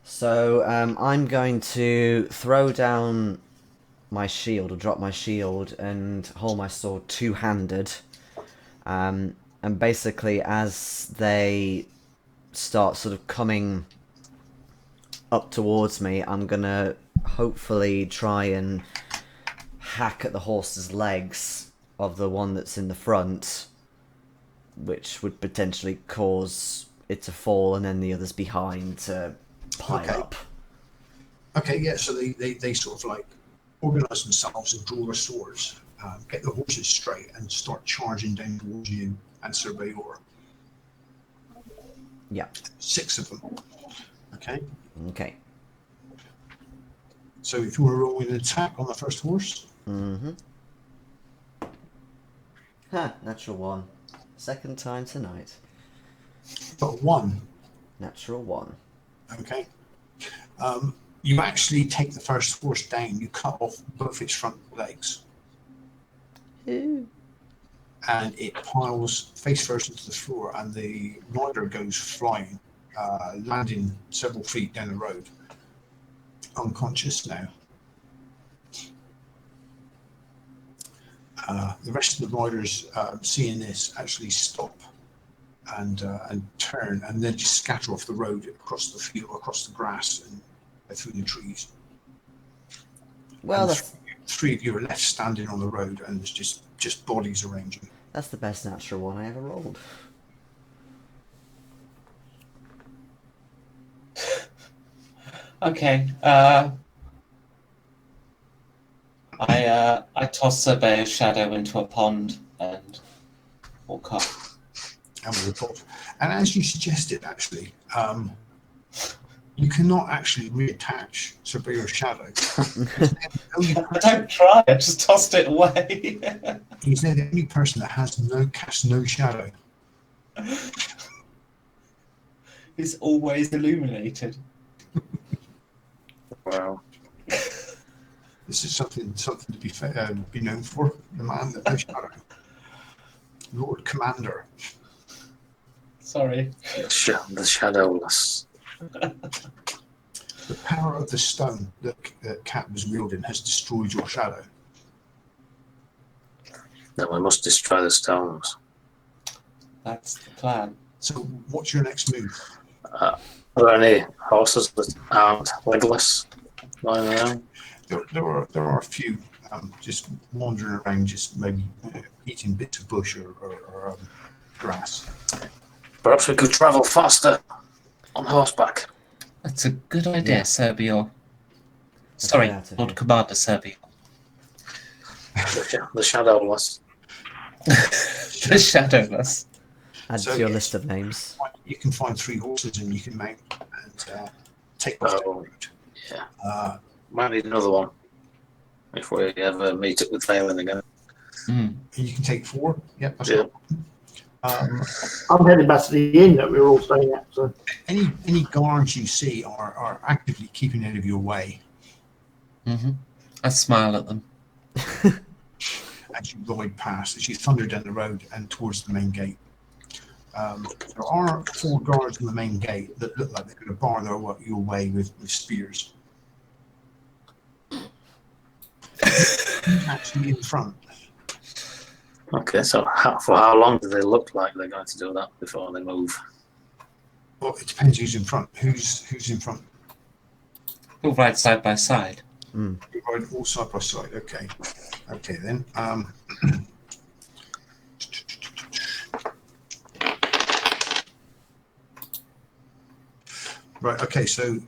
So, I'm going to throw down my shield, or drop my shield, and hold my sword two-handed. And basically, as they start sort of coming up towards me, I'm gonna hopefully try and hack at the horse's legs of the one that's in the front, which would potentially cause it to fall, and then the others behind to pile up. Okay, yeah, so they sort of like organize themselves and draw their swords, get the horses straight, and start charging down towards you and Surveyor. Yeah. 6 of them. Okay. Okay. So if you want to roll an attack on the first horse, Mm-hmm. Natural 1. Second time tonight. got 1. Natural 1. Okay. You actually take the first horse down. You cut off both its front legs, Ooh. and it piles face first into the floor, and the rider goes flying, landing several feet down the road, unconscious now. The rest of the riders, seeing this, actually stop and turn, and then just scatter off the road across the field, across the grass, and through the trees. Well, And that's three of you are left standing on the road, and there's just bodies arranging. the best natural 1 I ever rolled. Okay. I toss a Bay of Shadow into a pond and walk up. And we report. And as you suggested, actually, you cannot actually reattach Sabrina's shadow. I don't try. I just tossed it away. He's now the only person that has casts no shadow. It's always illuminated. Wow. This is something to be known for. The man that no shadow, Lord Commander. Sorry. The shadowless. The power of the stone that Cat was wielding has destroyed your shadow. Then we must destroy the stones. That's the plan. So, what's your next move? Are there any horses that aren't legless lying around? There are a few just wandering around, just maybe eating bits of bush or grass. Perhaps we could travel faster on horseback. That's a good idea, Yeah. Serbio. Sorry, out of Lord here. Commander Serbio. The shadowless. The Shadowless. Add So, to your yes. list of names. You can find 3 horses and you can mount and take off the route. Yeah. Might need another one if we ever meet up with Phelan again. Mm. You can take 4. Yep, that's Yeah. I'm heading back to the inn that we were all staying at. So Any guards you see are actively keeping out of your way Mm-hmm. I smile at them. as you ride past, as you thunder down the road and towards the main gate. There are 4 guards on the main gate that look like they're going to bar your way with spears. Actually in front. Okay, so for how long do they look like they're going to do that before they move? Well, it depends who's in front. Who's in front? We'll ride side by side. You ride all side by side. Okay. Okay then. Right. Okay. So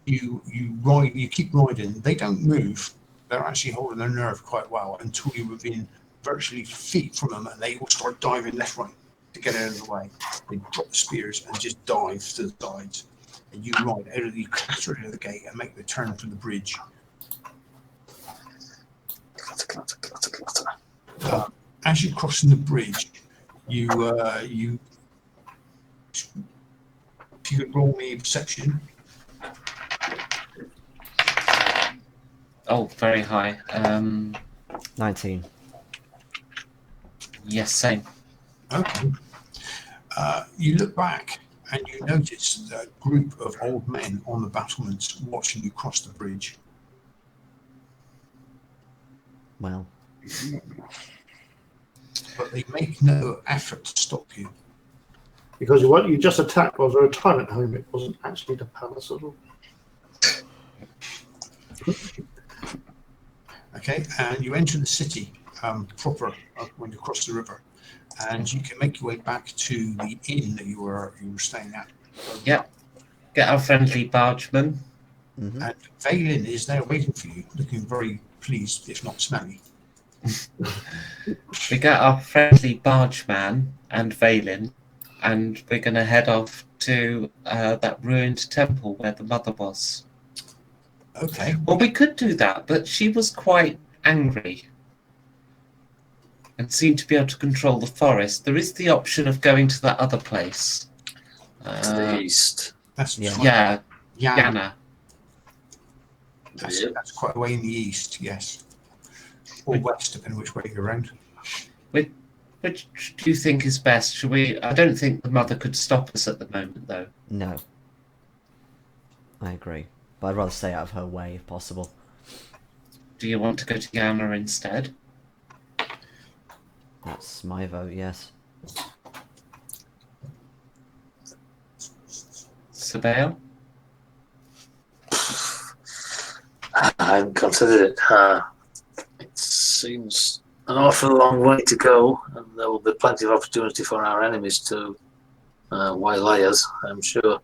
you ride. You keep riding. They don't move. They're actually holding their nerve quite well until you're within virtually feet from them, and they all start diving left, right to get out of the way. They drop the spears and just dive to the sides. And you ride out of the, you clatter out of the gate and make the turn for the bridge. Clatter. As you're crossing the bridge, you if you could roll me a perception. Oh, very high. 19. Yes, same. Okay. You look back and you notice a group of old men on the battlements watching you cross the bridge. Well, But they make no effort to stop you. because what you just attacked was a retirement home. It wasn't actually the palace at all. Okay, and you enter the city proper when you cross the river, and you can make your way back to the inn that you were staying at. Yep. Get our friendly bargeman. mhm. And Valen is there waiting for you, looking very pleased, if not smelly. We get our friendly bargeman and Valen, and we're going to head off to that ruined temple where the mother was. Okay. Well, we could do that, but she was quite angry and seemed to be able to control the forest. There is the option of going to that other place. To the east. That's Yeah. Yeah, Yana. Yana. That's, Yep. that's quite a way in the east, yes. Or west, depending which way you're around. Which do you think is best? Should we? I don't think the mother could stop us at the moment, though. No. I agree. But I'd rather stay out of her way if possible. Do you want to go to Yana instead? That's my vote, yes. Sabale? I haven't considered it. It seems an awful long way to go, and there will be plenty of opportunity for our enemies to waylay us, I'm sure.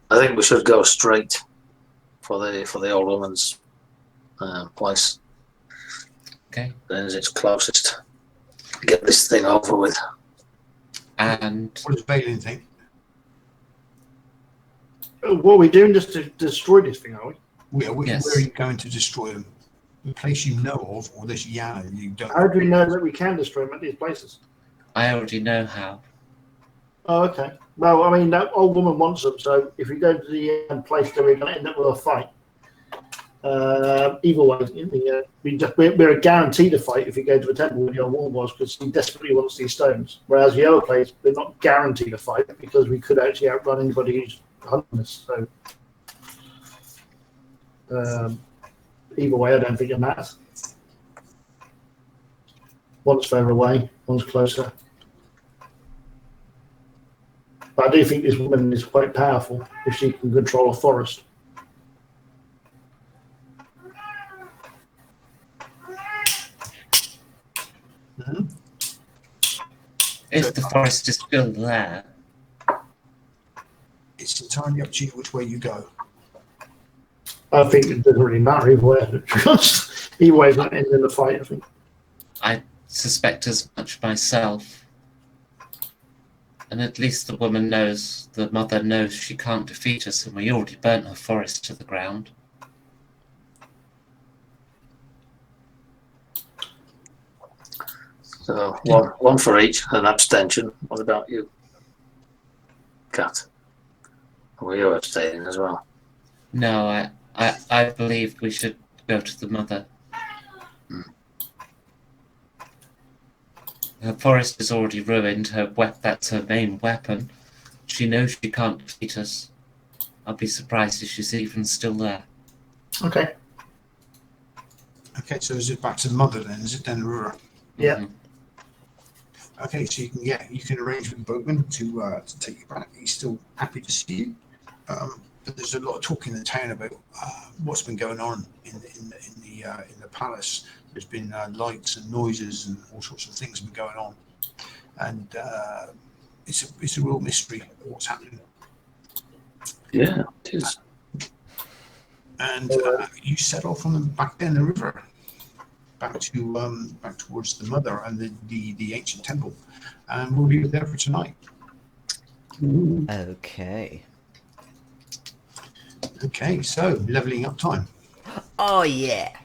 I think we should go straight for the old woman's place. Okay. Then it's closest. Get this thing over with. And What does Balin think? What are we doing just to destroy this thing, are we? Yes. Where are you going to destroy them? The place you know of, or this Yana you don't? How do we know that we can destroy them at these places? I already know how. Oh, okay. Well, I mean, that old woman wants them, so if we go to the place, then we're going to end up with a fight. Either way, we're guaranteed a fight if we go to a temple where the old woman was, because he desperately wants these stones. Whereas the other place, we're not guaranteed a fight because we could actually outrun anybody who's hunting us. So, either way, I don't think it matters. One's further away, one's closer. But I do think this woman is quite powerful if she can control a forest. Mhm. If the forest is still there, It's entirely up to you which way you go. I think it doesn't really matter either way. Either way, it's not ending the fight, I think. I suspect as much myself. And at least the woman knows, the mother knows she can't defeat us, and we already burnt her forest to the ground. So one for each, an abstention. What about you, Kat? Were you abstaining as well? No, I believe we should go to the mother. Her forest is already ruined. That's her main weapon. She knows she can't defeat us. I'll be surprised if she's even still there. Okay. Okay, so is it back to the mother then? Is it then Rura? Yeah. Mhm. Okay, so you can arrange with Boatman to take you back. He's still happy to see you. But there's a lot of talk in the town about what's been going on in the palace. There's been lights and noises and all sorts of things have been going on, and it's a real mystery what's happening. Yeah, it is. And you set off on the back down the river, back towards the mother and the ancient temple, and we'll be there for tonight. Okay. Okay, so leveling up time. Oh, yeah.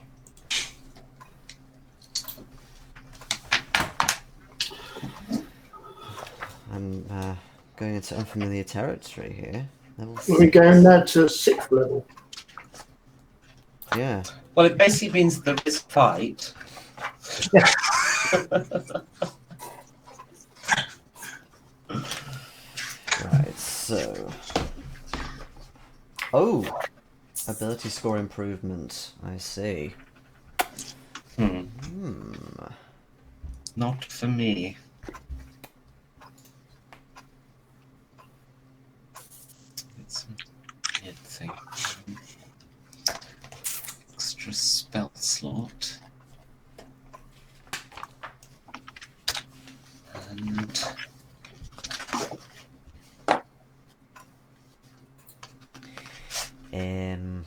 I'm going into unfamiliar territory here. Level We're going now to 6th level. Yeah. Well, it basically means there is a fight. Right, so... Oh! Ability score improvement. I see. Not for me. It's a weird thing. Extra spell slot. And Um...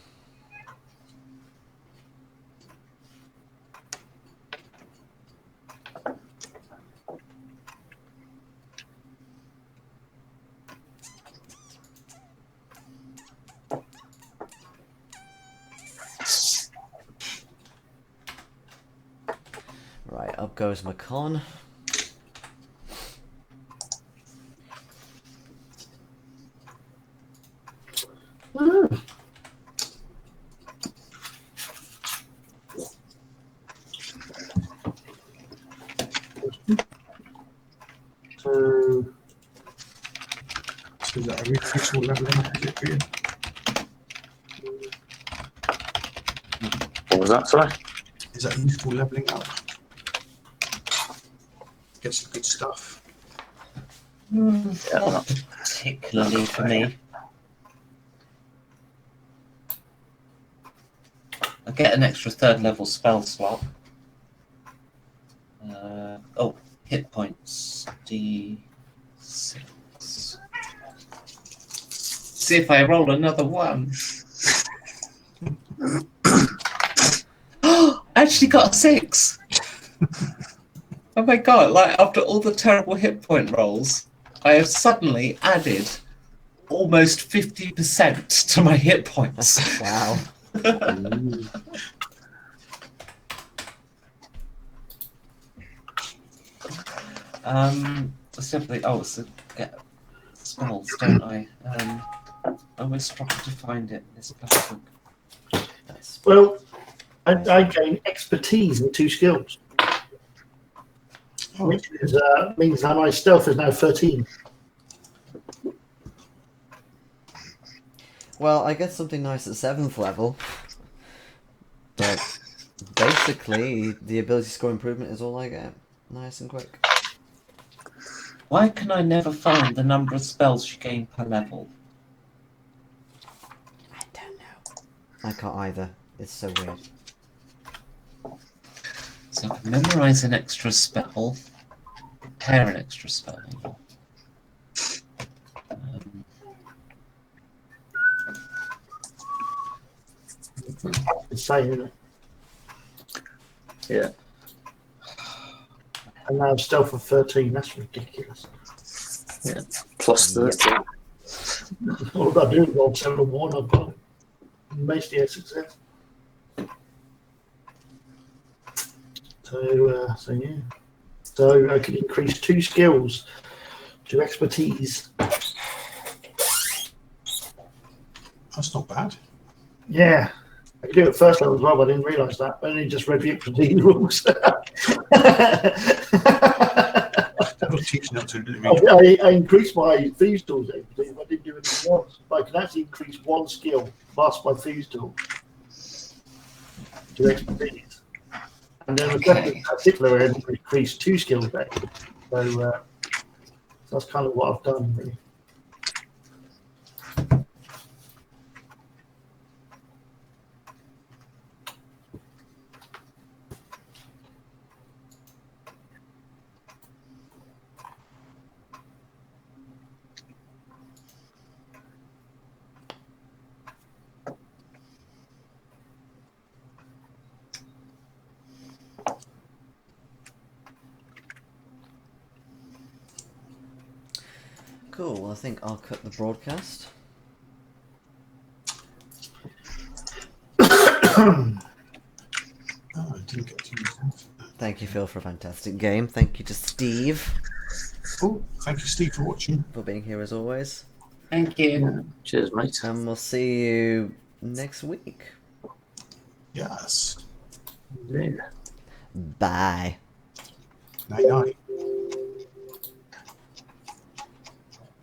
up goes my con. So, So is that a reflexible leveling up, is it for you? What was that, sorry? Is that useful leveling up? Get some good stuff. Not particularly for me. I get an extra 3rd level spell slot. Oh, hit points. D6. See if I roll another 1. I actually got a 6. Oh my god, like after all the terrible hit point rolls, I have suddenly added almost 50% to my hit points. Wow. Simply, so get spells, don't I? I always struggle to find it in this book. That's well, I gain expertise in 2 skills, which is, means that my stealth is now 13. well, I get something nice at 7th level, but basically the ability score improvement is all I get. Nice and quick. Why can I never find the number of spells you gain per level? I don't know. I can't either. It's so weird. So I can memorize an extra spell, prepare an extra spell. It's saying, isn't it? Yeah. And now stealth of 13. That's ridiculous. Yeah. Plus 13. All I've got to do is roll 7 and 1. I've got mostly a success. So yeah. So I could increase 2 skills to expertise. That's not bad. Yeah. I could do it first level as well, but I didn't realise that. I only just read the expertise rules. That was teaching up to read. I increased my thieves tools expertise. I didn't do anything else. But I can actually increase 1 skill plus my thieves tool to expertise. And then in particular, I increased 2 skills there. So that's kind of what I've done, really. Cool, well, I think I'll cut the broadcast. Oh, I didn't get to use that. Thank you, Phil, for a fantastic game. Thank you to Steve Oh, thank you, Steve, for watching. for being here as always. Thank you. Yeah. Cheers, mate. And we'll see you next week. Yes. Yeah. Bye. Night night.